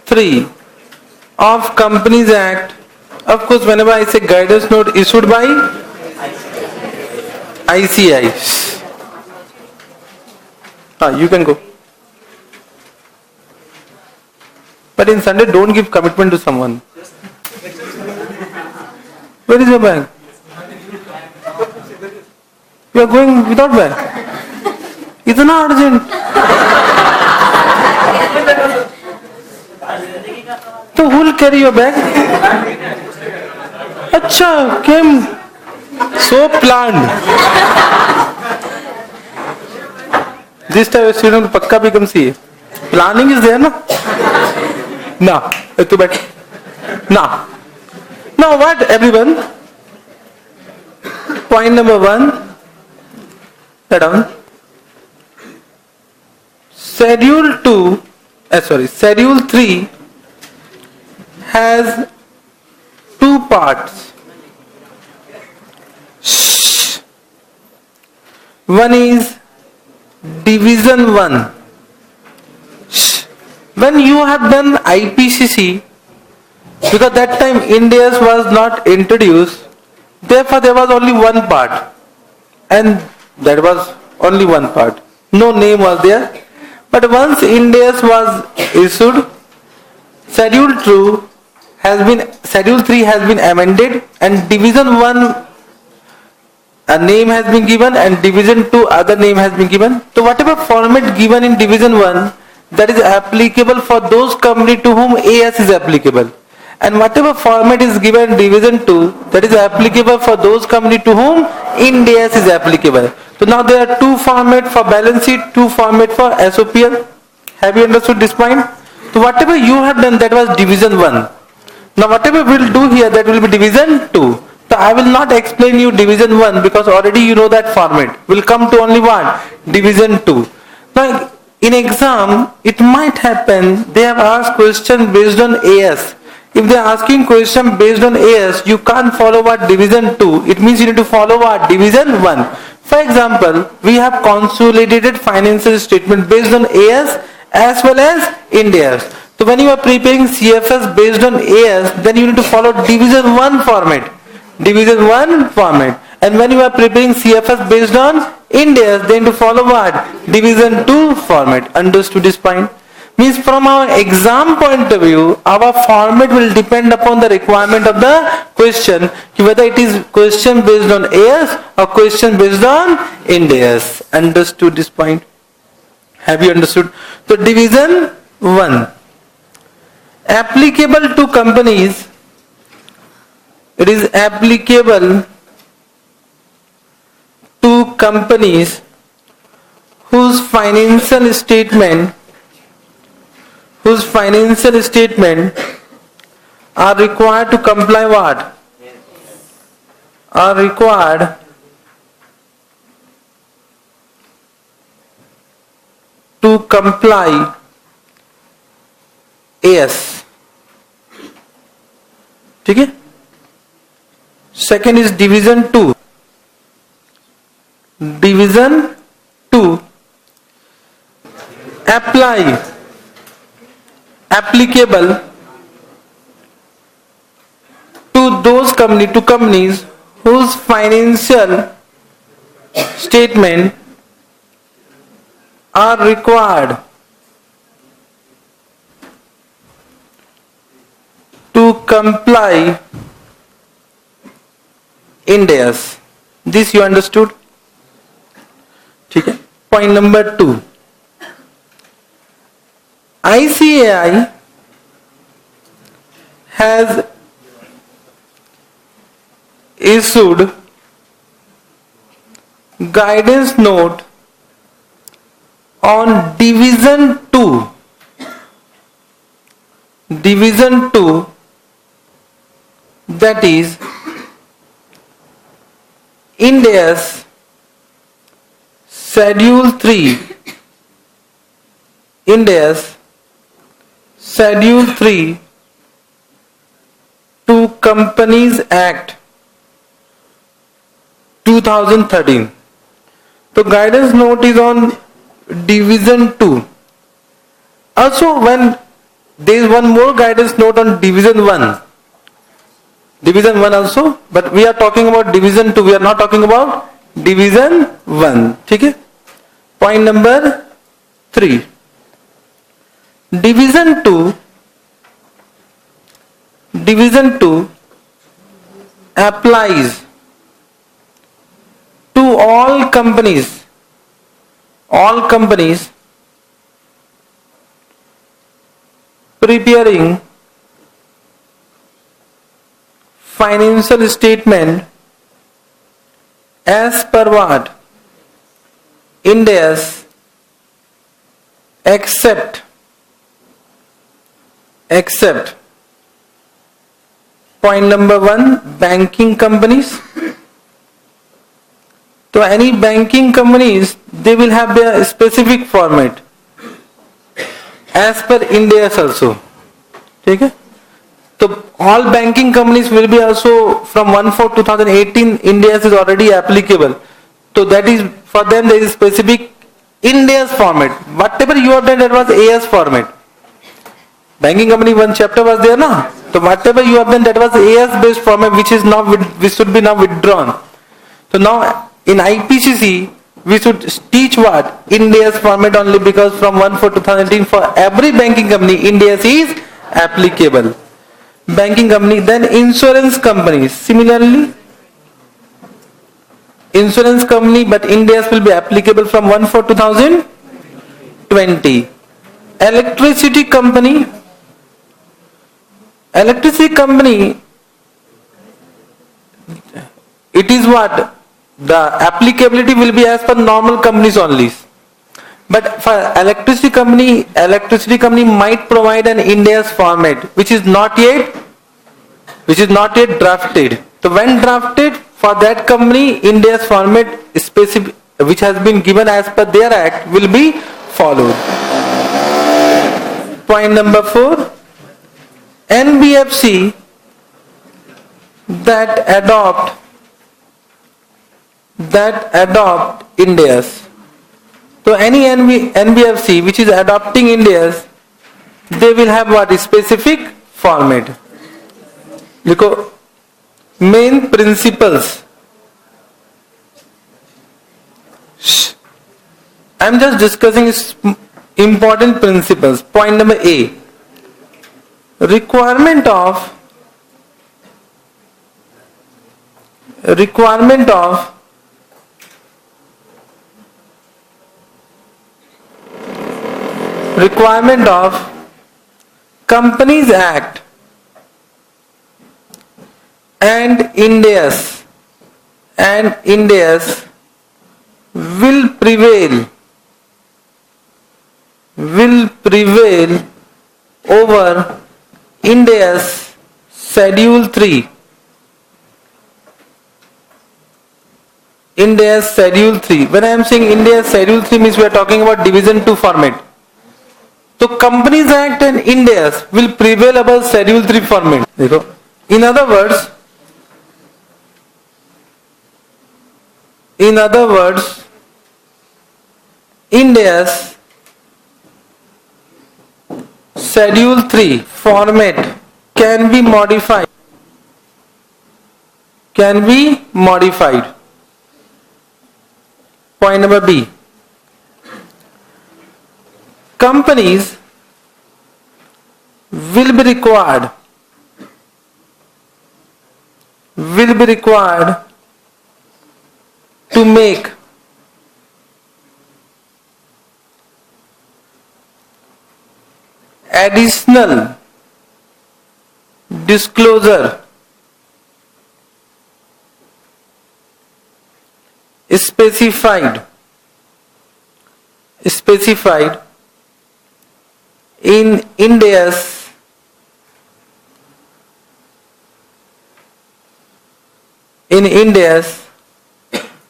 3 of Companies Act. Of course, whenever I say guidance note issued by ICAI. You can go. But in Sunday, don't give commitment to someone. Where is your bag? You are going without bag. It's not urgent. So who will carry your bag? Acha, came so planned. This type of student pakka become CA. Planning is there, na? Now, now what everyone? Point number 1. Write down. Schedule 3 has 2 parts. One is Division 1. When you have done IPCC, because that time India's was not introduced, therefore there was only one part, and that was only one part. No name was there. But once India's was issued, Schedule 3 has been amended, and Division 1 a name has been given, and Division 2 other name has been given. So whatever format given in Division 1, that is applicable for those companies to whom AS is applicable, and whatever format is given in Division 2, that is applicable for those companies to whom IND AS is applicable. So now there are 2 formats for balance sheet, 2 formats for SOPL. Have you understood this point? So whatever you have done, that was Division 1. Now whatever we will do here, that will be Division 2. So I will not explain you Division 1 because already you know that format. We'll come to only one, Division 2. Now in exam, it might happen they have asked question based on AS. If they are asking question based on AS, you can't follow what Division 2. It means you need to follow what Division 1. For example, we have consolidated financial statement based on AS as well as IND AS. So when you are preparing CFS based on AS, then you need to follow Division 1 format. Division 1 format. And when you are preparing CFS based on IND AS, then to follow what? Division 2 format. Understood this point? Means from our exam point of view, our format will depend upon the requirement of the question, whether it is question based on AS or question based on IND AS. Understood this point? Have you understood? So Division 1. Applicable to companies, it is applicable to companies whose financial statement are required to comply what? Are required to comply AS. Okay? Second is Division 2. Division 2. Applicable to those companies whose financial statement are required to comply IND AS. This you understood? Okay. Point number 2. ICAI has issued guidance note on Division 2 Division 2, that is India's Schedule 3, India's Schedule 3 to Companies Act 2013. So guidance note is on Division 2. Also, when there is one more guidance note on Division 1. Division 1 also, but we are talking about Division 2. We are not talking about Division 1. Okay? Point number 3. Division 2 applies to all companies preparing financial statement as per what? India's except point number 1, banking companies. So any banking companies, they will have their specific format as per India's also. Okay? So all banking companies will be also from 1/4/2018, India's is already applicable. So that is for them there is specific India's format. Whatever you have done, that was AS format. Banking company 1 chapter was there, na? So whatever you have done, that was AS based format, which should be now withdrawn. So now in IPCC we should teach what? India's format only, because from 1/4/2018 for every banking company India's is applicable. Banking company, then insurance companies. Similarly, insurance company, but India's will be applicable from 1/4/2020. Electricity company, it is what? The applicability will be as per normal companies only. But for electricity company might provide an India's format which is not yet drafted. So when drafted, for that company, India's format specific, which has been given as per their act, will be followed. Point number 4, NBFC that adopt India's. So any NBFC which is adopting India's, they will have what? Specific format. Look, main principles. I am just discussing important principles. Point number A. Requirement of Companies Act and India's will prevail over India's Schedule 3. India's Schedule 3. When I am saying India's Schedule 3 means we are talking about Division 2 format. So Companies Act and India's will prevail above Schedule 3 format. In other words, India's Schedule 3 format can be modified. Point number B. Companies will be required to make additional disclosure specified in India's in India's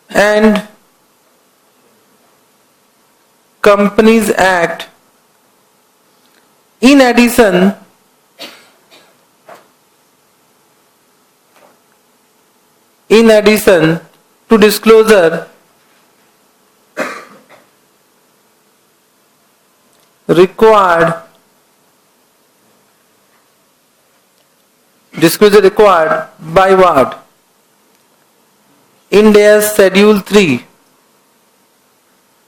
and Companies Act. In addition, to disclosure required by what? India's Schedule 3.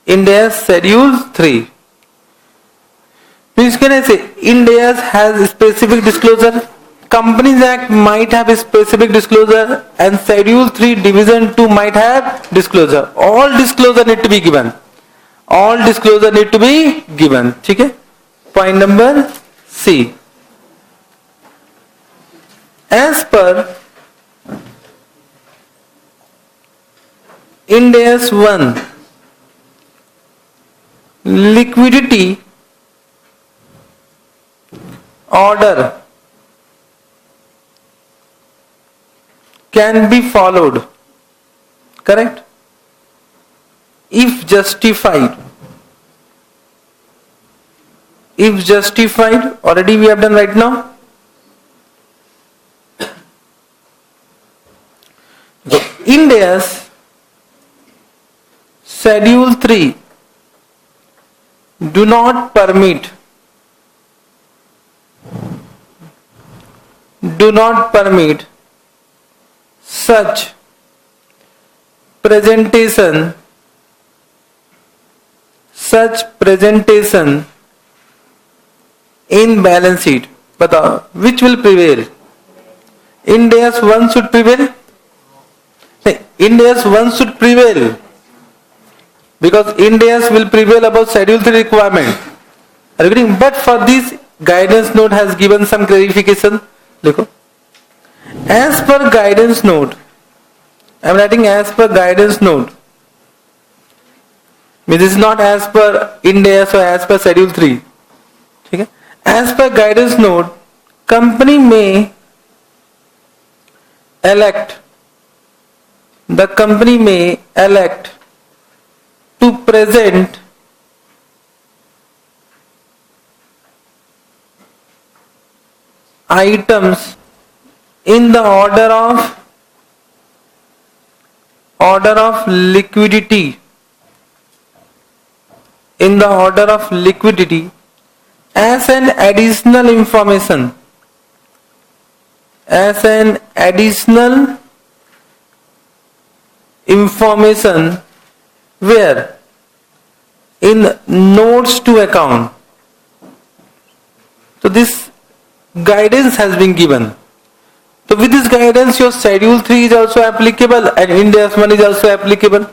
India's Schedule 3. Means can I say India's has specific disclosure, Companies Act might have a specific disclosure, and Schedule 3 Division 2 might have disclosure. All disclosure need to be given. All disclosure need to be given. ठीक है? Point number C. As per India's 1 liquidity order can be followed, correct, if justified. Already we have done right now. So India's Schedule 3 do not permit such presentation in balance sheet. बताओ which will prevail? India's 1 should prevail? India's 1 should prevail because India's will prevail above Schedule 3 requirement. Are you getting? But for this guidance note has given some clarification. Look, as per guidance note, I am writing as per guidance note. This is not as per India's or as per Schedule 3. Okay? As per guidance note, company may elect to present items in the order of liquidity as an additional information where in notes to account. So this guidance has been given. So with this guidance your Schedule 3 is also applicable and India's 1 is also applicable.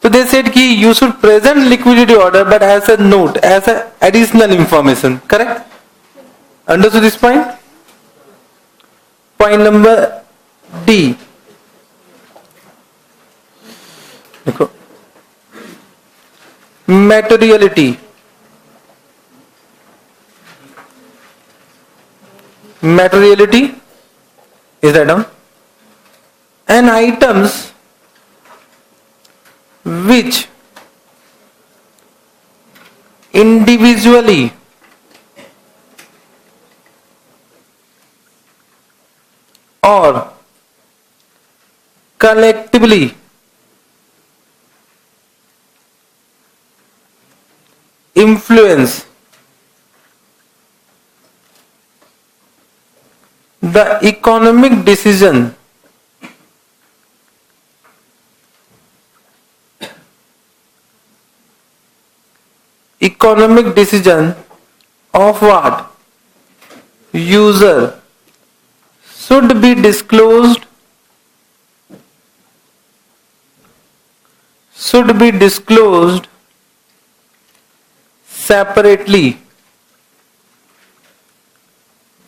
So they said ki you should present liquidity order but as a note, as an additional information. Correct? Understood this point? Point number D. Materiality. Is that down? And items which individually or collectively influence the economic decision of what? User should be disclosed separately.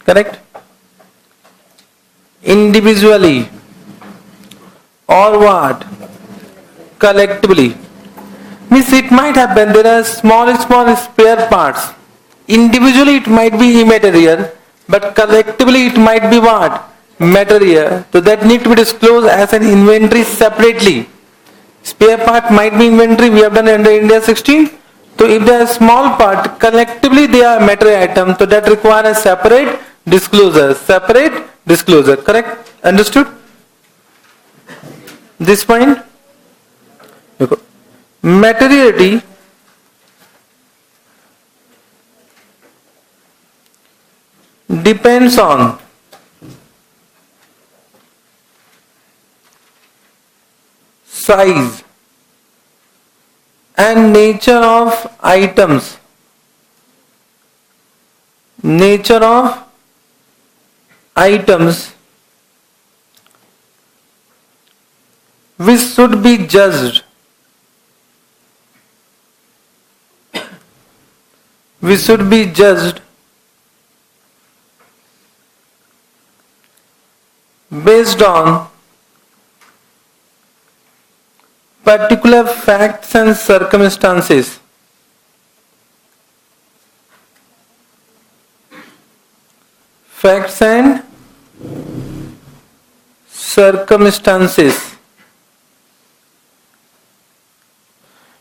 Correct? Individually or what? Collectively. Means it might happen there are small spare parts. Individually it might be immaterial, but collectively it might be what? material, so that need to be disclosed as an inventory separately. Spare part might be inventory, we have done under India 16. So if they are small part, collectively they are material items, so that require a separate disclosure. Separate disclosure, correct? Understood? This point? Materiality depends on size and nature of items. Nature of items which should be judged. We should be judged based on particular facts and circumstances. Facts and circumstances.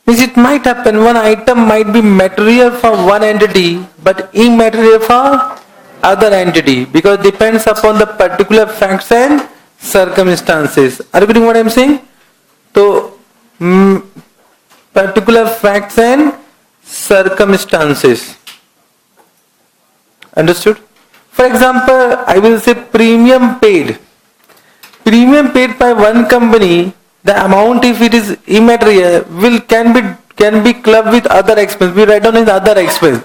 Means it might happen one item might be material for one entity but immaterial for other entity because depends upon the particular facts and circumstances. Are you getting what I am saying? So particular facts and circumstances. Understood? For example, I will say premium paid. Premium paid by one company, the amount if it is immaterial can be clubbed with other expense. We write down as other expense.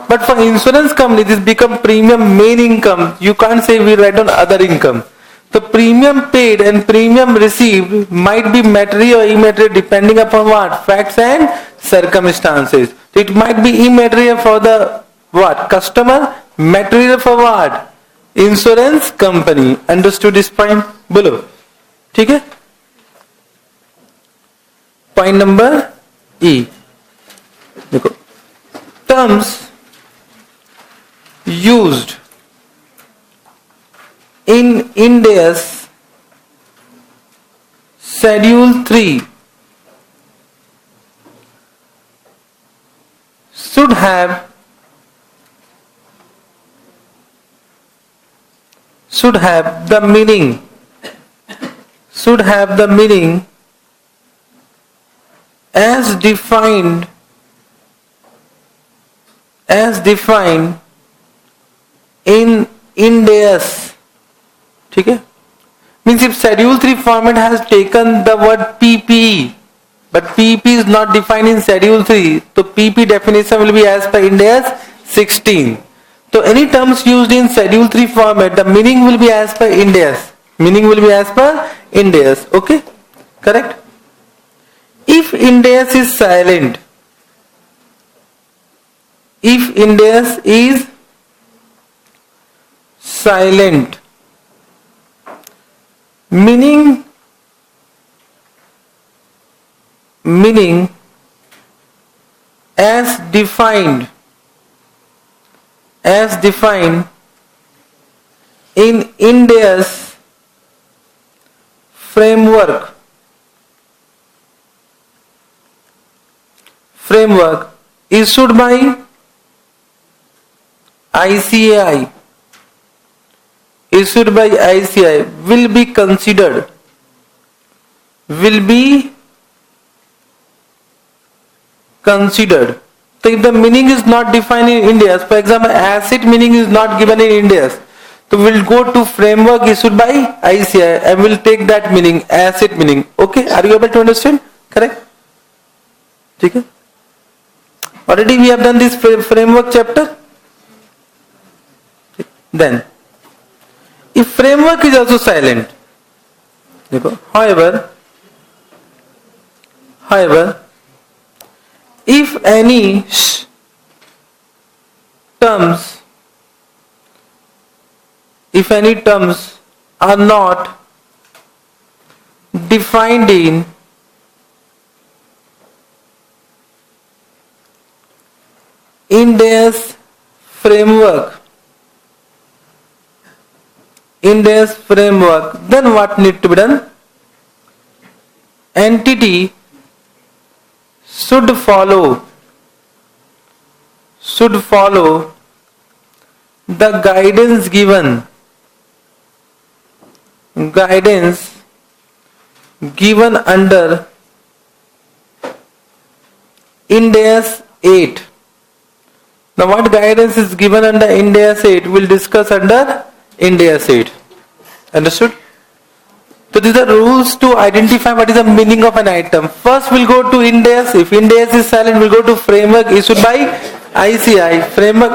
But for insurance company, this become premium main income. You can't say we write down other income. The premium paid and premium received might be material or immaterial depending upon what? Facts and circumstances. It might be immaterial for the what? Customer, material for what? Insurance company. Understood this point below? ठीक है? Point number E. देखो, terms used in India's Schedule 3 should have the meaning as defined in India's. ठीक है? Means if Schedule 3 format has taken the word PPE, but PPE is not defined in Schedule 3, so PP definition will be as per India's 16. So any terms used in Schedule 3 format, the meaning will be as per India's. Meaning will be as per India's. Okay? Correct? If India's is silent, meaning as defined in India's framework issued by ICAI will be considered So if the meaning is not defined in India's, for example, asset meaning is not given in India's, so we'll go to framework issued by ICAI and we'll take that meaning, asset meaning. Okay, are you able to understand? Correct? Okay. Already we have done this framework chapter. Then, if framework is also silent, however, if any terms are not defined in India's framework Ind AS framework, then what need to be done? Entity should follow the guidance given under Ind AS 8. Now what guidance is given under Ind AS 8 we'll discuss under Ind AS 8. Understood? So these are rules to identify what is the meaning of an item. First we'll go to Ind AS. If Ind AS is silent, we'll go to framework issued by ICAI.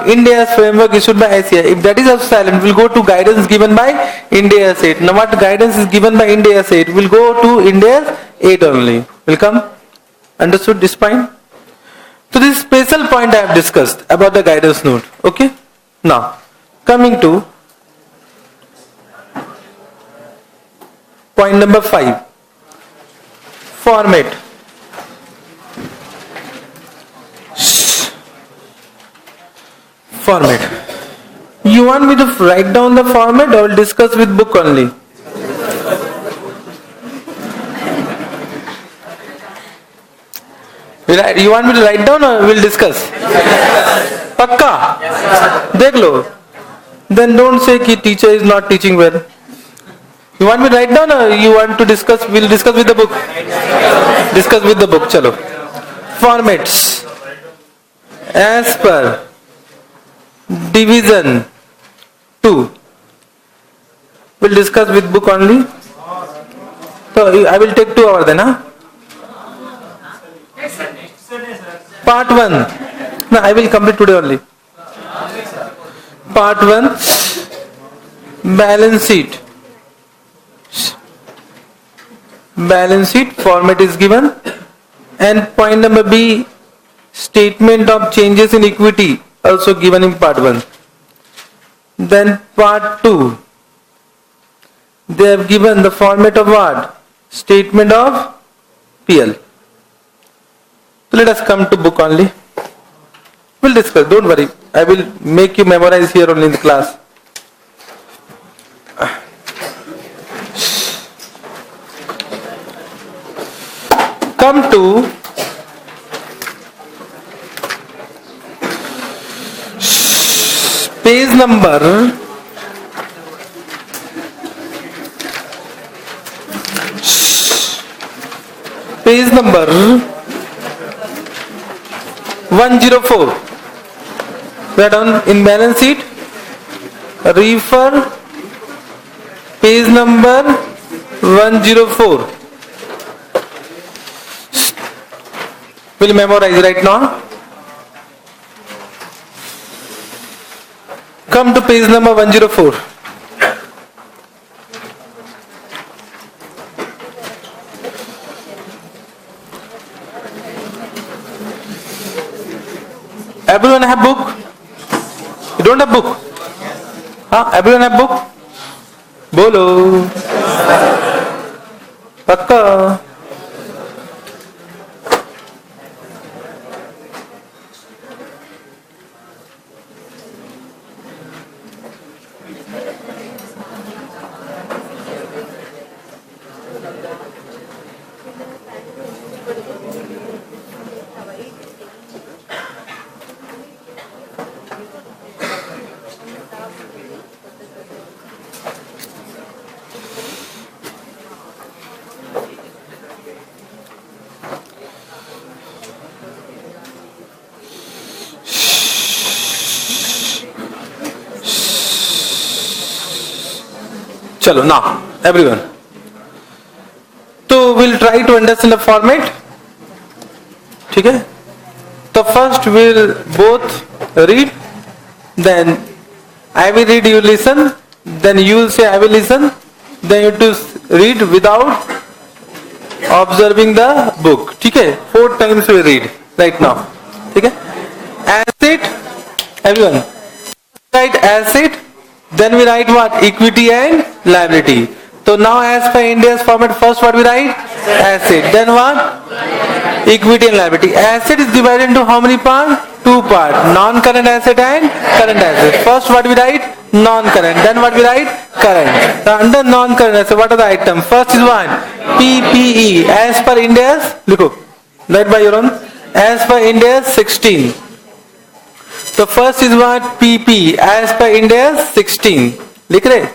Ind AS framework issued by ICAI. If that is also silent, we'll go to guidance given by Ind AS 8. Now what guidance is given by Ind AS 8? We'll go to Ind AS 8 only. Welcome? Understood this point? So this special point I have discussed about the guidance note. Okay? Now, coming to point number 5. Format. Format. You want me to write down the format or discuss with book only? You want me to write down or we'll discuss? Pakka? Dekh lo. Then don't say ki teacher is not teaching well. You want me to write down or you want to discuss? We'll discuss with the book. Discuss with the book. Chalo. Formats. As per division 2. We'll discuss with book only. So I will take 2 hours then, huh? Part 1. No, I will complete today only. Part 1. Balance sheet. Balance sheet format is given. And point number B. Statement of changes in equity also given in part 1. Then part 2. They have given the format of what? Statement of PL. So let us come to book only. We'll discuss, don't worry. I will make you memorize here only in the class. Come to page number 104. We are done in balance sheet. Refer page number 104. We'll memorize right now. Come to page number 104. Everyone have book? You don't have book? Huh? Everyone have book? Bolo. Pakka. Chalo, now, everyone. So we'll try to understand the format. Okay? So first we'll both read, then I will read, you listen, then you will say I will listen, then you have to read without observing the book. Okay? 4 times we read right now. Okay? Asset, everyone. Write asset. Then we write what? Equity and liability. So now as per India's format, first what we write? Asset. Then what? Equity and liability. Asset is divided into how many parts? two part, non-current asset and current asset. First what we write? Non-current. Then what we write? Current. So under non-current asset, what are the items? First is one, PPE. As per Ind AS, look, write by your own. As per Ind AS 16. So first is what? PP. As per Ind AS 16. Likh rahe?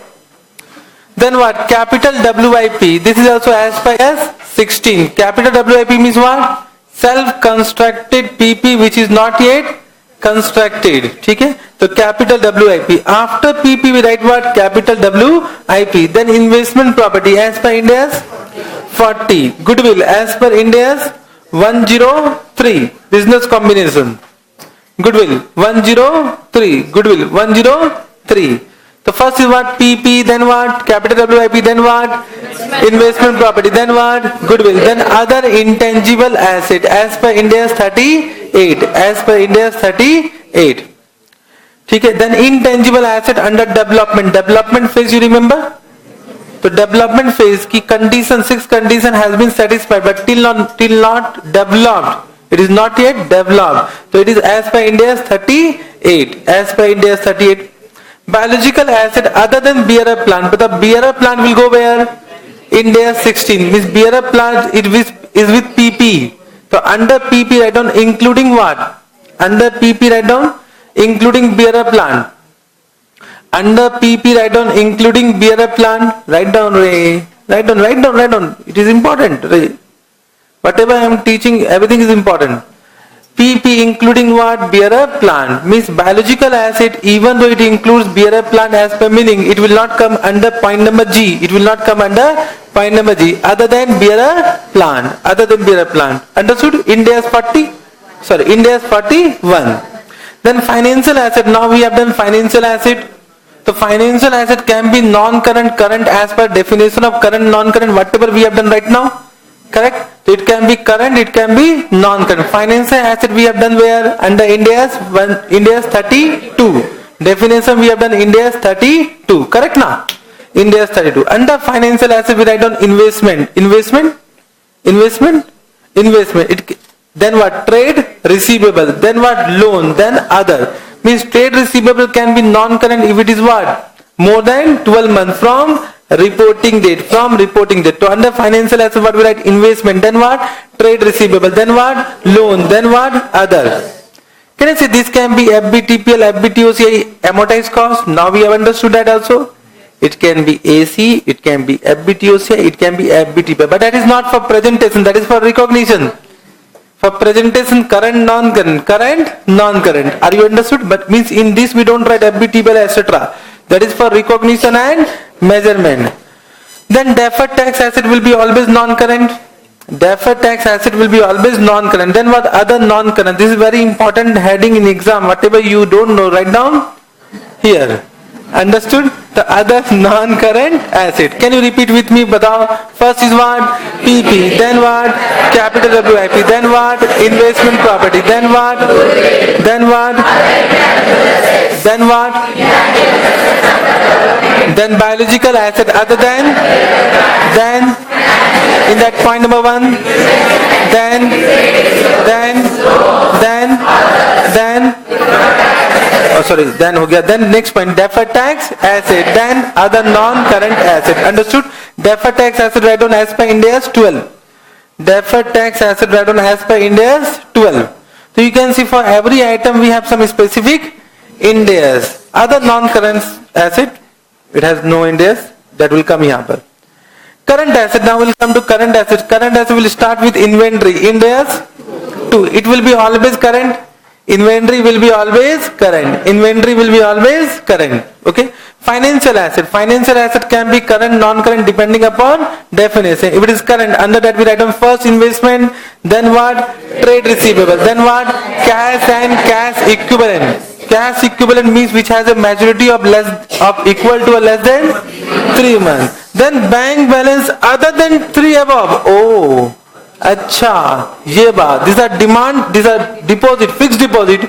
Then what? Capital WIP. This is also as per as 16. Capital WIP means what? Self-constructed PP which is not yet constructed. ठीक है? So capital WIP. After PP we write what? Capital WIP. Then investment property as per Ind AS 40. Goodwill as per Ind AS 103. Business combination. Goodwill 103. Goodwill 103. So first is what? PP, then what? Capital WIP, then what? Investment property, then what? Goodwill, then other intangible asset as per Ind AS 38. As per Ind AS 38. Okay, then intangible asset under development. Development phase, you remember? So development phase की condition, 6 condition has been satisfied but till not developed. It is not yet developed. So it is as per Ind AS 38. As per Ind AS 38. Biological asset other than bearer plant, but the bearer plant will go where? Ind AS 16. Means bearer plant it is with PP. So under PP write down including what? Under PP write down including bearer plant. Under PP write down including bearer plant. Write down Ray. Write down. It is important Ray. Whatever I am teaching, everything is important. PP including what? Bearer plant. Means biological asset, even though it includes bearer plant as per meaning, it will not come under point number G. It will not come under point number G. Other than bearer plant. Other than bearer plant. Understood? Ind AS 40. Sorry, Ind AS 41. Then financial asset. Now we have done financial asset. So financial asset can be non-current, current as per definition of current, non-current, whatever we have done right now. Correct? So it can be current, it can be non-current. Financial asset we have done where? Under Ind AS 32. Definition we have done Ind AS 32. Correct now? Ind AS 32. Under financial asset we write down investment. Then what? Trade receivable. Then what? Loan. Then other. Means trade receivable can be non-current if it is what? More than 12 months from reporting date. So under financial asset what we write? Investment. Then what? Trade receivable. Then what? Loan. Then what? Other. Can I say this can be FBTPL, FBTOCI, amortized cost? Now we have understood that also. It can be AC, it can be FBTOCI, it can be FBTPL. But that is not for presentation, that is for recognition. For presentation, current, non-current. Are you understood? But means in this we don't write FBTPL, etc. That is for recognition and measurement. Then deferred tax asset will be always non-current. Deferred tax asset will be always non-current. Then what? Other non-current. This is very important heading in exam. Whatever you don't know, write down here. Understood? The other non-current asset. Can you repeat with me? Batao. First is what? PP. Then what? Capital WIP. Then what? Investment property. Then what? Then what? Then what? Then biological asset other than? Then in that point number 1. Then then ho gaya. Then next point, deferred tax asset, then other non-current asset. Understood? Deferred tax asset write down as per Ind AS 12. Deferred tax asset write down as per Ind AS 12. So you can see for every item we have some specific Ind AS. Other non-current asset, it has no Ind AS, that will come here. Current asset, now we'll come to current asset. Current asset will start with inventory. Ind AS 2. It will be always current. Inventory will be always current. Inventory will be always current. Okay. Financial asset. Financial asset can be current, non-current depending upon definition. If it is current, under that we write down first investment, then what? Trade receivable. Then what? Cash and cash equivalent. Cash equivalent means which has a maturity of equal to or less than 3 months. Then bank balance other than 3 above. Oh. अच्छा ये बात, these are demand, these are deposit, fixed deposit,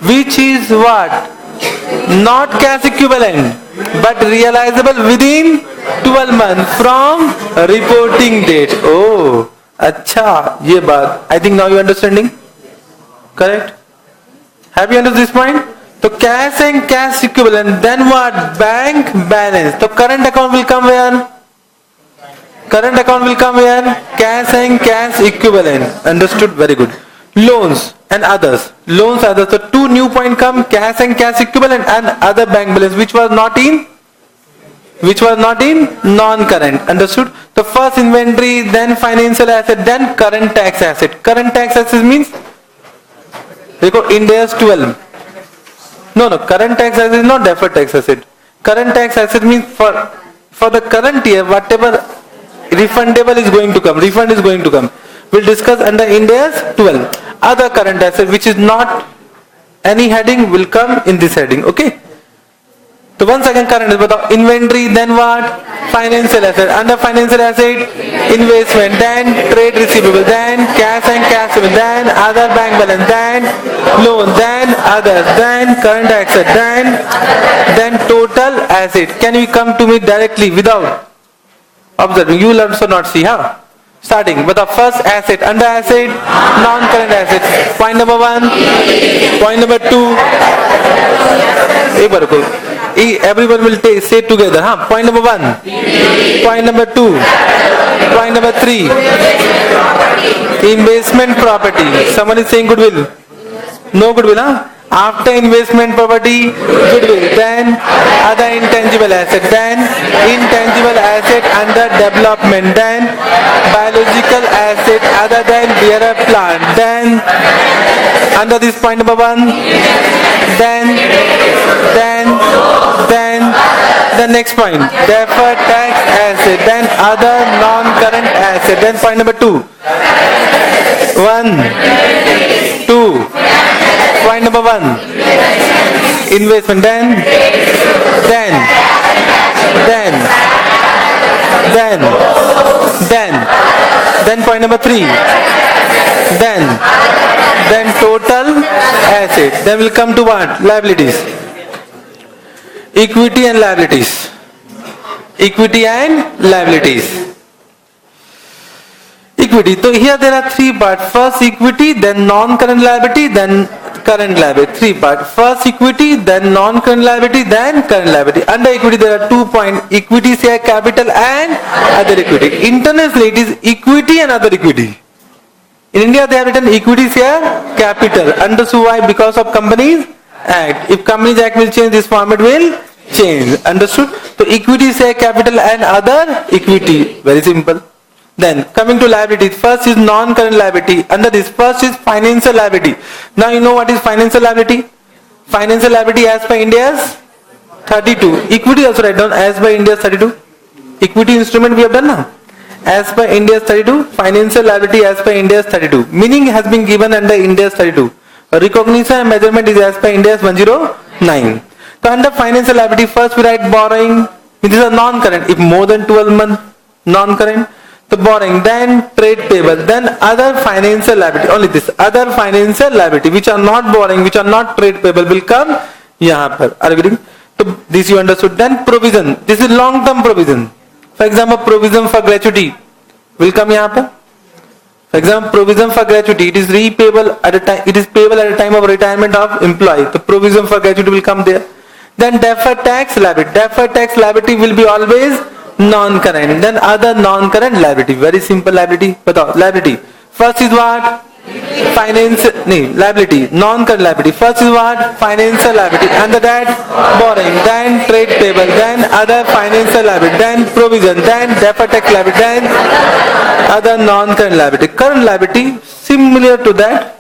which is what? Not cash equivalent but realizable within 12 months from reporting date. Oh अच्छा ये बात, I think now you are understanding. Correct? Have you understood this point? So cash and cash equivalent. Then what? Bank balance. So current account will come where? Current account will come where? Cash and cash equivalent. Understood? Very good. Loans and others. Loans, others. So two new point come: cash and cash equivalent and other bank balance, which was not in non-current. Understood? The first inventory, then financial asset, then current tax asset. Current tax asset means Ind AS 12. No, current tax asset is not deferred tax asset. Current tax asset means for the current year, whatever refundable is going to come, refund is going to come. We'll discuss under Ind AS 12. Other current asset, which is not any heading, will come in this heading. Okay? So once again, current is inventory, then what? Financial asset. Under financial asset, investment, then trade receivable, then cash and cash, then other bank balance, then loan, then others, then current asset, then total asset. Can you come to me directly without observing? You will also not see, huh? Starting with the first asset. Under asset, non-current asset. Point number 1. Point number 2. Everyone will say it together. Huh? Point number 1. Point number 2. Point number 3. Investment property. Someone is saying goodwill. No goodwill, huh? After investment property, goodwill. Then other intangible asset. Then intangible asset under development. Then biological asset other than bearer plant. Then under this point number 1. Then the next point, deferred tax asset, then other non-current asset, then point number 2. 1, 2. Point number 1, investment, then point number 3, then total asset. Then we'll come to what? Liabilities. Equity and liabilities. Equity and liabilities. Equity. So here there are 3 parts. First equity, then non-current liability, then current liability. 3 parts. First equity, then non-current liability, then current liability. Under equity there are 2 points. Equity share capital and other equity. Internationally it is equity and other equity. In India they have written equity share capital. Understood why? Because of Companies Act. If Companies Act will change, this format will change. Understood? So equity share capital and other equity. Very simple. Then coming to liabilities. First is non-current liability. Under this first is financial liability. Now you know what is financial liability? Financial liability as per India's 32. Equity also write down as per India's 32. Equity instrument we have done now. As per India's 32. Financial liability as per India's 32. Meaning has been given under India's 32. Recognition and measurement is as per India's 109. So under financial liability, first we write borrowing. This is a non-current. If more than 12 months, non-current. So borrowing, then trade payable, then other financial liability. Only this other financial liability, which are not borrowing, which are not trade payable, will come यहाँ पर. Are you getting? So this you understood. Then provision. This is long-term provision. For example, provision for gratuity will come यहाँ पर. For example, provision for gratuity, it is repayable at a time. It is payable at a time of retirement of employee. The provision for gratuity will come there. Then deferred tax liability. Deferred tax liability will be always non-current. Then other non-current liability. Very simple liability. Batao, liability. First is what? Liability. Non-current liability. First is what? Financial liability. Under that, borrowing. Then trade payable. Then other financial liability. Then provision. Then deferred tax liability. Then other non-current liability. Current liability, similar to that,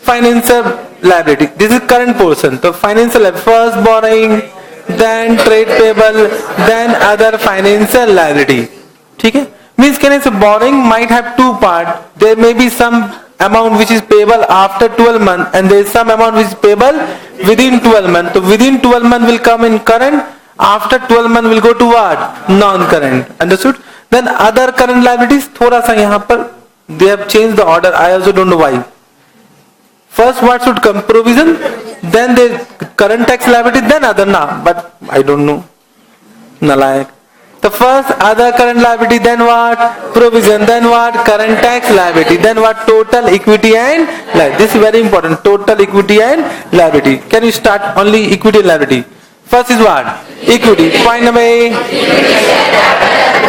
financial liability. This is current portion. So financial liability. First borrowing. Then trade payable, then other financial liability. Okay? Means can I say borrowing might have 2 parts. There may be some amount which is payable after 12 months and there is some amount which is payable within 12 months. So within 12 months will come in current. After 12 months will go to what? Non-current. Understood? Then other current liabilities, thoda sa yahan par they have changed the order. I also don't know why. First what should come? Provision, then the current tax liability, then other. But I don't know. Nalayak. The first other current liability, then what? Provision, then what? Current tax liability, then what? Total equity and liability. This is very important. Total equity and liability. Can you start only equity and liability? First is what? Equity. Point number A.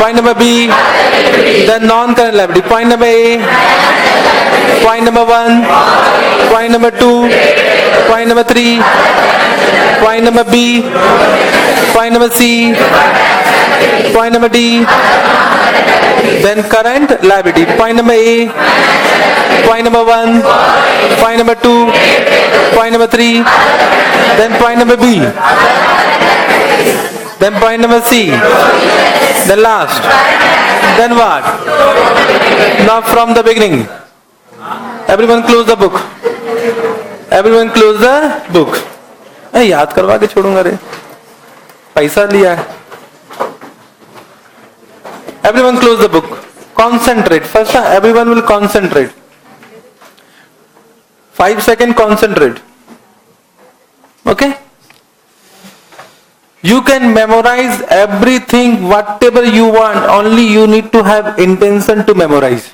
Point number B. Then non-current liability. Point number A. Point number 1. Point number 2. Point number 3. Point number B. Point number C. Point number D. Then current liability. Point number A. Point number 1. Point number 2. Point number 3. Then point number B. Then point number C. Then last. Then what? Now from the beginning. Everyone close the book. Everyone close the book. याद करवा के छोड़ूंगा रे, पैसा लिया है. Everyone close the book. Concentrate. First, everyone will concentrate. 5 seconds, concentrate. Okay? You can memorize everything, whatever you want. Only you need to have intention to memorize.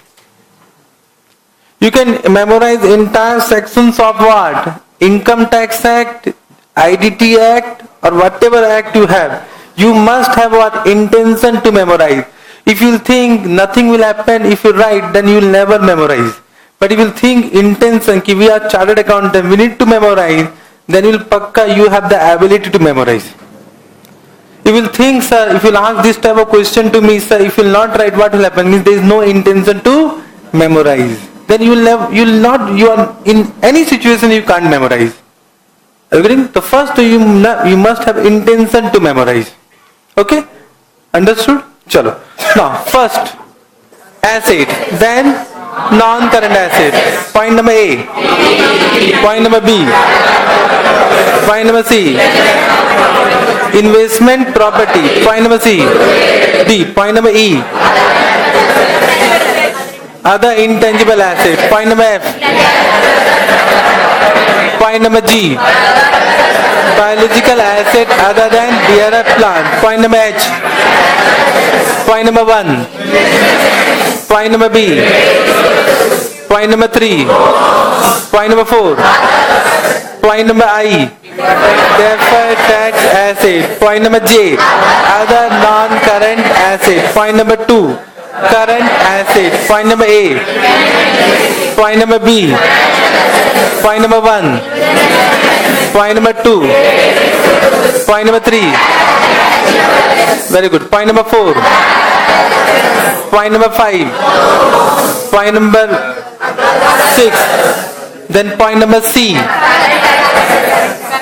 You can memorize entire sections of what? Income Tax Act, IDT Act, or whatever act you have. You must have what? Intention to memorize. If you think nothing will happen if you write, then you will never memorize. But if you think intention, ki we are chartered accountant, we need to memorize, then you will pakka you have the ability to memorize. You will think, sir, if you will ask this type of question to me, sir, if you will not write, what will happen? Means there is no intention to memorize. Then you are in any situation you can't memorize. Agreeing? The first you must have intention to memorize. Okay? Understood? Chalo. Now, first asset, then non-current asset. Point number A. Point number B. Point number C. Investment property. Point number C. D. Point number E. Other intangible asset. Point number F. Point number G. Biological asset other than bearer plant. Point number H. Point number 1. Point number B. Point number 3. Point number 4. Point number I. Deferred tax asset. Point number J. Other non-current asset. Point number 2. Current asset. Point number A. Point number B. Point number 1. Point number 2. Point number 3. Very good. Point number 4. Point number 5. Point number 6. Then point number C.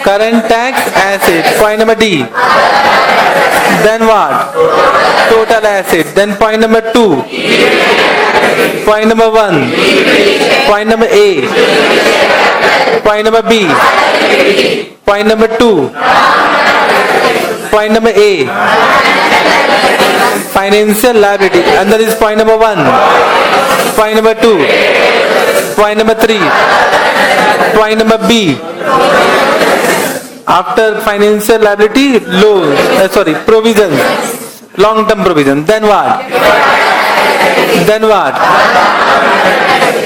Current tax asset. Point number D. Then what? Total asset. Then point number 2. Point number 1. Point number A. Point number B. Point number 2. Point number A. Financial liability. Under is point number 1. Point number 2. Point number 3. Point number B. After financial liability, loans. Provisions. Long-term provision. Then what? Then what?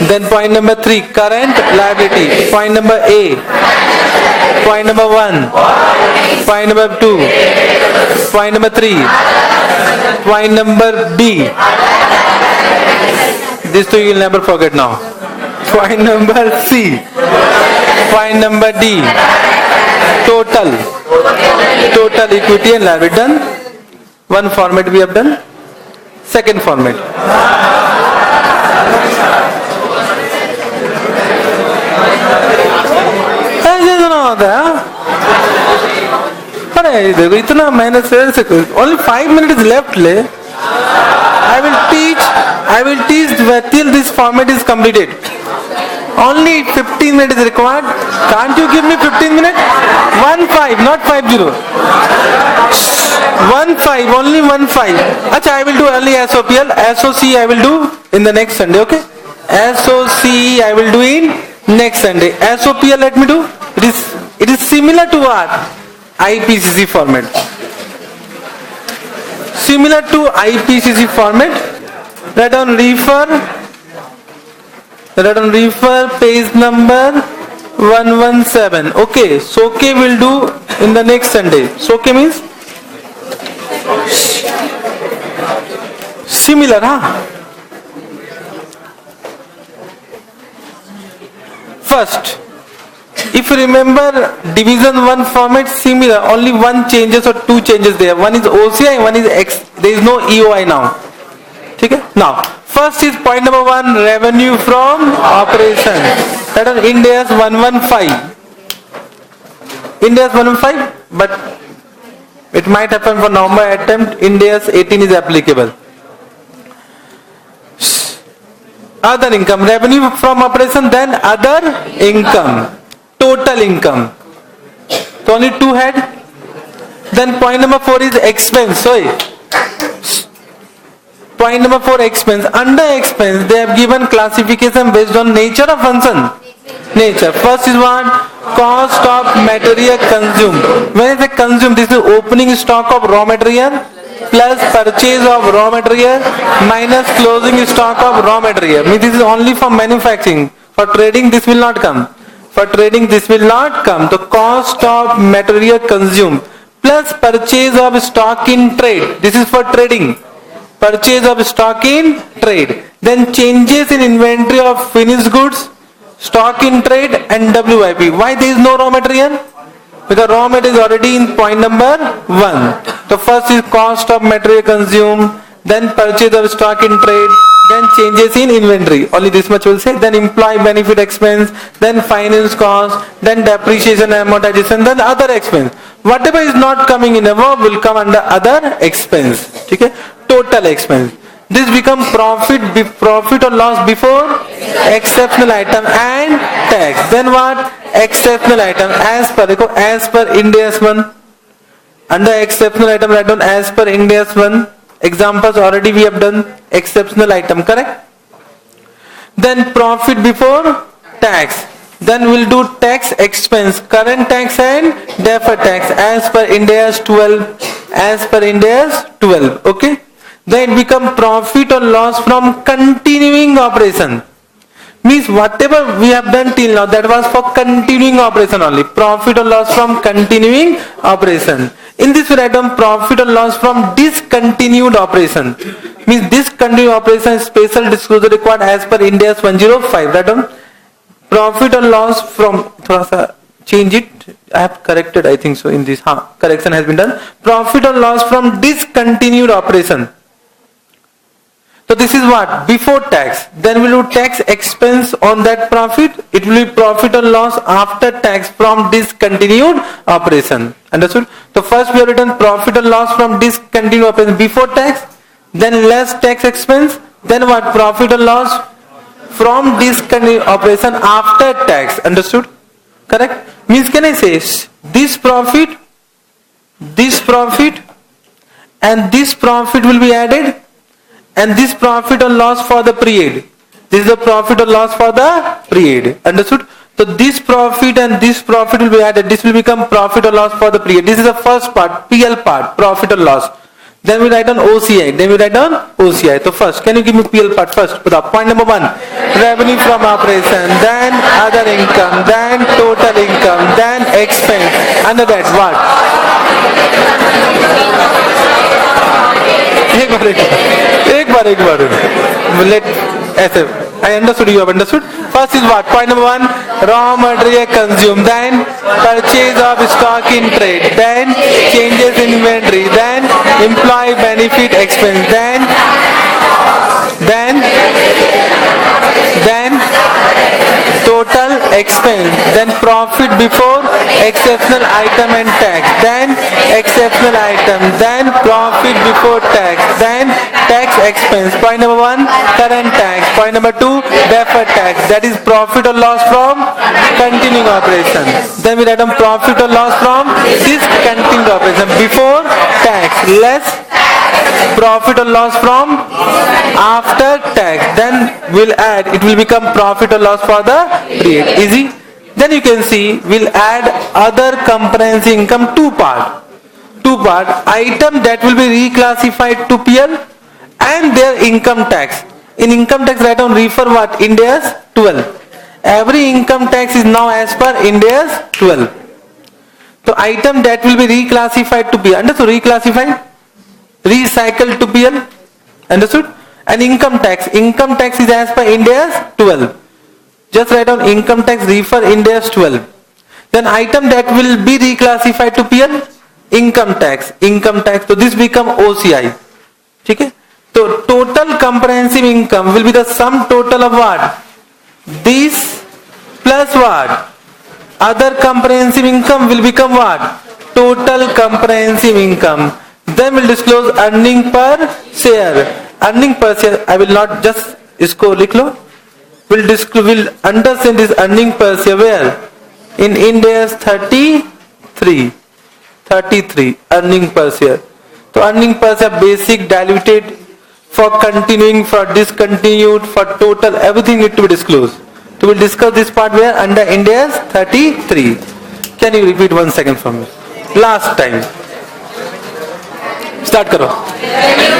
Then point number 3, current liability. Point number A. Point number 1. Point number 2. Point number 3. Point number B. This two you will never forget now. Point number C. Point number D. Total equity and liability done. One format we have done. Second format. अरे देखो इतना मेहनत से only 5 minutes left ले. I will teach till this format is completed. Only 15 minutes is required. Can't you give me 15 minutes? 1-5, not 5-0. 1-5, only 1-5. Achha, I will do early SOPL. SOC I will do in the next Sunday, okay? SOC I will do in next Sunday. SOPL let me do. It is similar to what? IPCC format. similar to IPCC format. Write down refer page number 117. Okay, Soke will do in the next Sunday. Soke means similar, huh? First, if you remember division 1 format similar, only one changes or two changes there. One is OCI, one is X. There is no EOI now. Okay? Now, first is point number 1, revenue from operation. That is India's 115. India's 115, but it might happen for November attempt. India's 18 is applicable. Other income, revenue from operation, then other income, total income. So only two head. Then point number 4 is expense. Sorry. Point number 4, expense. Under expense, they have given classification based on nature or function. Nature. First is what? Cost of material consumed. When I say consume, this is opening stock of raw material plus purchase of raw material minus closing stock of raw material. Means this is only for manufacturing. For trading, this will not come. For trading, this will not come. The cost of material consumed plus purchase of stock in trade. This is for trading. Purchase of stock in trade. Then changes in inventory of finished goods, stock in trade and WIP. Why there is no raw material? Because raw material is already in point number 1. The first is cost of material consumed, then purchase of stock in trade, then changes in inventory. Only this much will say. Then employee benefit expense, then finance cost, then depreciation and amortization, then other expense. Whatever is not coming in above will come under other expense. Okay? Total expense. This becomes profit or loss before exceptional item and tax. Then what? Exceptional item as per India's 1. Under exceptional item write down as per India's 1. Examples already we have done. Exceptional item, correct? Then profit before tax. Then we'll do tax expense, current tax and deferred tax as per India's 12. As per India's 12. Okay? Then it become profit or loss from continuing operation. Means whatever we have done till now, that was for continuing operation only. Profit or loss from continuing operation. In this we write down profit or loss from discontinued operation. Means discontinued operation special disclosure required as per India's 105. Write down profit or loss from, change it. I have corrected, I think so in this. Correction has been done. Profit or loss from discontinued operation. So this is what? Before tax. Then we will do tax expense on that profit. It will be profit or loss after tax from discontinued operation. Understood? So first we have written profit or loss from discontinued operation before tax. Then less tax expense. Then what? Profit or loss from discontinued operation after tax. Understood? Correct? Means can I say this profit and this profit will be added. And this profit or loss for the period. This is the profit or loss for the period. Understood? So this profit and this profit will be added. This will become profit or loss for the period. This is the first part, PL part, profit or loss. Then we write down OCI. Then we write down OCI. So first, can you give me PL part first? Point number 1, revenue from operation, then other income, then total income, then expense. Under that what? एक बार let ऐसे I understood, you have understood. First is what? Point number 1, raw material consumed, then purchase of stock in trade, then changes in inventory, then employee benefit expense, then total expense, then profit before exceptional item and tax, then exceptional item, then profit before tax, then tax expense. Point number 1, current tax. Point number 2, deferred tax. That is profit or loss from continuing operation. Then we write down profit or loss from discontinued operation before tax, less profit or loss from after tax. Then we'll add, it will become profit or loss for the period. Easy. Then you can see we'll add other comprehensive income, two two part. Item that will be reclassified to PL and their income tax. In income tax, write down refer what? Ind AS 12. Every income tax is now as per Ind AS 12. So item that will be reclassified to PL. Understood? Reclassified? Recycled to PL. Understood? And income tax. Income tax is as per Ind AS 12. Just write down income tax refer Ind AS 12. Then item that will be reclassified to PL. Income tax. Income tax. So this become OCI. Okay? So total comprehensive income will be the sum total of what? This plus what? Other comprehensive income will become what? Total comprehensive income. Then we'll disclose earning per share. Earning per share, I will not just isko likh lo. We'll understand this earning per share where? In Ind AS 33. Earning per share. So earning per share basic, diluted, for continuing, for discontinued, for total, everything need to be disclosed. So we'll discuss this part where under Ind AS 33. Can you repeat 1 second for me? Last time. Start karo.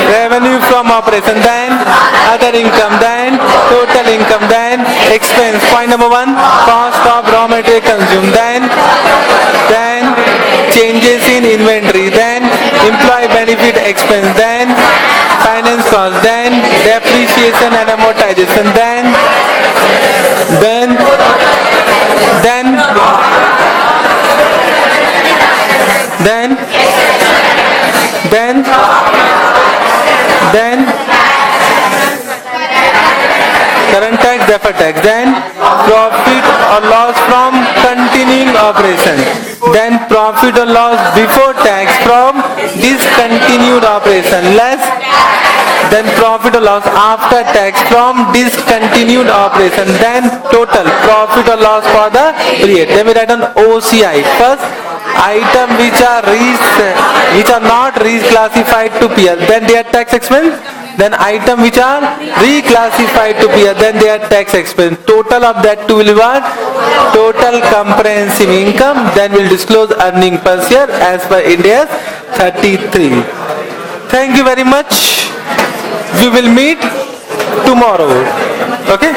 Revenue from operation, then other income, then total income, then expense. Point number 1, cost of raw material consumed, then changes in inventory, then employee benefit expense, then finance cost, then depreciation and amortization, then current tax, deferred tax, then profit or loss from continuing operation, then profit or loss before tax from discontinued operation, less then profit or loss after tax from discontinued operation, then total profit or loss for the period. Then we write on OCI. First, item which are not reclassified to PL, then they are tax expense. Then item which are reclassified to PL, then they are tax expense. Total of that two will be what? Total comprehensive income. Then we'll disclose earning per share as per Ind AS 33. Thank you very much. We will meet tomorrow. Okay?